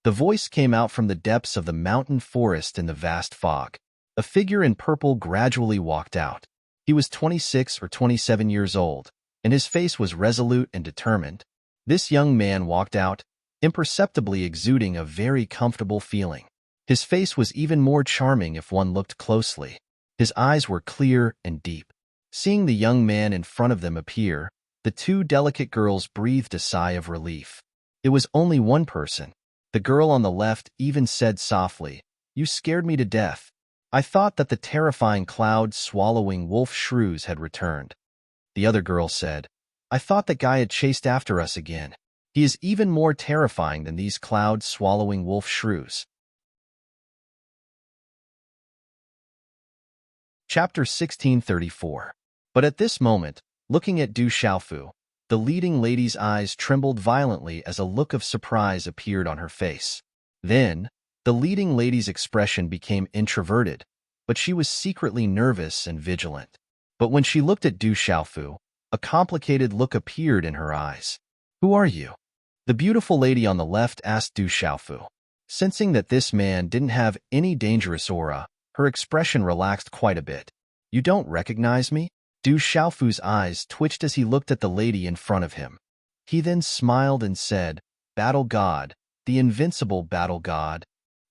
The voice came out from the depths of the mountain forest in the vast fog. A figure in purple gradually walked out. He was 26 or 27 years old, and his face was resolute and determined. This young man walked out, imperceptibly exuding a very comfortable feeling. His face was even more charming if one looked closely. His eyes were clear and deep. Seeing the young man in front of them appear, the two delicate girls breathed a sigh of relief. It was only one person. The girl on the left even said softly, "You scared me to death. I thought that the terrifying cloud-swallowing wolf shrews had returned." The other girl said, "I thought that guy had chased after us again. He is even more terrifying than these cloud-swallowing wolf shrews." Chapter 1634. But at this moment, looking at Du Xiaofu, the leading lady's eyes trembled violently as a look of surprise appeared on her face. Then, the leading lady's expression became introverted, but she was secretly nervous and vigilant. But when she looked at Du Xiaofu, a complicated look appeared in her eyes. "Who are you?" The beautiful lady on the left asked Du Xiaofu. Sensing that this man didn't have any dangerous aura, her expression relaxed quite a bit. "You don't recognize me?" Du Xiaofu's eyes twitched as he looked at the lady in front of him. He then smiled and said, "Battle God, the invincible battle god.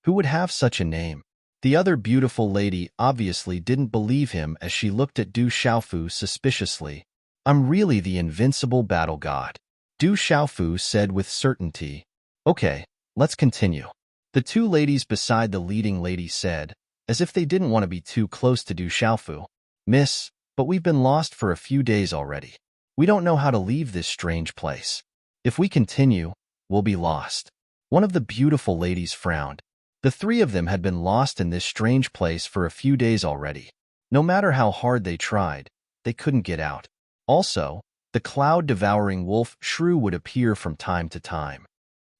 Who would have such a name?" The other beautiful lady obviously didn't believe him as she looked at Du Xiaofu suspiciously. "I'm really the invincible battle god," Du Xiaofu said with certainty. "Okay, let's continue." The two ladies beside the leading lady said, as if they didn't want to be too close to Du Xiaofu, "Miss, but we've been lost for a few days already. We don't know how to leave this strange place. If we continue, we'll be lost." One of the beautiful ladies frowned. The three of them had been lost in this strange place for a few days already. No matter how hard they tried, they couldn't get out. Also, the cloud-devouring wolf shrew would appear from time to time.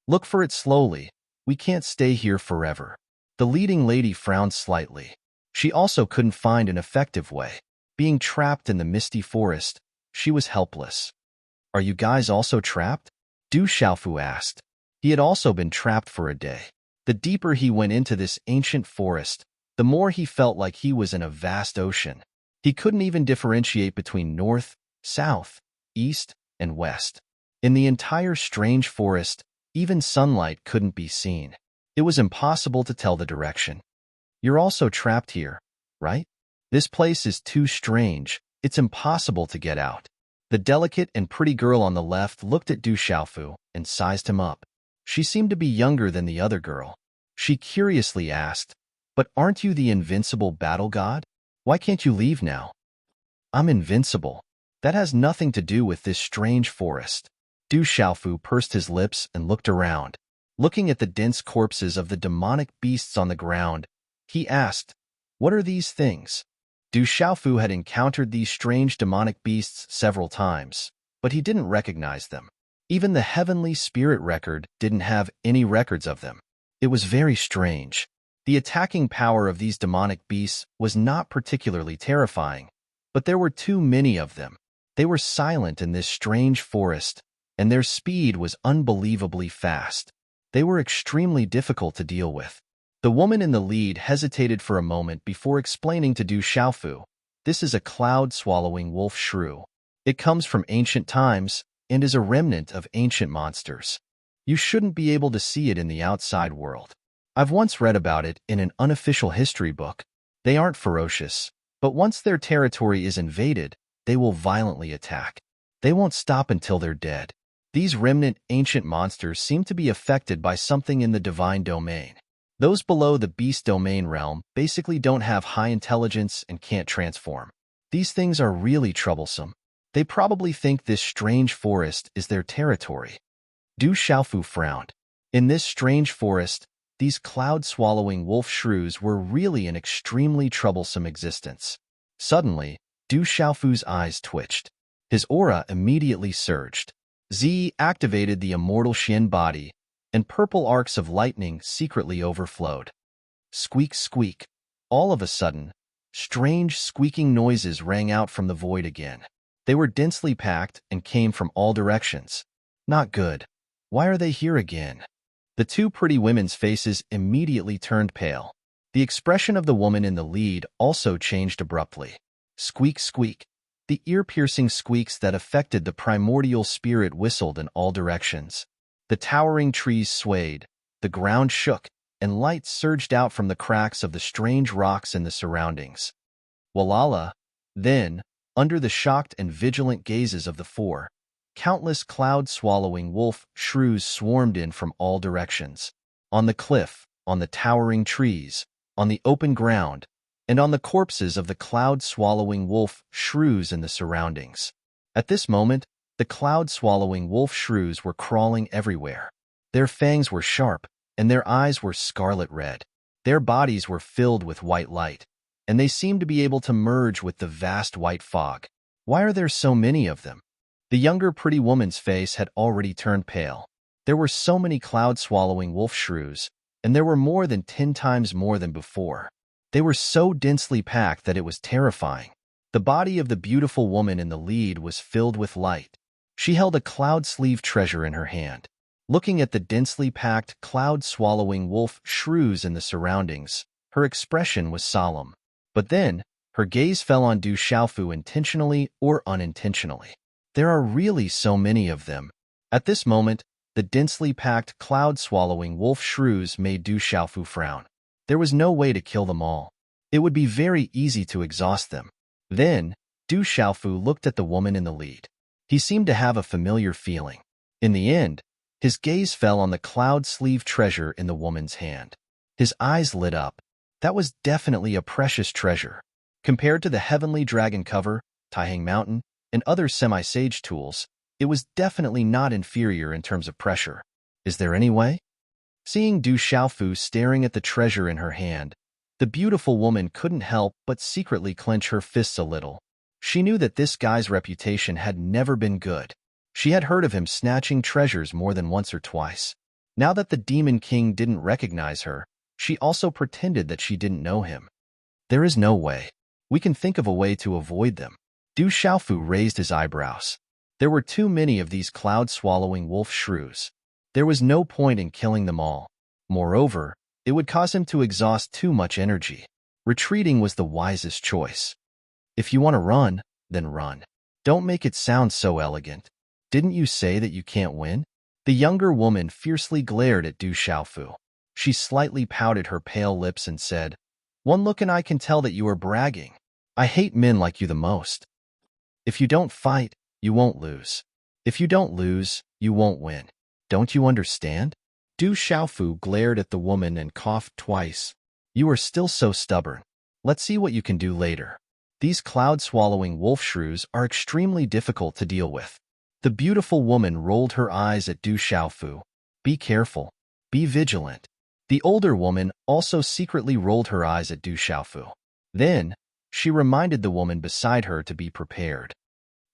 "Look for it slowly. We can't stay here forever." The leading lady frowned slightly. She also couldn't find an effective way. Being trapped in the misty forest, she was helpless. "Are you guys also trapped?" Du Xiaofu asked. He had also been trapped for a day. The deeper he went into this ancient forest, the more he felt like he was in a vast ocean. He couldn't even differentiate between north, south, east, and west. In the entire strange forest, even sunlight couldn't be seen. It was impossible to tell the direction. "You're also trapped here, right? This place is too strange. It's impossible to get out." The delicate and pretty girl on the left looked at Du Xiaofu and sized him up. She seemed to be younger than the other girl. She curiously asked, "But aren't you the invincible battle god? Why can't you leave now?" "I'm invincible. That has nothing to do with this strange forest." Du Xiaofu pursed his lips and looked around. Looking at the dense corpses of the demonic beasts on the ground, he asked, "What are these things?" Du Xiaofu had encountered these strange demonic beasts several times, but he didn't recognize them. Even the heavenly spirit record didn't have any records of them. It was very strange. The attacking power of these demonic beasts was not particularly terrifying, but there were too many of them. They were silent in this strange forest, and their speed was unbelievably fast. They were extremely difficult to deal with. The woman in the lead hesitated for a moment before explaining to Du Xiaofu, "This is a cloud-swallowing wolf shrew. It comes from ancient times and is a remnant of ancient monsters. You shouldn't be able to see it in the outside world. I've once read about it in an unofficial history book. They aren't ferocious, but once their territory is invaded, they will violently attack. They won't stop until they're dead. These remnant ancient monsters seem to be affected by something in the divine domain. Those below the beast domain realm basically don't have high intelligence and can't transform. These things are really troublesome. They probably think this strange forest is their territory." Du Xiaofu frowned. In this strange forest, these cloud-swallowing wolf shrews were really an extremely troublesome existence. Suddenly, Du Xiaofu's eyes twitched. His aura immediately surged. Z activated the immortal Xian body, and purple arcs of lightning secretly overflowed. Squeak, squeak. All of a sudden, strange squeaking noises rang out from the void again. They were densely packed and came from all directions. Not good. Why are they here again? The two pretty women's faces immediately turned pale. The expression of the woman in the lead also changed abruptly. Squeak, squeak. The ear-piercing squeaks that affected the primordial spirit whistled in all directions. The towering trees swayed, the ground shook, and light surged out from the cracks of the strange rocks in the surroundings. Walala! Then, under the shocked and vigilant gazes of the four, countless cloud-swallowing wolf shrews swarmed in from all directions. On the cliff, on the towering trees, on the open ground, and on the corpses of the cloud-swallowing wolf shrews in the surroundings. At this moment, the cloud-swallowing wolf shrews were crawling everywhere. Their fangs were sharp, and their eyes were scarlet red. Their bodies were filled with white light, and they seemed to be able to merge with the vast white fog. Why are there so many of them? The younger pretty woman's face had already turned pale. There were so many cloud-swallowing wolf shrews, and there were more than 10 times more than before. They were so densely packed that it was terrifying. The body of the beautiful woman in the lead was filled with light. She held a cloud-sleeve treasure in her hand. Looking at the densely packed, cloud-swallowing wolf shrews in the surroundings, her expression was solemn. But then, her gaze fell on Du Xiaofu intentionally or unintentionally. There are really so many of them. At this moment, the densely packed, cloud-swallowing wolf shrews made Du Xiaofu frown. There was no way to kill them all. It would be very easy to exhaust them. Then, Du Xiaofu looked at the woman in the lead. He seemed to have a familiar feeling. In the end, his gaze fell on the cloud-sleeve treasure in the woman's hand. His eyes lit up. That was definitely a precious treasure. Compared to the heavenly dragon cover, Taihang Mountain, and other semi-sage tools, it was definitely not inferior in terms of pressure. Is there any way? Seeing Du Xiaofu staring at the treasure in her hand, the beautiful woman couldn't help but secretly clench her fists a little. She knew that this guy's reputation had never been good. She had heard of him snatching treasures more than once or twice. Now that the Demon King didn't recognize her, she also pretended that she didn't know him. There is no way. We can think of a way to avoid them. Du Xiaofu raised his eyebrows. There were too many of these cloud-swallowing wolf shrews. There was no point in killing them all. Moreover, it would cause him to exhaust too much energy. Retreating was the wisest choice. If you want to run, then run. Don't make it sound so elegant. Didn't you say that you can't win? The younger woman fiercely glared at Du Xiaofu. She slightly pouted her pale lips and said, "One look and I can tell that you are bragging. I hate men like you the most. If you don't fight, you won't lose. If you don't lose, you won't win. Don't you understand?" Du Xiaofu glared at the woman and coughed twice. "You are still so stubborn. Let's see what you can do later." These cloud-swallowing wolf shrews are extremely difficult to deal with. The beautiful woman rolled her eyes at Du Xiaofu. "Be careful. Be vigilant." The older woman also secretly rolled her eyes at Du Xiaofu. Then, she reminded the woman beside her to be prepared.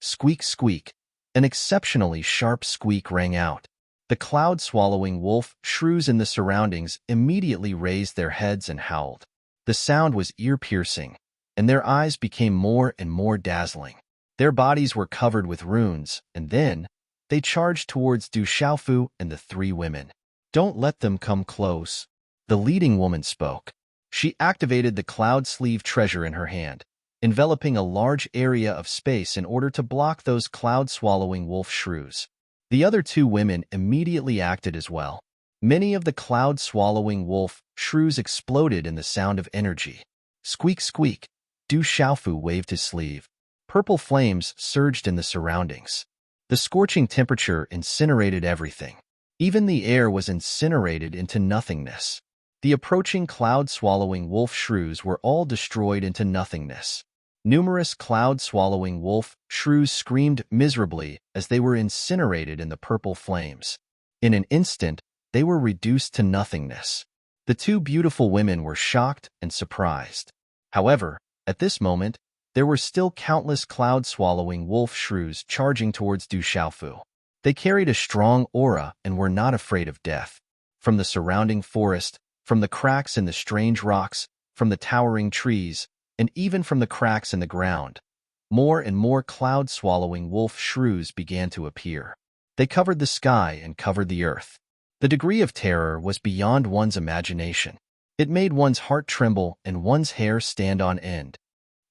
Squeak, squeak. An exceptionally sharp squeak rang out. The cloud-swallowing wolf shrews in the surroundings immediately raised their heads and howled. The sound was ear-piercing, and their eyes became more and more dazzling. Their bodies were covered with runes, and then, they charged towards Du Xiaofu and the three women. "Don't let them come close," the leading woman spoke. She activated the cloud sleeve treasure in her hand, enveloping a large area of space in order to block those cloud-swallowing wolf shrews. The other two women immediately acted as well. Many of the cloud-swallowing wolf shrews exploded in the sound of energy. Squeak, squeak. Du Xiaofu waved his sleeve. Purple flames surged in the surroundings. The scorching temperature incinerated everything. Even the air was incinerated into nothingness. The approaching cloud-swallowing wolf shrews were all destroyed into nothingness. Numerous cloud-swallowing wolf shrews screamed miserably as they were incinerated in the purple flames. In an instant, they were reduced to nothingness. The two beautiful women were shocked and surprised. However, at this moment, there were still countless cloud-swallowing wolf shrews charging towards Du Xiaofu. They carried a strong aura and were not afraid of death. From the surrounding forest, from the cracks in the strange rocks, from the towering trees, and even from the cracks in the ground, more and more cloud-swallowing wolf shrews began to appear. They covered the sky and covered the earth. The degree of terror was beyond one's imagination. It made one's heart tremble and one's hair stand on end.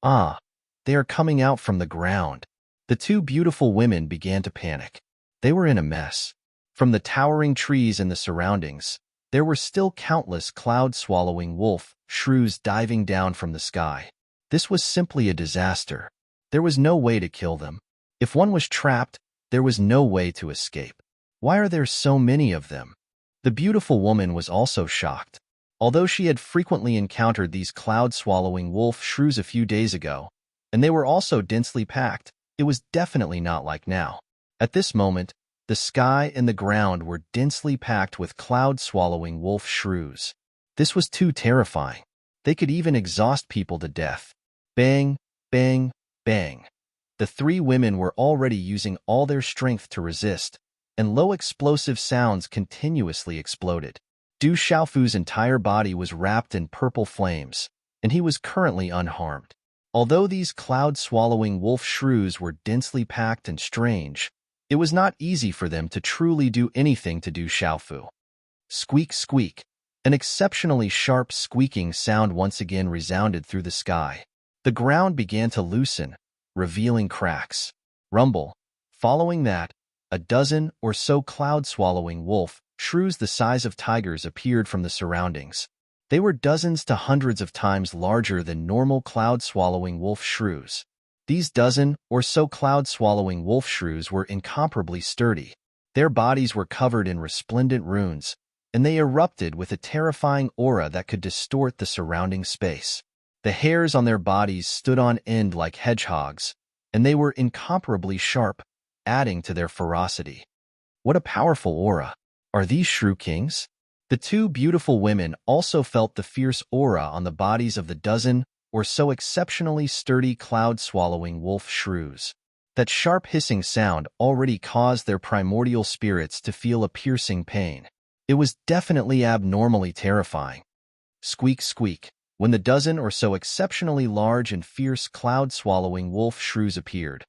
Ah, they are coming out from the ground. The two beautiful women began to panic. They were in a mess. From the towering trees and the surroundings, there were still countless cloud-swallowing wolf shrews diving down from the sky. This was simply a disaster. There was no way to kill them. If one was trapped, there was no way to escape. Why are there so many of them? The beautiful woman was also shocked. Although she had frequently encountered these cloud-swallowing wolf shrews a few days ago, and they were also densely packed, it was definitely not like now. At this moment, the sky and the ground were densely packed with cloud-swallowing wolf shrews. This was too terrifying. They could even exhaust people to death. Bang, bang, bang. The three women were already using all their strength to resist, and low explosive sounds continuously exploded. Du Xiaofu's entire body was wrapped in purple flames, and he was currently unharmed. Although these cloud-swallowing wolf shrews were densely packed and strange, it was not easy for them to truly do anything to Du Xiaofu. Squeak, squeak. An exceptionally sharp squeaking sound once again resounded through the sky. The ground began to loosen, revealing cracks. Rumble. Following that, a dozen or so cloud-swallowing wolf shrews the size of tigers appeared from the surroundings. They were dozens to hundreds of times larger than normal cloud-swallowing wolf shrews. These dozen or so cloud-swallowing wolf shrews were incomparably sturdy. Their bodies were covered in resplendent runes, and they erupted with a terrifying aura that could distort the surrounding space. The hairs on their bodies stood on end like hedgehogs, and they were incomparably sharp, adding to their ferocity. What a powerful aura! Are these shrew kings? The two beautiful women also felt the fierce aura on the bodies of the dozen or so exceptionally sturdy cloud-swallowing wolf shrews. That sharp hissing sound already caused their primordial spirits to feel a piercing pain. It was definitely abnormally terrifying. Squeak, squeak. When the dozen or so exceptionally large and fierce cloud-swallowing wolf shrews appeared,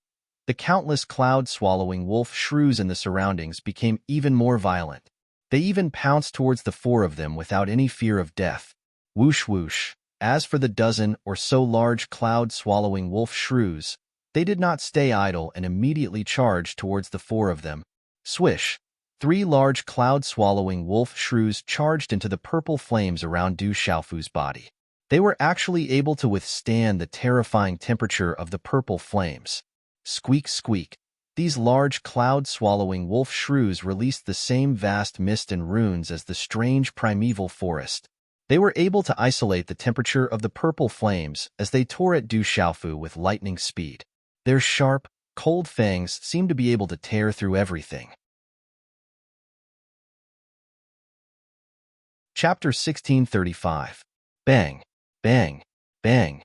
the countless cloud-swallowing wolf shrews in the surroundings became even more violent. They even pounced towards the four of them without any fear of death. Whoosh, whoosh. As for the dozen or so large cloud-swallowing wolf shrews, they did not stay idle and immediately charged towards the four of them. Swish. Three large cloud-swallowing wolf shrews charged into the purple flames around Du Xiaofu's body. They were actually able to withstand the terrifying temperature of the purple flames. Squeak, squeak. These large cloud-swallowing wolf shrews released the same vast mist and runes as the strange primeval forest. They were able to isolate the temperature of the purple flames as they tore at Du Xiaofu with lightning speed. Their sharp, cold fangs seemed to be able to tear through everything. Chapter 1635. Bang, bang, bang.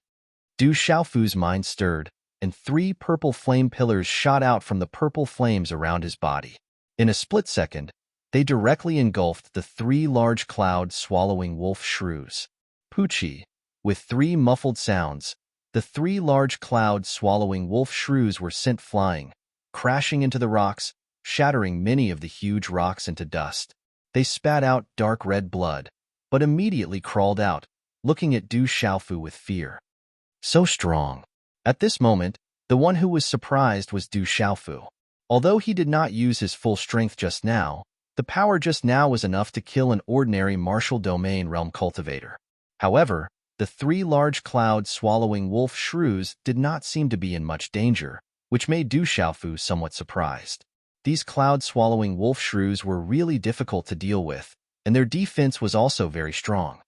Du Xiaofu's mind stirred, and three purple flame pillars shot out from the purple flames around his body. In a split second, they directly engulfed the three large cloud-swallowing wolf shrews. Poochie. With three muffled sounds, the three large cloud-swallowing wolf shrews were sent flying, crashing into the rocks, shattering many of the huge rocks into dust. They spat out dark red blood, but immediately crawled out, looking at Du Xiaofu with fear. So strong. At this moment, the one who was surprised was Du Xiaofu. Although he did not use his full strength just now, the power just now was enough to kill an ordinary martial domain realm cultivator. However, the three large cloud-swallowing wolf shrews did not seem to be in much danger, which made Du Xiaofu somewhat surprised. These cloud-swallowing wolf shrews were really difficult to deal with, and their defense was also very strong.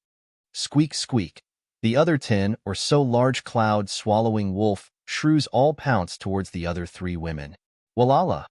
Squeak, squeak. The other 10 or so large cloud-swallowing wolf shrews all pounced towards the other three women. Walala!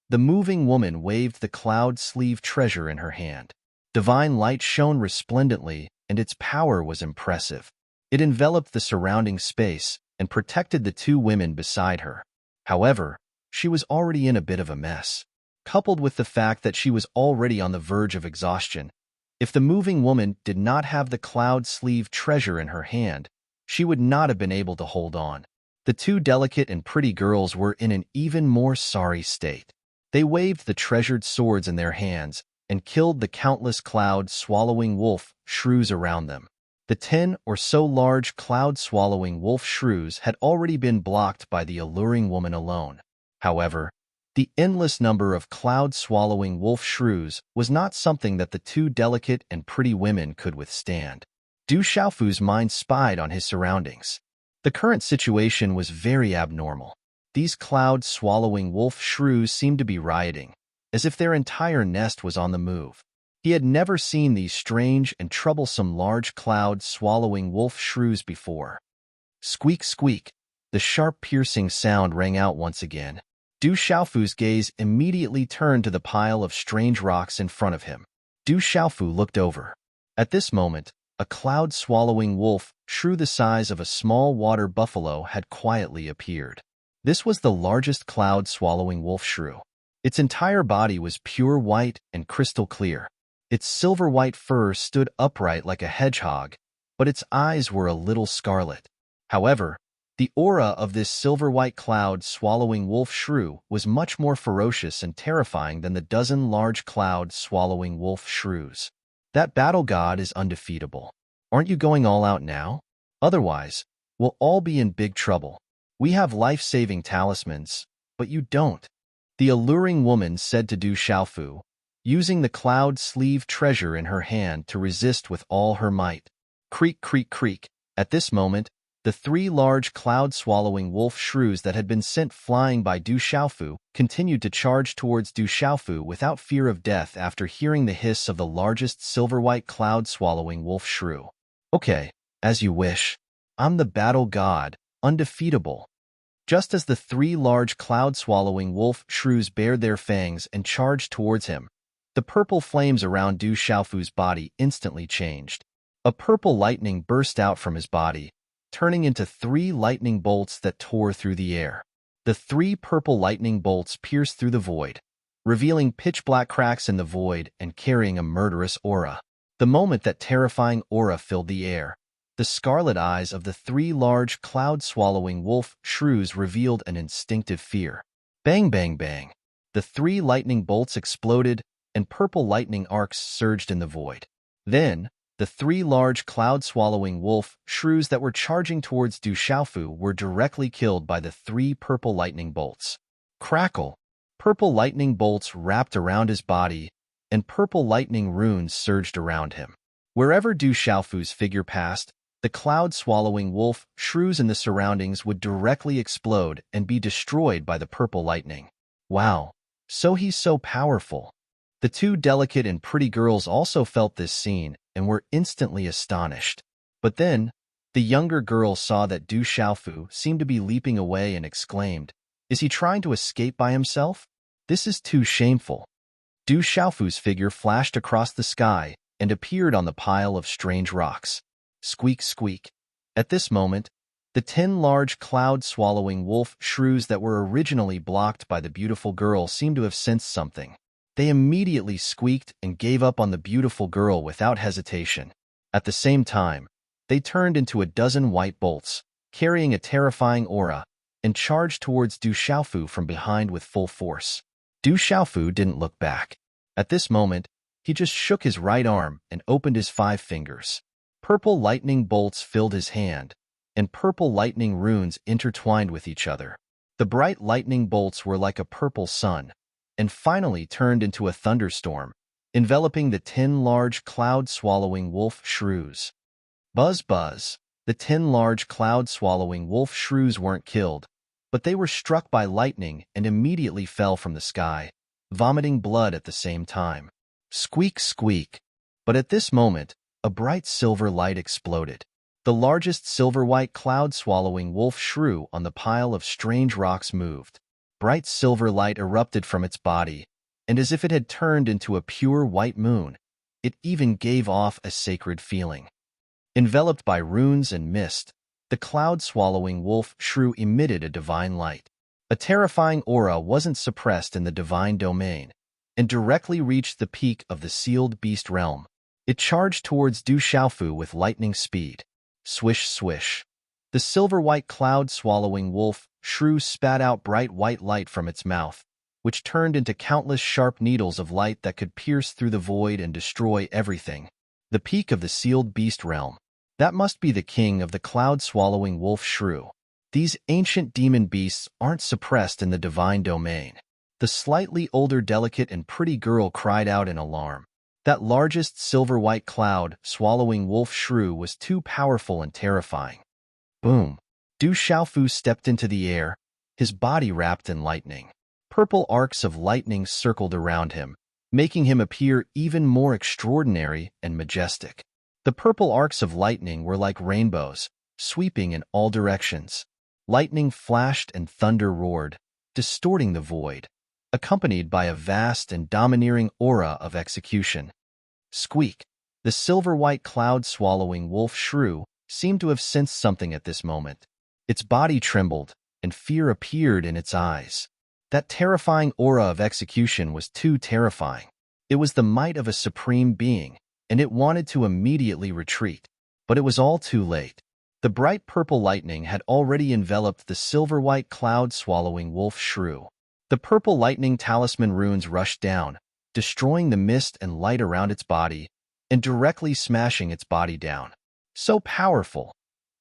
The moving woman waved the cloud sleeve treasure in her hand. Divine light shone resplendently, and its power was impressive. It enveloped the surrounding space and protected the two women beside her. However, she was already in a bit of a mess. Coupled with the fact that she was already on the verge of exhaustion, if the moving woman did not have the cloud sleeve treasure in her hand, she would not have been able to hold on. The two delicate and pretty girls were in an even more sorry state. They waved the treasured swords in their hands and killed the countless cloud-swallowing wolf shrews around them. The 10 or so large cloud-swallowing wolf shrews had already been blocked by the alluring woman alone. However, the endless number of cloud-swallowing wolf shrews was not something that the two delicate and pretty women could withstand. Du Xiaofu's mind spied on his surroundings. The current situation was very abnormal. These cloud-swallowing wolf shrews seemed to be rioting, as if their entire nest was on the move. He had never seen these strange and troublesome large cloud-swallowing wolf shrews before. Squeak, squeak. The sharp piercing sound rang out once again. Du Xiaofu's gaze immediately turned to the pile of strange rocks in front of him. Du Xiaofu looked over. At this moment, a cloud-swallowing wolf, shrew the size of a small water buffalo, had quietly appeared. This was the largest cloud-swallowing wolf shrew. Its entire body was pure white and crystal clear. Its silver-white fur stood upright like a hedgehog, but its eyes were a little scarlet. However, the aura of this silver-white cloud-swallowing wolf shrew was much more ferocious and terrifying than the dozen large cloud-swallowing wolf shrews. That battle god is undefeatable. Aren't you going all out now? Otherwise, we'll all be in big trouble. We have life-saving talismans, but you don't. The alluring woman said to Du Xiaofu, using the cloud sleeve treasure in her hand to resist with all her might. Creak, creak, creak. At this moment, the three large cloud-swallowing wolf shrews that had been sent flying by Du Xiaofu continued to charge towards Du Xiaofu without fear of death after hearing the hiss of the largest silver-white cloud-swallowing wolf shrew. Okay, as you wish. I'm the battle god, undefeatable. Just as the three large cloud-swallowing wolf shrews bared their fangs and charged towards him, the purple flames around Du Xiaofu's body instantly changed. A purple lightning burst out from his body, turning into 3 lightning bolts that tore through the air. The 3 purple lightning bolts pierced through the void, revealing pitch-black cracks in the void and carrying a murderous aura. The moment that terrifying aura filled the air, the scarlet eyes of the 3 large cloud-swallowing wolf shrews revealed an instinctive fear. Bang, bang, bang. The 3 lightning bolts exploded, and purple lightning arcs surged in the void. Then, the 3 large cloud-swallowing wolf shrews that were charging towards Du Xiaofu were directly killed by the 3 purple lightning bolts. Crackle! Purple lightning bolts wrapped around his body, and purple lightning runes surged around him. Wherever Du Xiaofu's figure passed, the cloud-swallowing wolf shrews in the surroundings would directly explode and be destroyed by the purple lightning. Wow, so he's so powerful. The 2 delicate and pretty girls also felt this scene and were instantly astonished. But then, the younger girl saw that Du Xiaofu seemed to be leaping away and exclaimed, "Is he trying to escape by himself? This is too shameful." Du Xiaofu's figure flashed across the sky and appeared on the pile of strange rocks. Squeak, squeak. At this moment, the 10 large cloud-swallowing wolf shrews that were originally blocked by the beautiful girl seemed to have sensed something. They immediately squeaked and gave up on the beautiful girl without hesitation. At the same time, they turned into a dozen white bolts, carrying a terrifying aura, and charged towards Du Xiaofu from behind with full force. Du Xiaofu didn't look back. At this moment, he just shook his right arm and opened his 5 fingers. Purple lightning bolts filled his hand, and purple lightning runes intertwined with each other. The bright lightning bolts were like a purple sun, and finally turned into a thunderstorm, enveloping the 10 large cloud-swallowing wolf shrews. Buzz, buzz. The 10 large cloud-swallowing wolf shrews weren't killed, but they were struck by lightning and immediately fell from the sky, vomiting blood at the same time. Squeak, squeak. But at this moment, a bright silver light exploded. The largest silver-white cloud-swallowing wolf shrew on the pile of strange rocks moved. Bright silver light erupted from its body, and as if it had turned into a pure white moon, it even gave off a sacred feeling. Enveloped by runes and mist, the cloud-swallowing wolf shrew emitted a divine light. A terrifying aura wasn't suppressed in the divine domain, and directly reached the peak of the sealed beast realm. It charged towards Du Xiaofu with lightning speed. Swish, swish. The silver-white cloud-swallowing wolf shrew spat out bright white light from its mouth, which turned into countless sharp needles of light that could pierce through the void and destroy everything. The peak of the sealed beast realm. That must be the king of the cloud-swallowing wolf shrew. These ancient demon beasts aren't suppressed in the divine domain. The slightly older, delicate, and pretty girl cried out in alarm. That largest silver-white cloud-swallowing wolf shrew was too powerful and terrifying. Boom! Du Xiaofu stepped into the air, his body wrapped in lightning. Purple arcs of lightning circled around him, making him appear even more extraordinary and majestic. The purple arcs of lightning were like rainbows, sweeping in all directions. Lightning flashed and thunder roared, distorting the void, accompanied by a vast and domineering aura of execution. Squeak! The silver-white cloud-swallowing wolf shrew seemed to have sensed something at this moment. Its body trembled, and fear appeared in its eyes. That terrifying aura of execution was too terrifying. It was the might of a supreme being, and it wanted to immediately retreat. But it was all too late. The bright purple lightning had already enveloped the silver-white cloud-swallowing wolf shrew. The purple lightning talisman runes rushed down, destroying the mist and light around its body, and directly smashing its body down. So powerful!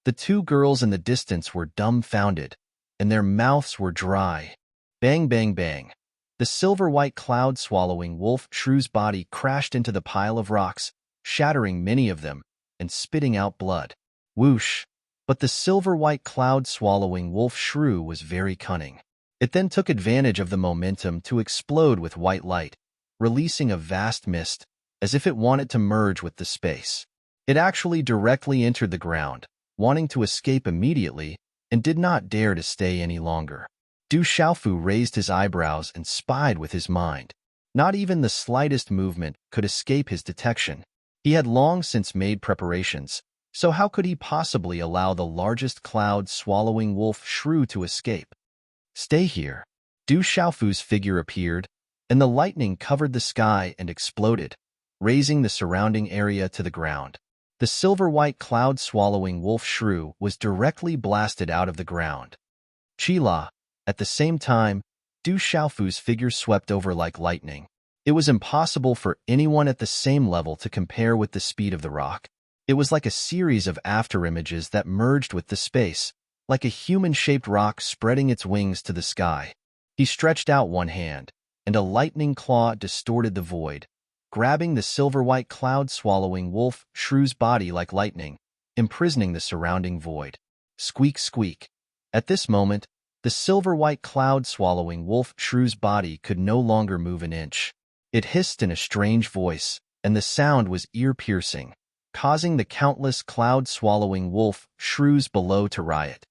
The two girls in the distance were dumbfounded, and their mouths were dry. Bang, bang, bang. The silver-white cloud-swallowing wolf shrew's body crashed into the pile of rocks, shattering many of them, and spitting out blood. Whoosh! But the silver-white cloud-swallowing wolf shrew was very cunning. It then took advantage of the momentum to explode with white light, releasing a vast mist, as if it wanted to merge with the space. It actually directly entered the ground, wanting to escape immediately, and did not dare to stay any longer. Du Xiaofu raised his eyebrows and spied with his mind. Not even the slightest movement could escape his detection. He had long since made preparations, so how could he possibly allow the largest cloud-swallowing wolf shrew to escape? Stay here. Du Xiaofu's figure appeared, and the lightning covered the sky and exploded, raising the surrounding area to the ground. The silver-white cloud-swallowing wolf shrew was directly blasted out of the ground. Chila! At the same time, Du Xiaofu's figure swept over like lightning. It was impossible for anyone at the same level to compare with the speed of the rock. It was like a series of afterimages that merged with the space, like a human-shaped rock spreading its wings to the sky. He stretched out one hand, and a lightning claw distorted the void, grabbing the silver-white cloud-swallowing wolf shrew's body like lightning, imprisoning the surrounding void. Squeak, squeak. At this moment, the silver-white cloud-swallowing wolf shrew's body could no longer move an inch. It hissed in a strange voice, and the sound was ear-piercing, causing the countless cloud-swallowing wolf shrews below to riot.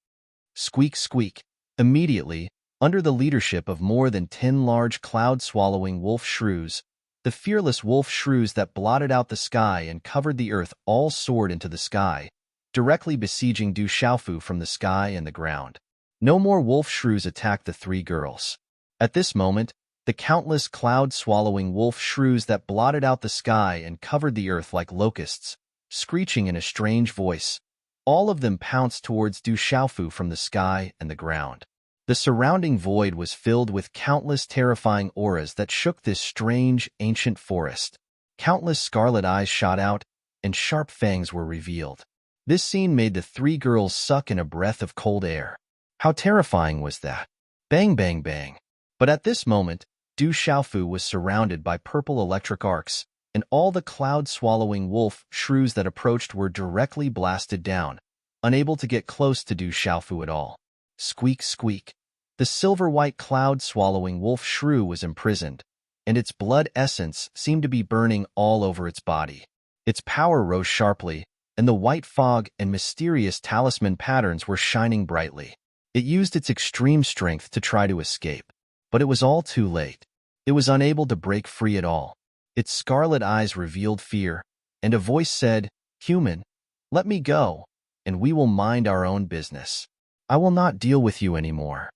Squeak, squeak. Immediately, under the leadership of more than 10 large cloud-swallowing wolf shrews, the fearless wolf shrews that blotted out the sky and covered the earth all soared into the sky, directly besieging Du Xiaofu from the sky and the ground. No more wolf shrews attacked the three girls. At this moment, the countless cloud-swallowing wolf shrews that blotted out the sky and covered the earth like locusts, screeching in a strange voice, all of them pounced towards Du Xiaofu from the sky and the ground. The surrounding void was filled with countless terrifying auras that shook this strange, ancient forest. Countless scarlet eyes shot out, and sharp fangs were revealed. This scene made the three girls suck in a breath of cold air. How terrifying was that? Bang, bang, bang. But at this moment, Du Xiaofu was surrounded by purple electric arcs, and all the cloud-swallowing wolf shrews that approached were directly blasted down, unable to get close to Du Xiaofu at all. Squeak, squeak. The silver-white cloud-swallowing wolf shrew was imprisoned, and its blood essence seemed to be burning all over its body. Its power rose sharply, and the white fog and mysterious talisman patterns were shining brightly. It used its extreme strength to try to escape, but it was all too late. It was unable to break free at all. Its scarlet eyes revealed fear, and a voice said, "Human, let me go, and we will mind our own business. I will not deal with you anymore."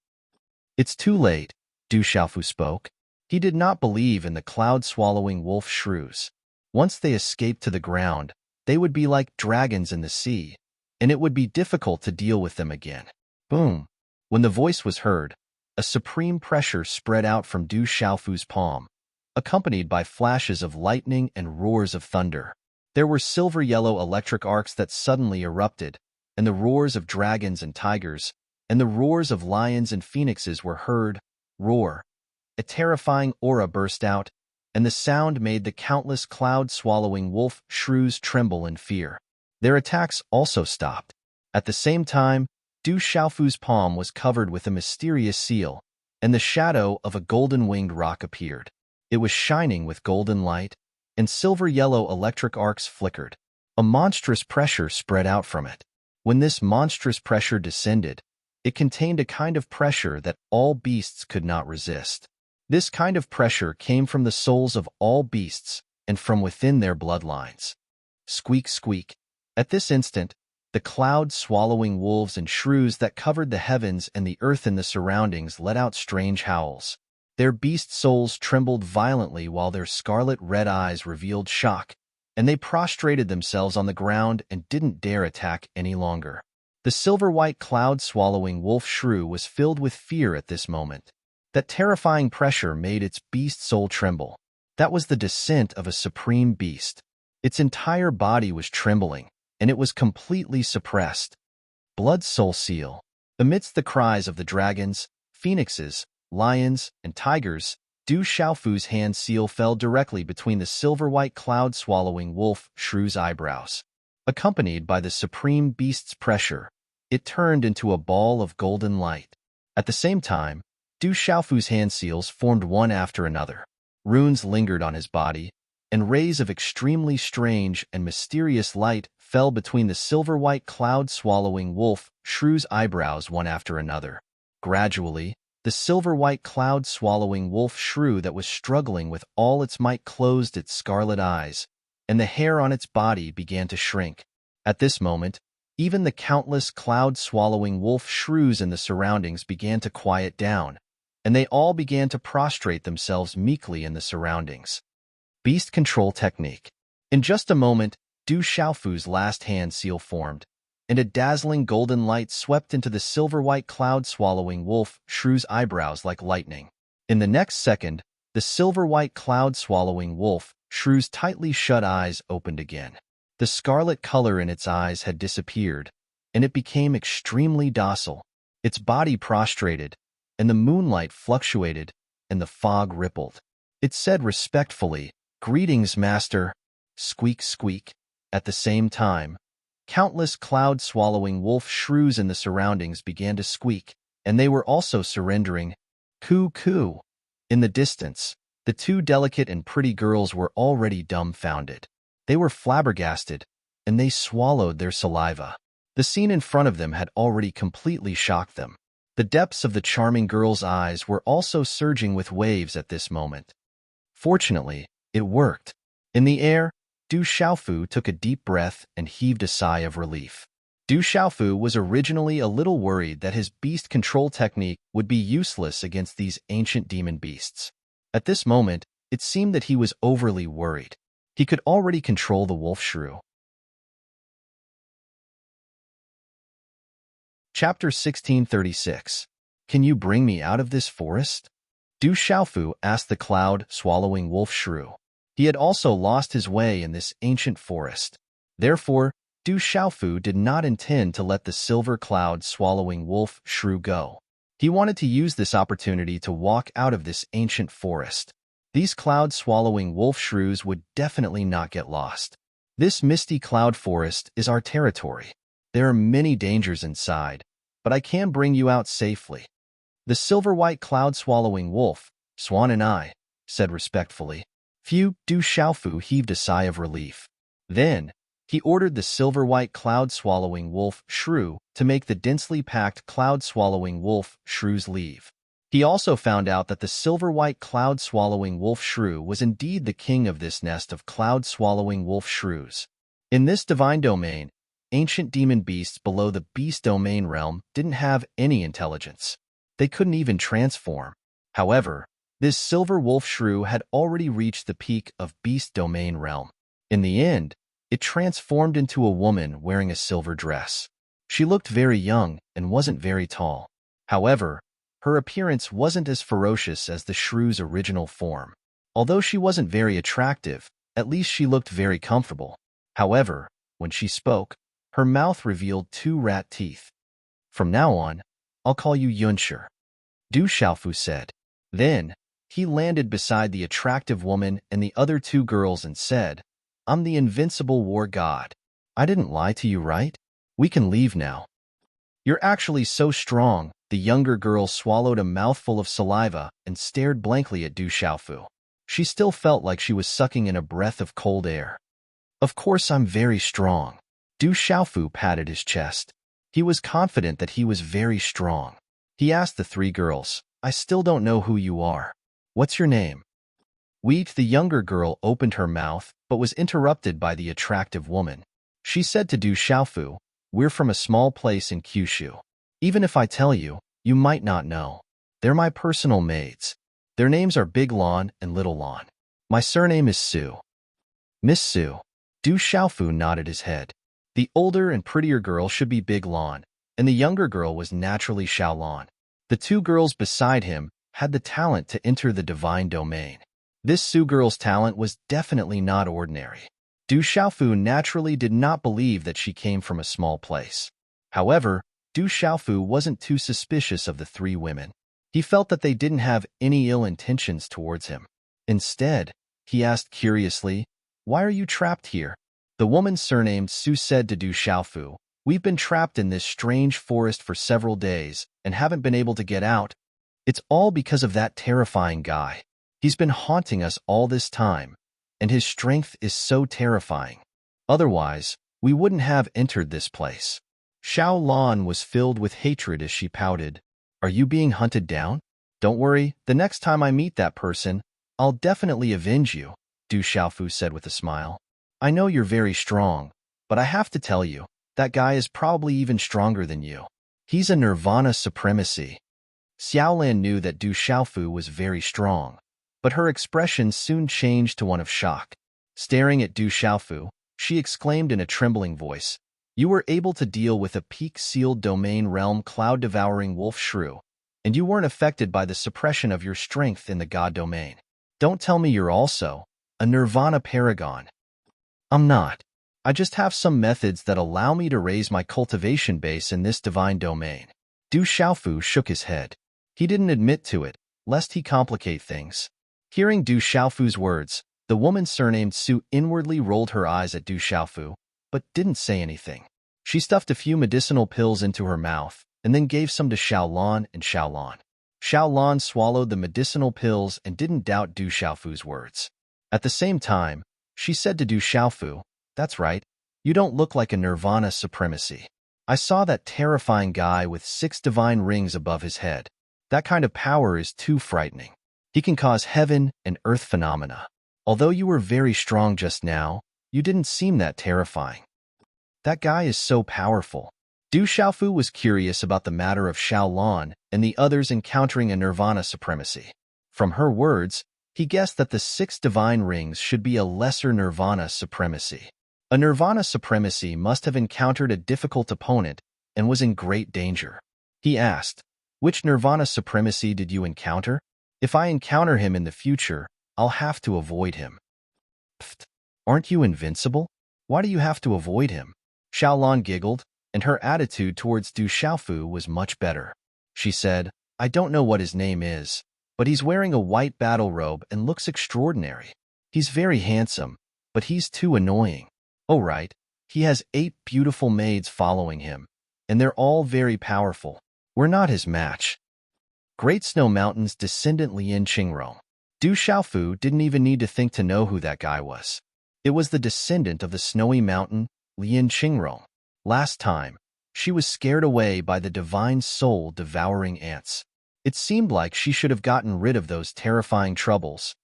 "It's too late," Du Xiaofu spoke. He did not believe in the cloud-swallowing wolf shrews. Once they escaped to the ground, they would be like dragons in the sea, and it would be difficult to deal with them again. Boom! When the voice was heard, a supreme pressure spread out from Du Xiaofu's palm, accompanied by flashes of lightning and roars of thunder. There were silver-yellow electric arcs that suddenly erupted, and the roars of dragons and tigers, and the roars of lions and phoenixes were heard. Roar. A terrifying aura burst out, and the sound made the countless cloud-swallowing wolf shrews tremble in fear. Their attacks also stopped. At the same time, Du Xiaofu's palm was covered with a mysterious seal, and the shadow of a golden-winged rock appeared. It was shining with golden light, and silver-yellow electric arcs flickered. A monstrous pressure spread out from it. When this monstrous pressure descended, it contained a kind of pressure that all beasts could not resist. This kind of pressure came from the souls of all beasts and from within their bloodlines. Squeak, squeak. At this instant, the cloud-swallowing wolves and shrews that covered the heavens and the earth in the surroundings let out strange howls. Their beast souls trembled violently while their scarlet-red eyes revealed shock, and they prostrated themselves on the ground and didn't dare attack any longer. The silver-white cloud-swallowing wolf shrew was filled with fear at this moment. That terrifying pressure made its beast soul tremble. That was the descent of a supreme beast. Its entire body was trembling, and it was completely suppressed. Blood soul seal. Amidst the cries of the dragons, phoenixes, lions, and tigers, Du Xiaofu's hand seal fell directly between the silver-white cloud-swallowing wolf shrew's eyebrows. Accompanied by the supreme beast's pressure, it turned into a ball of golden light. At the same time, Du Xiaofu's hand seals formed one after another. Runes lingered on his body, and rays of extremely strange and mysterious light fell between the silver-white cloud-swallowing wolf shrew's eyebrows one after another. Gradually, the silver-white cloud-swallowing wolf shrew that was struggling with all its might closed its scarlet eyes, and the hair on its body began to shrink. At this moment, even the countless cloud-swallowing wolf shrews in the surroundings began to quiet down, and they all began to prostrate themselves meekly in the surroundings. Beast Control Technique. In just a moment, Du Xiaofu's last hand seal formed, and a dazzling golden light swept into the silver-white cloud-swallowing wolf shrew's eyebrows like lightning. In the next second, the silver-white cloud-swallowing wolf shrew's tightly shut eyes opened again. The scarlet color in its eyes had disappeared, and it became extremely docile. Its body prostrated, and the moonlight fluctuated, and the fog rippled. It said respectfully, "Greetings, master." Squeak, squeak. At the same time, countless cloud-swallowing wolf shrews in the surroundings began to squeak, and they were also surrendering. Coo, coo. In the distance, the two delicate and pretty girls were already dumbfounded. They were flabbergasted, and they swallowed their saliva. The scene in front of them had already completely shocked them. The depths of the charming girl's eyes were also surging with waves at this moment. Fortunately, it worked. In the air, Du Xiaofu took a deep breath and heaved a sigh of relief. Du Xiaofu was originally a little worried that his beast control technique would be useless against these ancient demon beasts. At this moment, it seemed that he was overly worried. He could already control the wolf shrew. Chapter 1636. Can you bring me out of this forest? Du Xiaofu asked the cloud-swallowing wolf shrew. He had also lost his way in this ancient forest. Therefore, Du Xiaofu did not intend to let the silver cloud-swallowing wolf shrew go. He wanted to use this opportunity to walk out of this ancient forest. These cloud-swallowing wolf shrews would definitely not get lost. This misty cloud forest is our territory. There are many dangers inside, but I can bring you out safely. The silver-white cloud-swallowing wolf, Swan and I, said respectfully. Phew, Du Xiaofu heaved a sigh of relief. Then, he ordered the silver-white cloud-swallowing wolf shrew to make the densely packed cloud-swallowing wolf shrews leave. He also found out that the silver-white cloud-swallowing wolf shrew was indeed the king of this nest of cloud-swallowing wolf shrews. In this divine domain, ancient demon beasts below the beast domain realm didn't have any intelligence. They couldn't even transform. However, this silver wolf shrew had already reached the peak of beast domain realm. In the end, it transformed into a woman wearing a silver dress. She looked very young and wasn't very tall. However, her appearance wasn't as ferocious as the shrew's original form. Although she wasn't very attractive, at least she looked very comfortable. However, when she spoke, her mouth revealed 2 rat teeth. From now on, I'll call you Yunsher, Du Xiaofu said. Then, he landed beside the attractive woman and the other 2 girls and said, I'm the invincible war god. I didn't lie to you, right? We can leave now. You're actually so strong. The younger girl swallowed a mouthful of saliva and stared blankly at Du Xiaofu. She still felt like she was sucking in a breath of cold air. Of course I'm very strong. Du Xiaofu patted his chest. He was confident that he was very strong. He asked the 3 girls, I still don't know who you are. What's your name? Wheat, the younger girl, opened her mouth, but was interrupted by the attractive woman. She said to Du Xiaofu, we're from a small place in Kyushu. Even if I tell you, you might not know. They're my personal maids. Their names are Big Lan and Little Lan. My surname is Su. Miss Su. Du Xiaofu nodded his head. The older and prettier girl should be Big Lan, and the younger girl was naturally Xiao Lan. The 2 girls beside him had the talent to enter the divine domain. This Su girl's talent was definitely not ordinary. Du Xiaofu naturally did not believe that she came from a small place. However, Du Xiaofu wasn't too suspicious of the 3 women. He felt that they didn't have any ill intentions towards him. Instead, he asked curiously, why are you trapped here? The woman surnamed Su said to Du Xiaofu, we've been trapped in this strange forest for several days and haven't been able to get out. It's all because of that terrifying guy. He's been haunting us all this time, and his strength is so terrifying. Otherwise, we wouldn't have entered this place. Xiao Lan was filled with hatred as she pouted. Are you being hunted down? Don't worry, the next time I meet that person, I'll definitely avenge you, Du Xiaofu said with a smile. I know you're very strong, but I have to tell you, that guy is probably even stronger than you. He's a nirvana supremacy. Xiaolan knew that Du Xiaofu was very strong, but her expression soon changed to one of shock. Staring at Du Xiaofu, she exclaimed in a trembling voice, you were able to deal with a peak-sealed domain realm cloud-devouring wolf shrew, and you weren't affected by the suppression of your strength in the god domain. Don't tell me you're also a nirvana paragon. I'm not. I just have some methods that allow me to raise my cultivation base in this divine domain. Du Xiaofu shook his head. He didn't admit to it, lest he complicate things. Hearing Du Xiaofu's words, the woman surnamed Su inwardly rolled her eyes at Du Xiaofu, but didn't say anything. She stuffed a few medicinal pills into her mouth, and then gave some to Xiao Lan and Xiao Lan. Xiao Lan swallowed the medicinal pills and didn't doubt Du Xiaofu's words. At the same time, she said to Du Xiaofu, that's right, you don't look like a nirvana supremacy. I saw that terrifying guy with 6 divine rings above his head. That kind of power is too frightening. He can cause heaven and earth phenomena. Although you were very strong just now, you didn't seem that terrifying. That guy is so powerful. Du Xiaofu was curious about the matter of Xiao Lan and the others encountering a nirvana supremacy. From her words, he guessed that the 6 divine rings should be a lesser nirvana supremacy. A nirvana supremacy must have encountered a difficult opponent and was in great danger. He asked, which nirvana supremacy did you encounter? If I encounter him in the future, I'll have to avoid him. Pfft, aren't you invincible? Why do you have to avoid him? Xiaolan giggled, and her attitude towards Du Xiaofu was much better. She said, I don't know what his name is, but he's wearing a white battle robe and looks extraordinary. He's very handsome, but he's too annoying. Oh right, he has 8 beautiful maids following him, and they're all very powerful. We're not his match. Great Snow Mountain's descendant Lien Qingrong. Du Xiaofu didn't even need to think to know who that guy was. It was the descendant of the snowy mountain, Lien Qingrong. Last time, she was scared away by the divine soul-devouring ants. It seemed like she should have gotten rid of those terrifying troubles.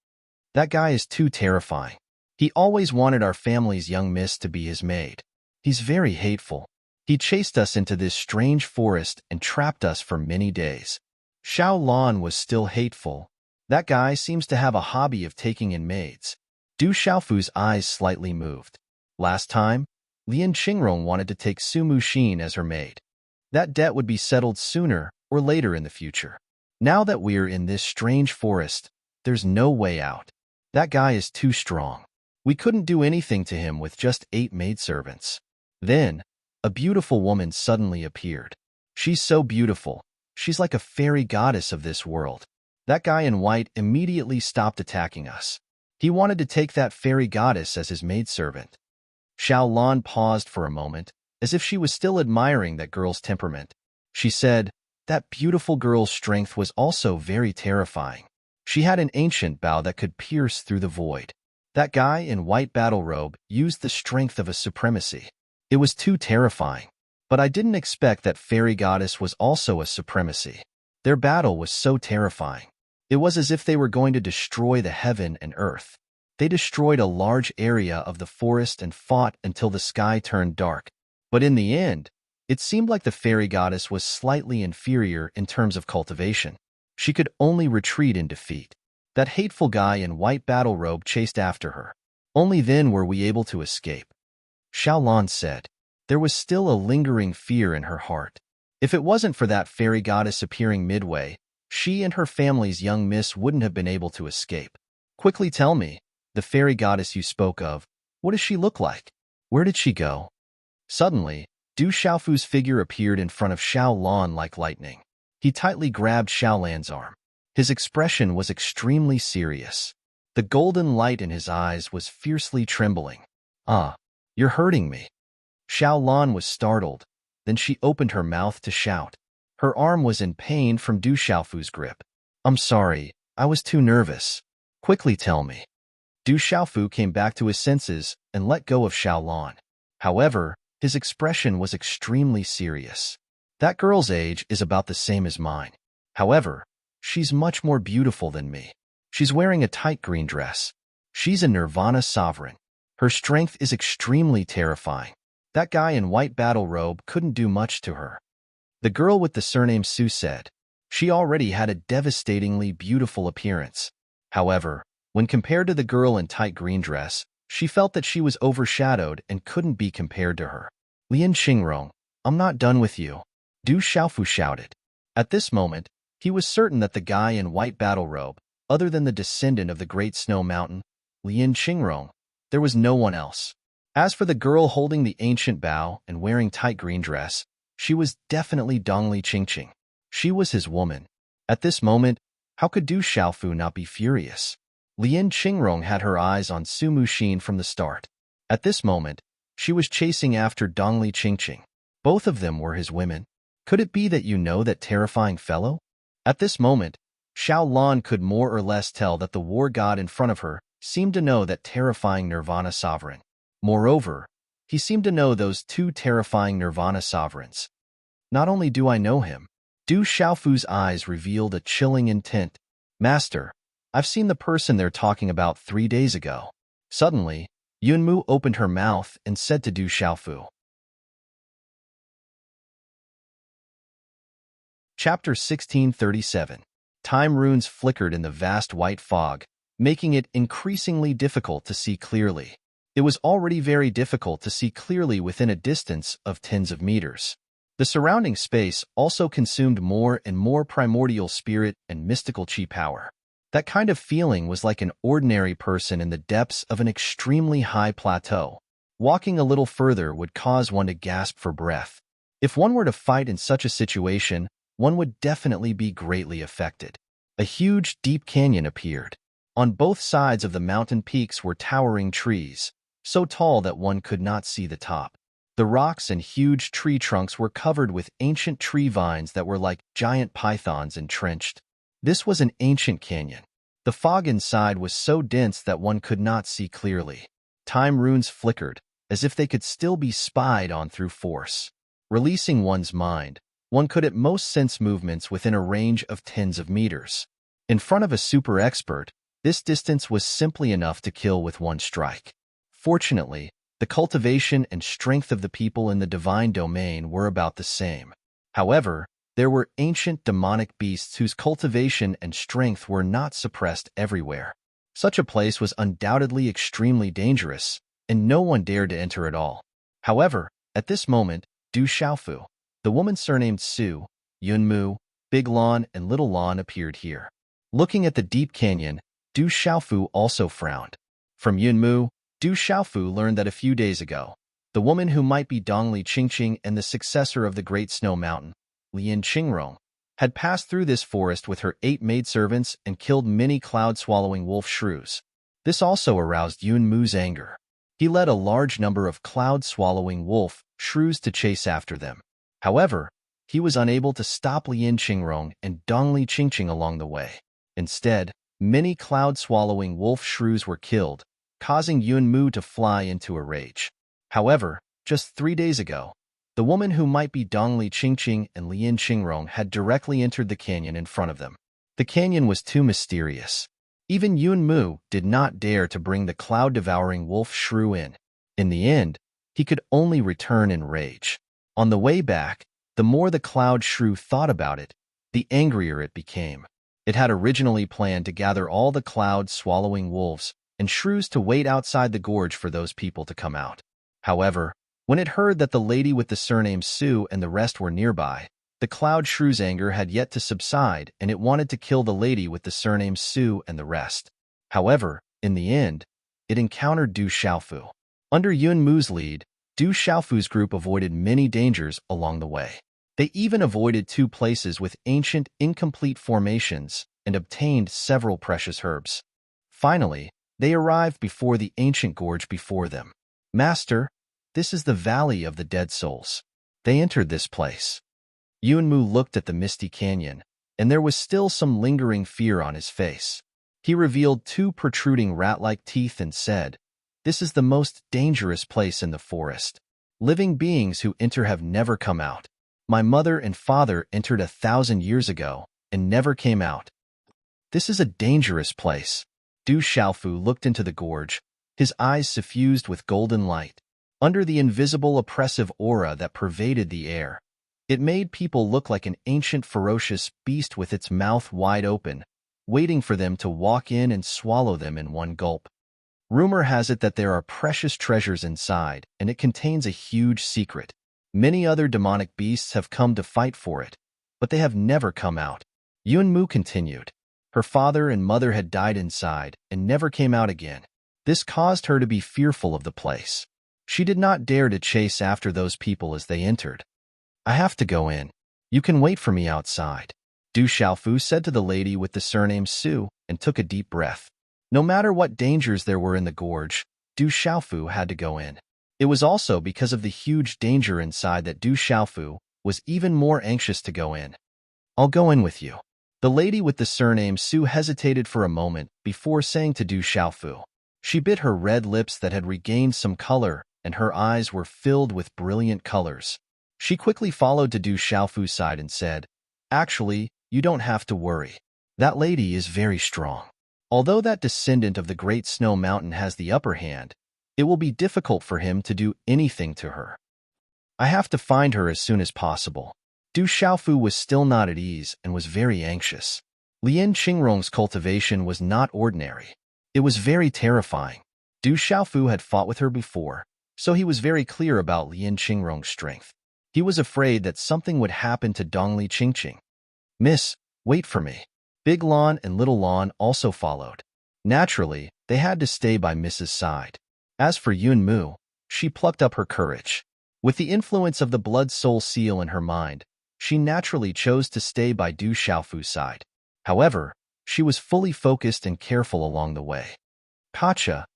That guy is too terrifying. He always wanted our family's young miss to be his maid. He's very hateful. He chased us into this strange forest and trapped us for many days. Xiao Lan was still hateful. That guy seems to have a hobby of taking in maids. Du Xiaofu's eyes slightly moved. Last time, Lien Qingrong wanted to take Su Muxin as her maid. That debt would be settled sooner or later in the future. Now that we're in this strange forest, there's no way out. That guy is too strong. We couldn't do anything to him with just 8 maidservants. Then, a beautiful woman suddenly appeared. She's so beautiful. She's like a fairy goddess of this world. That guy in white immediately stopped attacking us. He wanted to take that fairy goddess as his maidservant. Xiao Lan paused for a moment, as if she was still admiring that girl's temperament. She said, "That beautiful girl's strength was also very terrifying. She had an ancient bow that could pierce through the void. That guy in white battle robe used the strength of a supremacy. It was too terrifying. But I didn't expect that fairy goddess was also a supremacy. Their battle was so terrifying. It was as if they were going to destroy the heaven and earth. They destroyed a large area of the forest and fought until the sky turned dark. But in the end, it seemed like the fairy goddess was slightly inferior in terms of cultivation. She could only retreat in defeat. That hateful guy in white battle robe chased after her. Only then were we able to escape." Xiao Lan said. There was still a lingering fear in her heart. If it wasn't for that fairy goddess appearing midway, she and her family's young miss wouldn't have been able to escape. "Quickly tell me, the fairy goddess you spoke of, what does she look like? Where did she go?" Suddenly, Du Xiaofu's figure appeared in front of Xiao Lan like lightning. He tightly grabbed Xiao Lan's arm. His expression was extremely serious. The golden light in his eyes was fiercely trembling. "Ah, you're hurting me." Xiao Lan was startled. Then she opened her mouth to shout. Her arm was in pain from Du Xiaofu's grip. "I'm sorry, I was too nervous. Quickly tell me." Du Xiaofu came back to his senses and let go of Xiao Lan. However, his expression was extremely serious. "That girl's age is about the same as mine. However, she's much more beautiful than me. She's wearing a tight green dress. She's a Nirvana sovereign. Her strength is extremely terrifying. That guy in white battle robe couldn't do much to her." The girl with the surname Su said. She already had a devastatingly beautiful appearance. However, when compared to the girl in tight green dress, she felt that she was overshadowed and couldn't be compared to her. "Lian Qingrong, I'm not done with you," Du Xiaofu shouted. At this moment, he was certain that the guy in white battle robe, other than the descendant of the Great Snow Mountain, Lian Qingrong, there was no one else. As for the girl holding the ancient bow and wearing tight green dress, she was definitely Dongli Qingqing. She was his woman. At this moment, how could Du Xiaofu not be furious? Lian Qingrong had her eyes on Su Muxin from the start. At this moment, she was chasing after Dongli Qingqing. Both of them were his women. Could it be that you know that terrifying fellow? At this moment, Xiao Lan could more or less tell that the war god in front of her seemed to know that terrifying Nirvana sovereign. Moreover, he seemed to know those 2 terrifying Nirvana sovereigns. "Not only do I know him," Du Xiaofu's eyes revealed a chilling intent. "Master, I've seen the person they're talking about 3 days ago." Suddenly, Yunmu opened her mouth and said to Du Xiaofu. Chapter 1637. Time runes flickered in the vast white fog, making it increasingly difficult to see clearly. It was already very difficult to see clearly within a distance of tens of meters. The surrounding space also consumed more and more primordial spirit and mystical chi power. That kind of feeling was like an ordinary person in the depths of an extremely high plateau. Walking a little further would cause one to gasp for breath. If one were to fight in such a situation, one would definitely be greatly affected. A huge, deep canyon appeared. On both sides of the mountain peaks were towering trees, so tall that one could not see the top. The rocks and huge tree trunks were covered with ancient tree vines that were like giant pythons entrenched. This was an ancient canyon. The fog inside was so dense that one could not see clearly. Time runes flickered, as if they could still be spied on through force. Releasing one's mind, one could at most sense movements within a range of tens of meters. In front of a super expert, this distance was simply enough to kill with one strike. Fortunately, the cultivation and strength of the people in the divine domain were about the same. However, there were ancient demonic beasts whose cultivation and strength were not suppressed everywhere. Such a place was undoubtedly extremely dangerous, and no one dared to enter at all. However, at this moment, Du Xiaofu, the woman surnamed Su, Yunmu, Big Lan, and Little Lan appeared here. Looking at the deep canyon, Du Xiaofu also frowned. From Yunmu, Du Xiaofu learned that a few days ago, the woman who might be Dongli Qingqing and the successor of the Great Snow Mountain, Lian Qingrong, had passed through this forest with her 8 maidservants and killed many cloud-swallowing wolf shrews. This also aroused Yun Mu's anger. He led a large number of cloud-swallowing wolf shrews to chase after them. However, he was unable to stop Lian Qingrong and Dongli Qingqing along the way. Instead, many cloud-swallowing wolf shrews were killed, causing Yun Mu to fly into a rage. However, just 3 days ago, the woman who might be Dongli Qingqing and Lian Qingrong had directly entered the canyon in front of them. The canyon was too mysterious. Even Yun Mu did not dare to bring the cloud-devouring wolf shrew in. In the end, he could only return in rage. On the way back, the more the cloud shrew thought about it, the angrier it became. It had originally planned to gather all the cloud-swallowing wolves and shrews to wait outside the gorge for those people to come out. However, when it heard that the lady with the surname Su and the rest were nearby, the cloud shrew's anger had yet to subside and it wanted to kill the lady with the surname Su and the rest. However, in the end, it encountered Du Xiaofu. Under Yun Mu's lead, Du Xiaofu's group avoided many dangers along the way. They even avoided 2 places with ancient, incomplete formations and obtained several precious herbs. Finally, they arrived before the ancient gorge before them. "Master, this is the Valley of the Dead Souls." They entered this place. Yun Mu looked at the misty canyon, and there was still some lingering fear on his face. He revealed 2 protruding rat-like teeth and said, "This is the most dangerous place in the forest. Living beings who enter have never come out. My mother and father entered 1,000 years ago and never came out. This is a dangerous place." Du Xiaofu looked into the gorge, his eyes suffused with golden light. Under the invisible oppressive aura that pervaded the air, it made people look like an ancient ferocious beast with its mouth wide open, waiting for them to walk in and swallow them in one gulp. Rumor has it that there are precious treasures inside, and it contains a huge secret. Many other demonic beasts have come to fight for it, but they have never come out. Yun Mu continued. Her father and mother had died inside and never came out again. This caused her to be fearful of the place. She did not dare to chase after those people as they entered. "I have to go in. You can wait for me outside," Du Xiaofu said to the lady with the surname Su and took a deep breath. No matter what dangers there were in the gorge, Du Xiaofu had to go in. It was also because of the huge danger inside that Du Xiaofu was even more anxious to go in. "I'll go in with you." The lady with the surname Su hesitated for a moment before saying to Du Xiaofu. She bit her red lips that had regained some color, and her eyes were filled with brilliant colors. She quickly followed to Du Xiaofu's side and said, "Actually, you don't have to worry. That lady is very strong. Although that descendant of the Great Snow Mountain has the upper hand, it will be difficult for him to do anything to her. I have to find her as soon as possible." Du Xiaofu was still not at ease and was very anxious. Lian Qingrong's cultivation was not ordinary. It was very terrifying. Du Xiaofu had fought with her before, so he was very clear about Lian Qingrong's strength. He was afraid that something would happen to Dongli Qingqing. "Miss, wait for me." Big Lan and Little Lan also followed. Naturally, they had to stay by Mrs.'s side. As for Yun Mu, she plucked up her courage. With the influence of the blood-soul seal in her mind, she naturally chose to stay by Du Xiaofu's side. However, she was fully focused and careful along the way. Kacha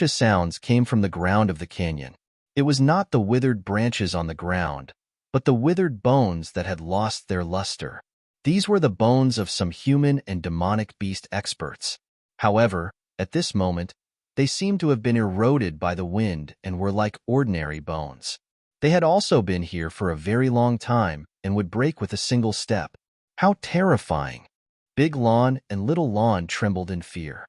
sounds came from the ground of the canyon. It was not the withered branches on the ground, but the withered bones that had lost their luster. These were the bones of some human and demonic beast experts. However, at this moment, they seemed to have been eroded by the wind and were like ordinary bones. They had also been here for a very long time and would break with a single step. How terrifying! Big Lan and Little Lan trembled in fear.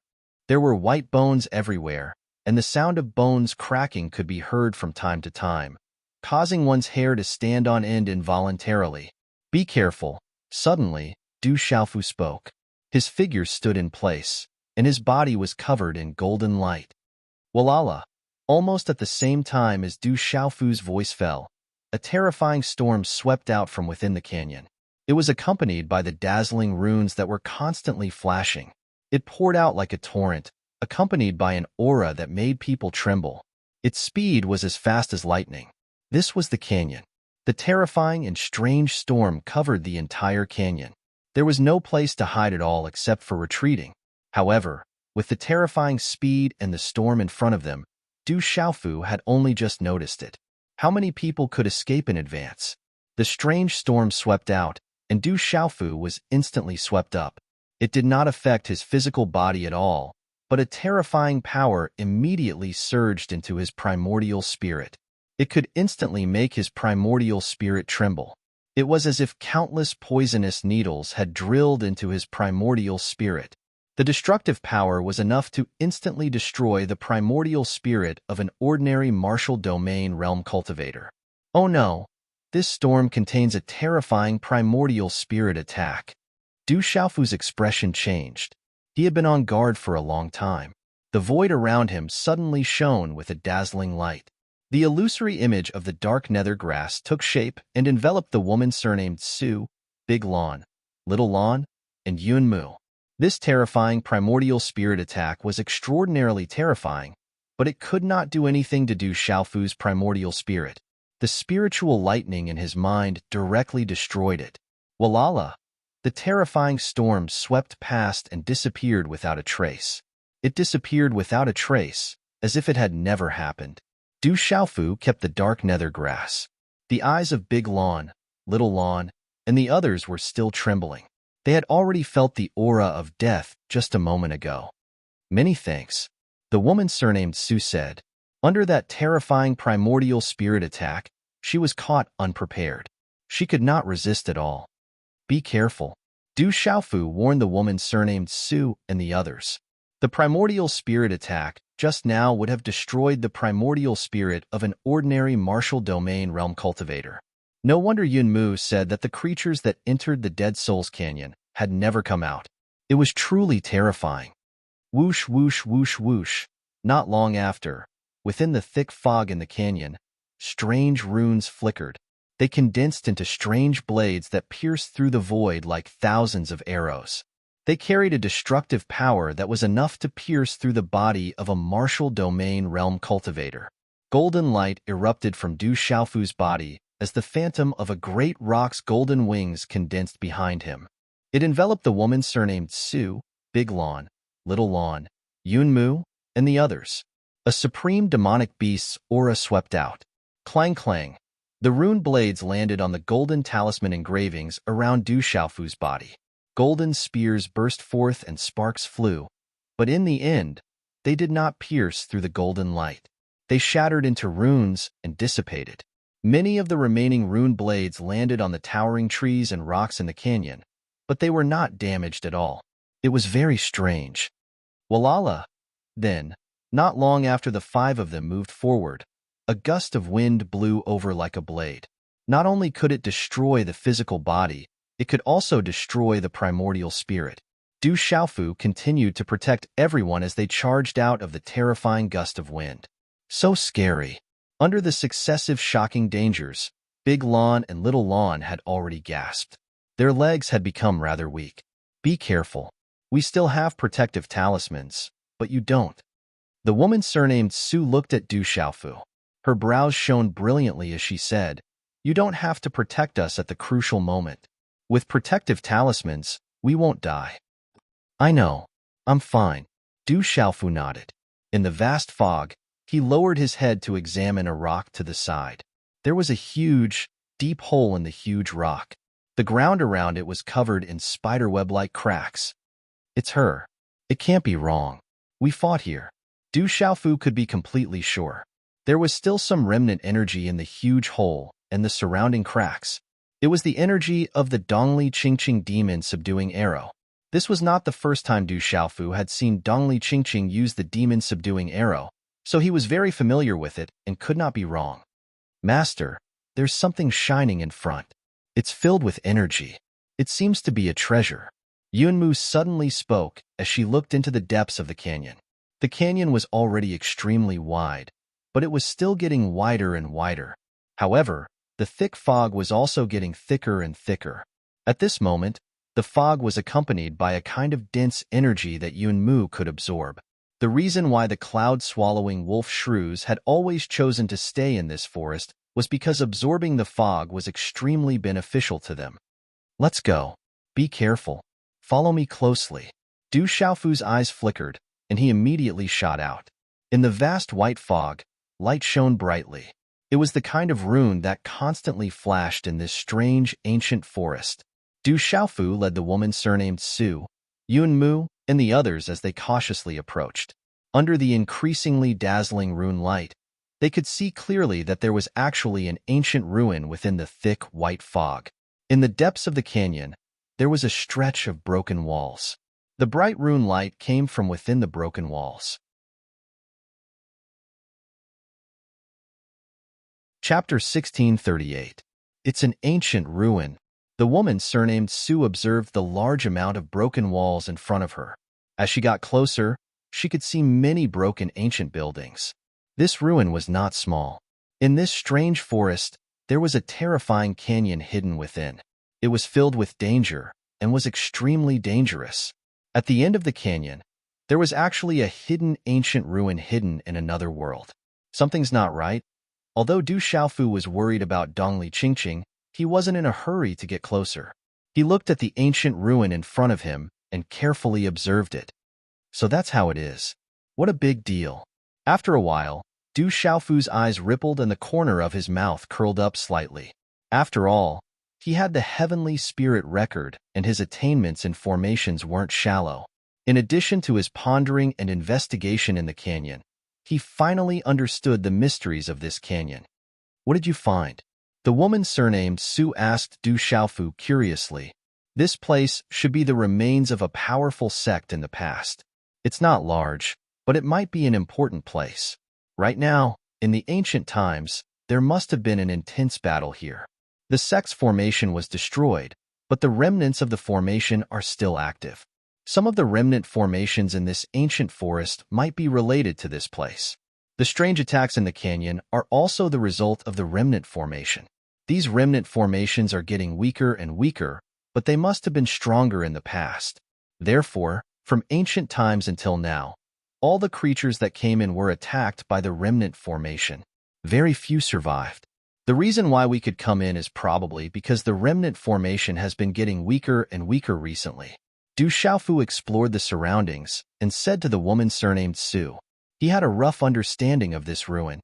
There were white bones everywhere, and the sound of bones cracking could be heard from time to time, causing one's hair to stand on end involuntarily. "Be careful." Suddenly, Du Xiaofu spoke. His figure stood in place, and his body was covered in golden light. Walala! Almost at the same time as Du Xiaofu's voice fell, a terrifying storm swept out from within the canyon. It was accompanied by the dazzling runes that were constantly flashing. It poured out like a torrent, accompanied by an aura that made people tremble. Its speed was as fast as lightning. This was the canyon. The terrifying and strange storm covered the entire canyon. There was no place to hide at all except for retreating. However, with the terrifying speed and the storm in front of them, Du Xiaofu had only just noticed it. How many people could escape in advance? The strange storm swept out, and Du Xiaofu was instantly swept up. It did not affect his physical body at all, but a terrifying power immediately surged into his primordial spirit. It could instantly make his primordial spirit tremble. It was as if countless poisonous needles had drilled into his primordial spirit. The destructive power was enough to instantly destroy the primordial spirit of an ordinary martial domain realm cultivator. Oh no, this storm contains a terrifying primordial spirit attack. Du Xiaofu's expression changed. He had been on guard for a long time. The void around him suddenly shone with a dazzling light. The illusory image of the dark nether grass took shape and enveloped the woman surnamed Su, Big Lan, Little Lan, and Yun Mu. This terrifying primordial spirit attack was extraordinarily terrifying, but it could not do anything to Du Xiaofu's primordial spirit. The spiritual lightning in his mind directly destroyed it. Walala! The terrifying storm swept past and disappeared without a trace. It disappeared without a trace, as if it had never happened. Du Xiaofu kept the dark nether grass. The eyes of Big Lan, Little Lan, and the others were still trembling. They had already felt the aura of death just a moment ago. Many thanks, the woman surnamed Su said. Under that terrifying primordial spirit attack, she was caught unprepared. She could not resist at all. Be careful, Du Xiaofu warned the woman surnamed Su and the others. The primordial spirit attack just now would have destroyed the primordial spirit of an ordinary martial domain realm cultivator. No wonder Yun Mu said that the creatures that entered the Dead Souls Canyon had never come out. It was truly terrifying. Whoosh, whoosh, whoosh, whoosh. Not long after, within the thick fog in the canyon, strange runes flickered. They condensed into strange blades that pierced through the void like thousands of arrows. They carried a destructive power that was enough to pierce through the body of a martial domain realm cultivator. Golden light erupted from Du Xiaofu's body as the phantom of a great rock's golden wings condensed behind him. It enveloped the woman surnamed Su, Big Lan, Little Lan, Yun Mu, and the others. A supreme demonic beast's aura swept out. Clang clang. The rune blades landed on the golden talisman engravings around Du Xiaofu's body. Golden spears burst forth and sparks flew, but in the end, they did not pierce through the golden light. They shattered into runes and dissipated. Many of the remaining rune blades landed on the towering trees and rocks in the canyon, but they were not damaged at all. It was very strange. Walala! Then, not long after the 5 of them moved forward, a gust of wind blew over like a blade. Not only could it destroy the physical body, it could also destroy the primordial spirit. Du Xiaofu continued to protect everyone as they charged out of the terrifying gust of wind. So scary. Under the successive shocking dangers, Big Lan and Little Lan had already gasped. Their legs had become rather weak. Be careful. We still have protective talismans, but you don't. The woman surnamed Su looked at Du Xiaofu. Her brows shone brilliantly as she said, "You don't have to protect us at the crucial moment. With protective talismans, we won't die." I know. I'm fine. Du Xiaofu nodded. In the vast fog, he lowered his head to examine a rock to the side. There was a huge, deep hole in the huge rock. The ground around it was covered in spiderweb-like cracks. It's her. It can't be wrong. We fought here. Du Xiaofu could be completely sure. There was still some remnant energy in the huge hole and the surrounding cracks. It was the energy of the Dongli Qingqing demon subduing arrow. This was not the first time Du Xiaofu had seen Dongli Qingqing use the demon subduing arrow, so he was very familiar with it and could not be wrong. Master, there's something shining in front. It's filled with energy. It seems to be a treasure. Yunmu suddenly spoke as she looked into the depths of the canyon. The canyon was already extremely wide, but it was still getting wider and wider. However, the thick fog was also getting thicker and thicker. At this moment, the fog was accompanied by a kind of dense energy that Yunmu could absorb. The reason why the cloud-swallowing wolf shrews had always chosen to stay in this forest was because absorbing the fog was extremely beneficial to them. Let's go. Be careful. Follow me closely. Du Xiaofu's eyes flickered, and he immediately shot out. In the vast white fog, light shone brightly. It was the kind of rune that constantly flashed in this strange, ancient forest. Du Xiaofu led the woman surnamed Su, Yunmu, and the others as they cautiously approached. Under the increasingly dazzling rune light, they could see clearly that there was actually an ancient ruin within the thick white fog. In the depths of the canyon, there was a stretch of broken walls. The bright rune light came from within the broken walls. Chapter 1638. It's an ancient ruin. The woman surnamed Su observed the large amount of broken walls in front of her. As she got closer, she could see many broken ancient buildings. This ruin was not small. In this strange forest, there was a terrifying canyon hidden within. It was filled with danger and was extremely dangerous. At the end of the canyon, there was actually a hidden ancient ruin hidden in another world. Something's not right. Although Du Xiaofu was worried about Dongli Qingqing, he wasn't in a hurry to get closer. He looked at the ancient ruin in front of him and carefully observed it. So that's how it is. What a big deal. After a while, Du Xiaofu's eyes rippled and the corner of his mouth curled up slightly. After all, he had the heavenly spirit record, and his attainments in formations weren't shallow. In addition to his pondering and investigation in the canyon, he finally understood the mysteries of this canyon. What did you find? The woman surnamed Su asked Du Xiaofu curiously. This place should be the remains of a powerful sect in the past. It's not large, but it might be an important place. Right now, in the ancient times, there must have been an intense battle here. The sect's formation was destroyed, but the remnants of the formation are still active. Some of the remnant formations in this ancient forest might be related to this place. The strange attacks in the canyon are also the result of the remnant formation. These remnant formations are getting weaker and weaker, but they must have been stronger in the past. Therefore, from ancient times until now, all the creatures that came in were attacked by the remnant formation. Very few survived. The reason why we could come in is probably because the remnant formation has been getting weaker and weaker recently. Du Xiaofu explored the surroundings and said to the woman surnamed Su. He had a rough understanding of this ruin.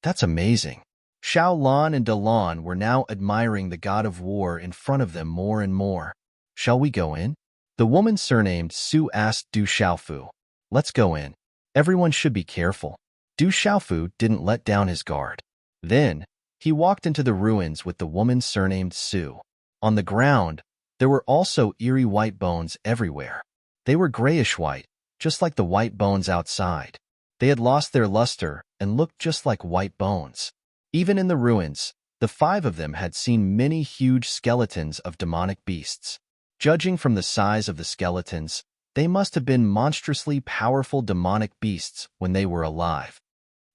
That's amazing. Xiao Lan and De Lan were now admiring the god of war in front of them more and more. Shall we go in? The woman surnamed Su asked Du Xiaofu. Let's go in. Everyone should be careful. Du Xiaofu didn't let down his guard. Then, he walked into the ruins with the woman surnamed Su. On the ground, there were also eerie white bones everywhere. They were grayish-white, just like the white bones outside. They had lost their luster and looked just like white bones. Even in the ruins, the five of them had seen many huge skeletons of demonic beasts. Judging from the size of the skeletons, they must have been monstrously powerful demonic beasts when they were alive.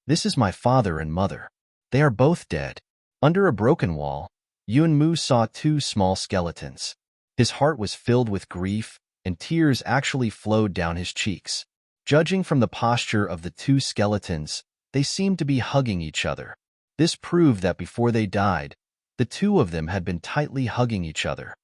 This is my father and mother. They are both dead. Under a broken wall, Yunmu saw two small skeletons. His heart was filled with grief, and tears actually flowed down his cheeks. Judging from the posture of the two skeletons, they seemed to be hugging each other. This proved that before they died, the two of them had been tightly hugging each other.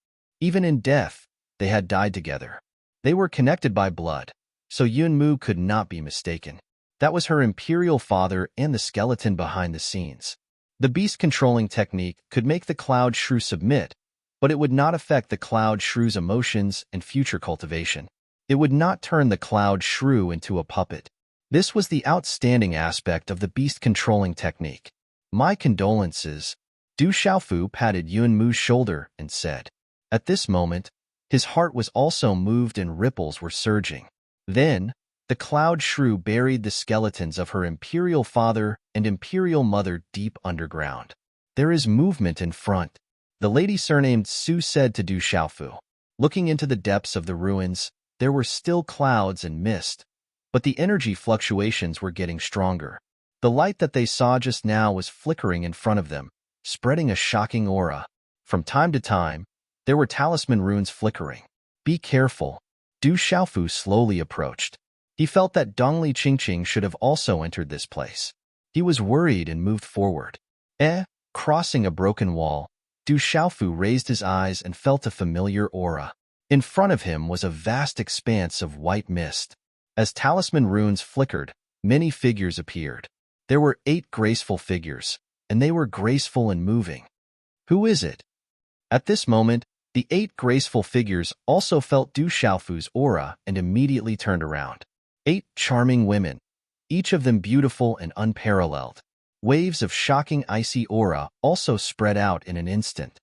Even in death, they had died together. They were connected by blood, so Yunmu could not be mistaken. That was her imperial father and the skeleton behind the scenes. The beast-controlling technique could make the cloud shrew submit, but it would not affect the cloud shrew's emotions and future cultivation. It would not turn the cloud shrew into a puppet. This was the outstanding aspect of the beast-controlling technique. My condolences. Du Xiaofu patted Yunmu's shoulder and said. At this moment, his heart was also moved and ripples were surging. Then, the cloud shrew buried the skeletons of her imperial father and imperial mother deep underground. There is movement in front, the lady surnamed Su said to Du Xiaofu. Looking into the depths of the ruins, there were still clouds and mist, but the energy fluctuations were getting stronger. The light that they saw just now was flickering in front of them, spreading a shocking aura. From time to time, there were talisman runes flickering. Be careful. Du Xiaofu slowly approached. He felt that Dongli Qingqing should have also entered this place. He was worried and moved forward. Crossing a broken wall, Du Xiaofu raised his eyes and felt a familiar aura. In front of him was a vast expanse of white mist. As talisman runes flickered, many figures appeared. There were 8 graceful figures, and they were graceful and moving. Who is it? At this moment, the 8 graceful figures also felt Du Xiaofu's aura and immediately turned around. 8 charming women, each of them beautiful and unparalleled. Waves of shocking icy aura also spread out in an instant.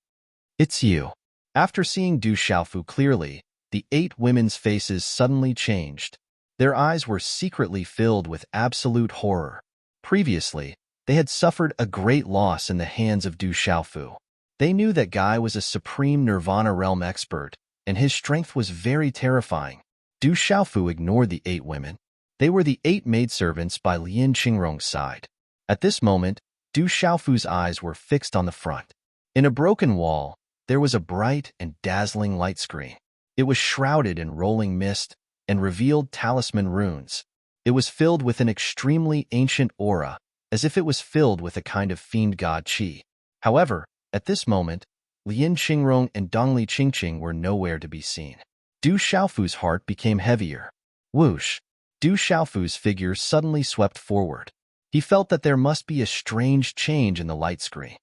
It's you. After seeing Du Xiaofu clearly, the 8 women's faces suddenly changed. Their eyes were secretly filled with absolute horror. Previously, they had suffered a great loss in the hands of Du Xiaofu. They knew that Guy was a supreme Nirvana realm expert, and his strength was very terrifying. Du Xiaofu ignored the 8 women. They were the 8 maidservants by Lian Qingrong's side. At this moment, Du Xiaofu's eyes were fixed on the front. In a broken wall, there was a bright and dazzling light screen. It was shrouded in rolling mist and revealed talisman runes. It was filled with an extremely ancient aura, as if it was filled with a kind of fiend god qi. However, at this moment, Lian Qingrong and Dongli Qingqing were nowhere to be seen. Du Xiaofu's heart became heavier. Whoosh! Du Xiaofu's figure suddenly swept forward. He felt that there must be a strange change in the light screen.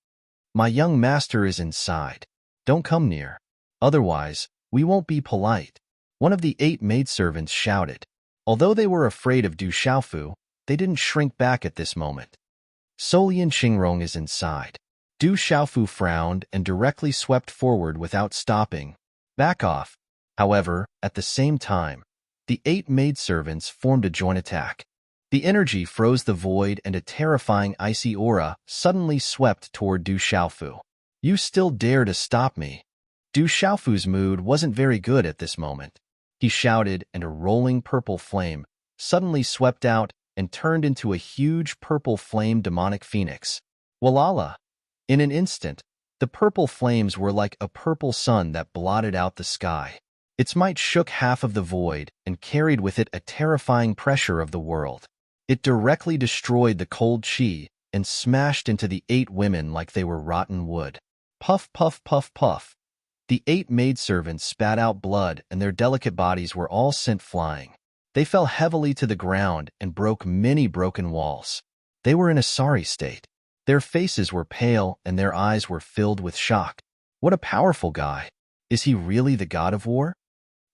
My young master is inside. Don't come near. Otherwise, we won't be polite. One of the 8 maidservants shouted. Although they were afraid of Du Xiaofu, they didn't shrink back at this moment. Lian Qingrong is inside. Du Xiaofu frowned and directly swept forward without stopping. Back off. However, at the same time, the 8 maidservants formed a joint attack. The energy froze the void and a terrifying icy aura suddenly swept toward Du Xiaofu. You still dare to stop me? Du Xiaofu's mood wasn't very good at this moment. He shouted, and a rolling purple flame suddenly swept out and turned into a huge purple flame demonic phoenix. Walala! In an instant, the purple flames were like a purple sun that blotted out the sky. Its might shook half of the void and carried with it a terrifying pressure of the world. It directly destroyed the cold qi and smashed into the 8 women like they were rotten wood. Puff, puff, puff, puff. The 8 maidservants spat out blood and their delicate bodies were all sent flying. They fell heavily to the ground and broke many broken walls. They were in a sorry state. Their faces were pale and their eyes were filled with shock. What a powerful guy. Is he really the god of war?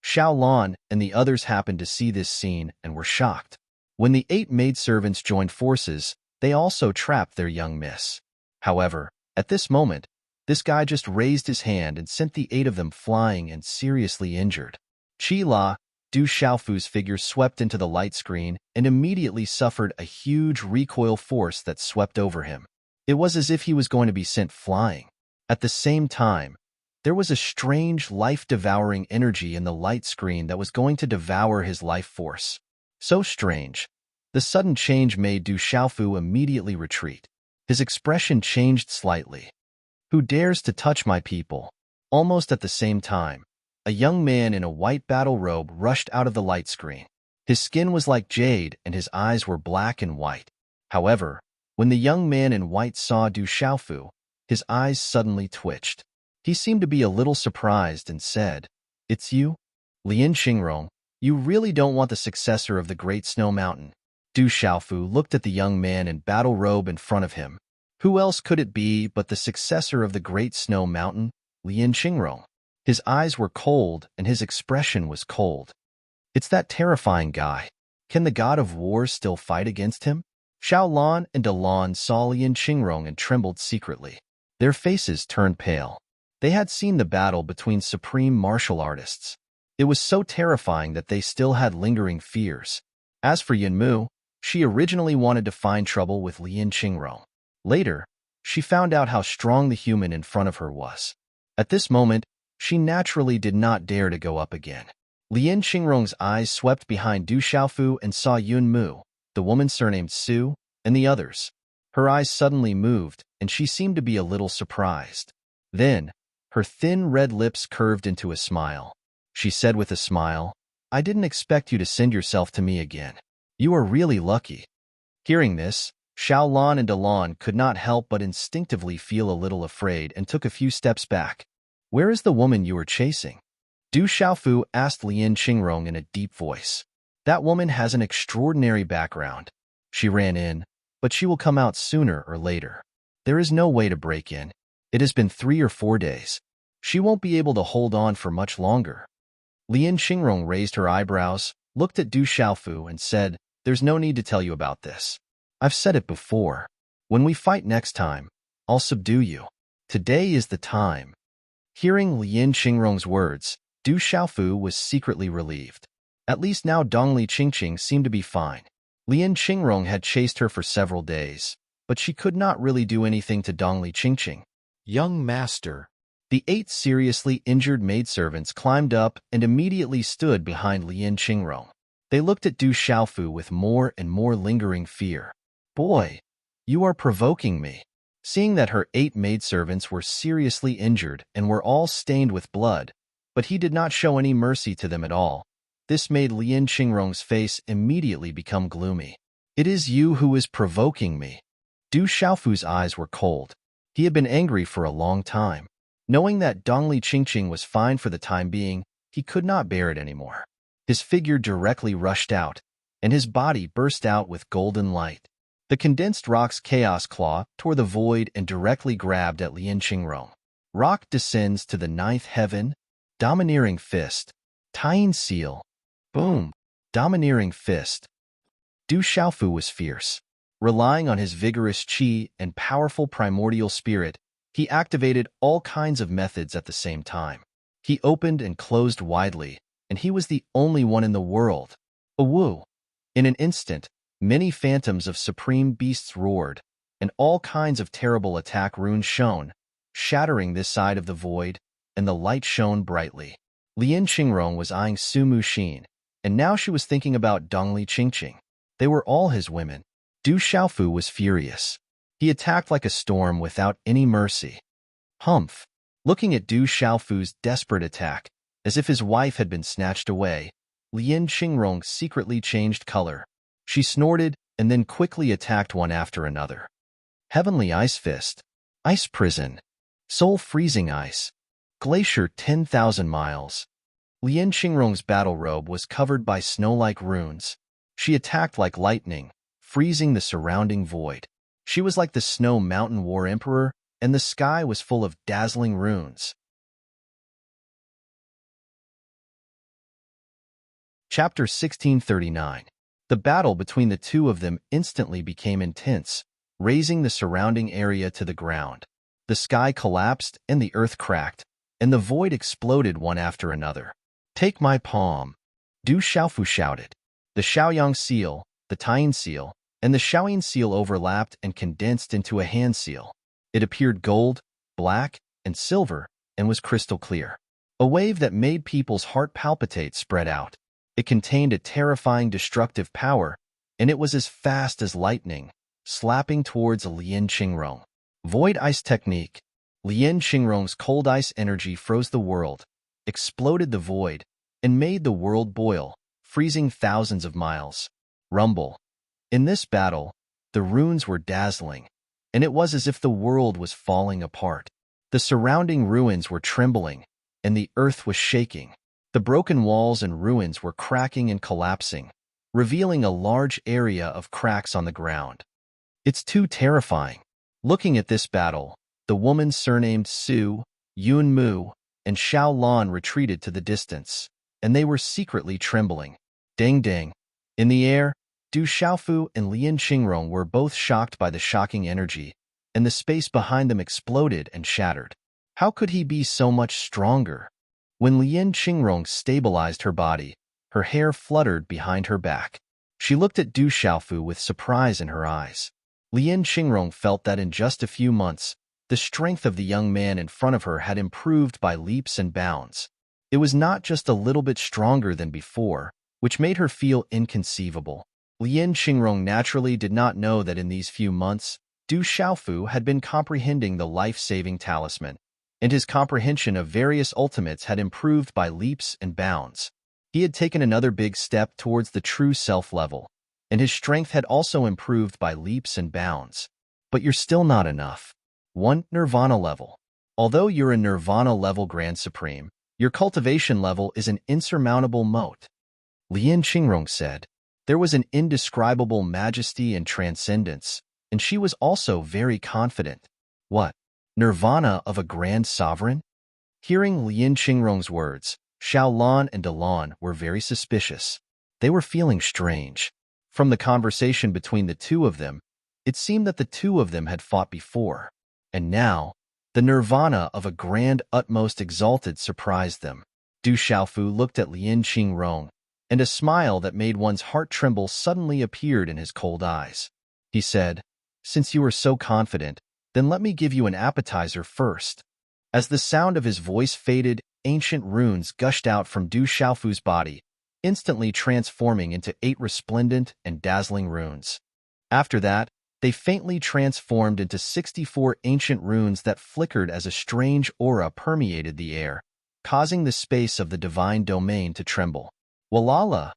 Xiao Lan and the others happened to see this scene and were shocked. When the 8 maidservants joined forces, they also trapped their young miss. However, at this moment, this guy just raised his hand and sent the 8 of them flying and seriously injured. Qi La, Du Xiaofu's figure swept into the light screen and immediately suffered a huge recoil force that swept over him. It was as if he was going to be sent flying. At the same time, there was a strange life-devouring energy in the light screen that was going to devour his life force. So strange. The sudden change made Du Xiaofu immediately retreat. His expression changed slightly. Who dares to touch my people? Almost at the same time, a young man in a white battle robe rushed out of the light screen. His skin was like jade and his eyes were black and white. However, when the young man in white saw Du Xiaofu, his eyes suddenly twitched. He seemed to be a little surprised and said, "It's you? Lian Qingrong, you really don't want the successor of the Great Snow Mountain." Du Xiaofu looked at the young man in battle robe in front of him. Who else could it be but the successor of the Great Snow Mountain, Lian Qingrong? His eyes were cold and his expression was cold. It's that terrifying guy. Can the god of war still fight against him? Xiao Lan and Dalan saw Lian Qingrong and trembled secretly. Their faces turned pale. They had seen the battle between supreme martial artists. It was so terrifying that they still had lingering fears. As for Yunmu, she originally wanted to find trouble with Lian Qingrong. Later, she found out how strong the human in front of her was. At this moment, she naturally did not dare to go up again. Lian Qingrong's eyes swept behind Du Xiaofu and saw Yunmu, the woman surnamed Su, and the others. Her eyes suddenly moved, and she seemed to be a little surprised. Then, her thin red lips curved into a smile. She said with a smile, I didn't expect you to send yourself to me again. You are really lucky." Hearing this, Xiaolan and Dalan could not help but instinctively feel a little afraid and took a few steps back. "Where is the woman you were chasing?" Du Xiaofu asked Lin Qingrong in a deep voice. "That woman has an extraordinary background. She ran in, but she will come out sooner or later. There is no way to break in. It has been 3 or 4 days. She won't be able to hold on for much longer." Lin Qingrong raised her eyebrows, looked at Du Xiaofu, and said, "There's no need to tell you about this. I've said it before. When we fight next time, I'll subdue you. Today is the time." Hearing Lin Qingrong's words, Du Xiaofu was secretly relieved. At least now Dongli Qingqing seemed to be fine. Lin Qingrong had chased her for several days, but she could not really do anything to Dongli Qingqing. "Young master." The 8 seriously injured maidservants climbed up and immediately stood behind Lin Qingrong. They looked at Du Xiaofu with more and more lingering fear. "Boy, you are provoking me." Seeing that her 8 maidservants were seriously injured and were all stained with blood, but he did not show any mercy to them at all, this made Lin Qingrong's face immediately become gloomy. "It is you who is provoking me." Du Xiaofu's eyes were cold. He had been angry for a long time. Knowing that Dongli Qingqing was fine for the time being, he could not bear it anymore. His figure directly rushed out, and his body burst out with golden light. The condensed rock's chaos claw tore the void and directly grabbed at Lin Qingrong. Rock descends to the 9th heaven. Domineering fist. Tying seal. Boom. Domineering fist. Du Xiaofu was fierce. Relying on his vigorous qi and powerful primordial spirit, he activated all kinds of methods at the same time. He opened and closed widely, and he was the only one in the world. Awoo! In an instant, many phantoms of supreme beasts roared, and all kinds of terrible attack runes shone, shattering this side of the void, and the light shone brightly. Lin Qingrong was eyeing Su Muxin, and now she was thinking about Dongli Qingqing. They were all his women. Du Xiaofu was furious. He attacked like a storm without any mercy. Humph! Looking at Du Xiaofu's desperate attack, as if his wife had been snatched away, Lin Qingrong secretly changed color. She snorted and then quickly attacked one after another. Heavenly Ice Fist. Ice Prison. Soul Freezing Ice. Glacier 10,000 miles. Lin Qingrong's battle robe was covered by snow-like runes. She attacked like lightning, freezing the surrounding void. She was like the Snow Mountain War Emperor, and the sky was full of dazzling runes. Chapter 1639. The battle between the two of them instantly became intense, raising the surrounding area to the ground. The sky collapsed and the earth cracked, and the void exploded one after another. "Take my palm," Du Xiaofu shouted. The Xiaoyang seal, the Tying seal, and the Xiaoyin seal overlapped and condensed into a hand seal. It appeared gold, black, and silver, and was crystal clear. A wave that made people's heart palpitate spread out. It contained a terrifying destructive power, and it was as fast as lightning, slapping towards Lin Qingrong. Void Ice Technique. Lin Qingrong's cold ice energy froze the world, exploded the void, and made the world boil, freezing thousands of miles. Rumble. In this battle, the runes were dazzling, and it was as if the world was falling apart. The surrounding ruins were trembling, and the earth was shaking. The broken walls and ruins were cracking and collapsing, revealing a large area of cracks on the ground. It's too terrifying. Looking at this battle, the woman surnamed Su, Yun Mu, and Xiao Lan retreated to the distance, and they were secretly trembling. Ding ding. In the air, Du Xiaofu and Lin Qingrong were both shocked by the shocking energy, and the space behind them exploded and shattered. How could he be so much stronger? When Lin Qingrong stabilized her body, her hair fluttered behind her back. She looked at Du Xiaofu with surprise in her eyes. Lin Qingrong felt that in just a few months, the strength of the young man in front of her had improved by leaps and bounds. It was not just a little bit stronger than before, which made her feel inconceivable. Lin Qingrong naturally did not know that in these few months, Du Xiaofu had been comprehending the life-saving talisman, and his comprehension of various ultimates had improved by leaps and bounds. He had taken another big step towards the true self level, and his strength had also improved by leaps and bounds. But you're still not enough. 1. Nirvana level. Although you're a Nirvana level Grand Supreme, your cultivation level is an insurmountable moat. Lian Qingrong said. There was an indescribable majesty and transcendence, and she was also very confident. What? Nirvana of a grand sovereign? Hearing Lian Qingrong's words, Xiaolan and Dalan were very suspicious. They were feeling strange. From the conversation between the two of them, it seemed that the two of them had fought before. And now, the nirvana of a grand utmost exalted surprised them. Du Xiaofu looked at Lian Qingrong, and a smile that made one's heart tremble suddenly appeared in his cold eyes. He said, "Since you are so confident, then let me give you an appetizer first." As the sound of his voice faded, ancient runes gushed out from Du Xiaofu's body, instantly transforming into 8 resplendent and dazzling runes. After that, they faintly transformed into 64 ancient runes that flickered as a strange aura permeated the air, causing the space of the divine domain to tremble. Walala!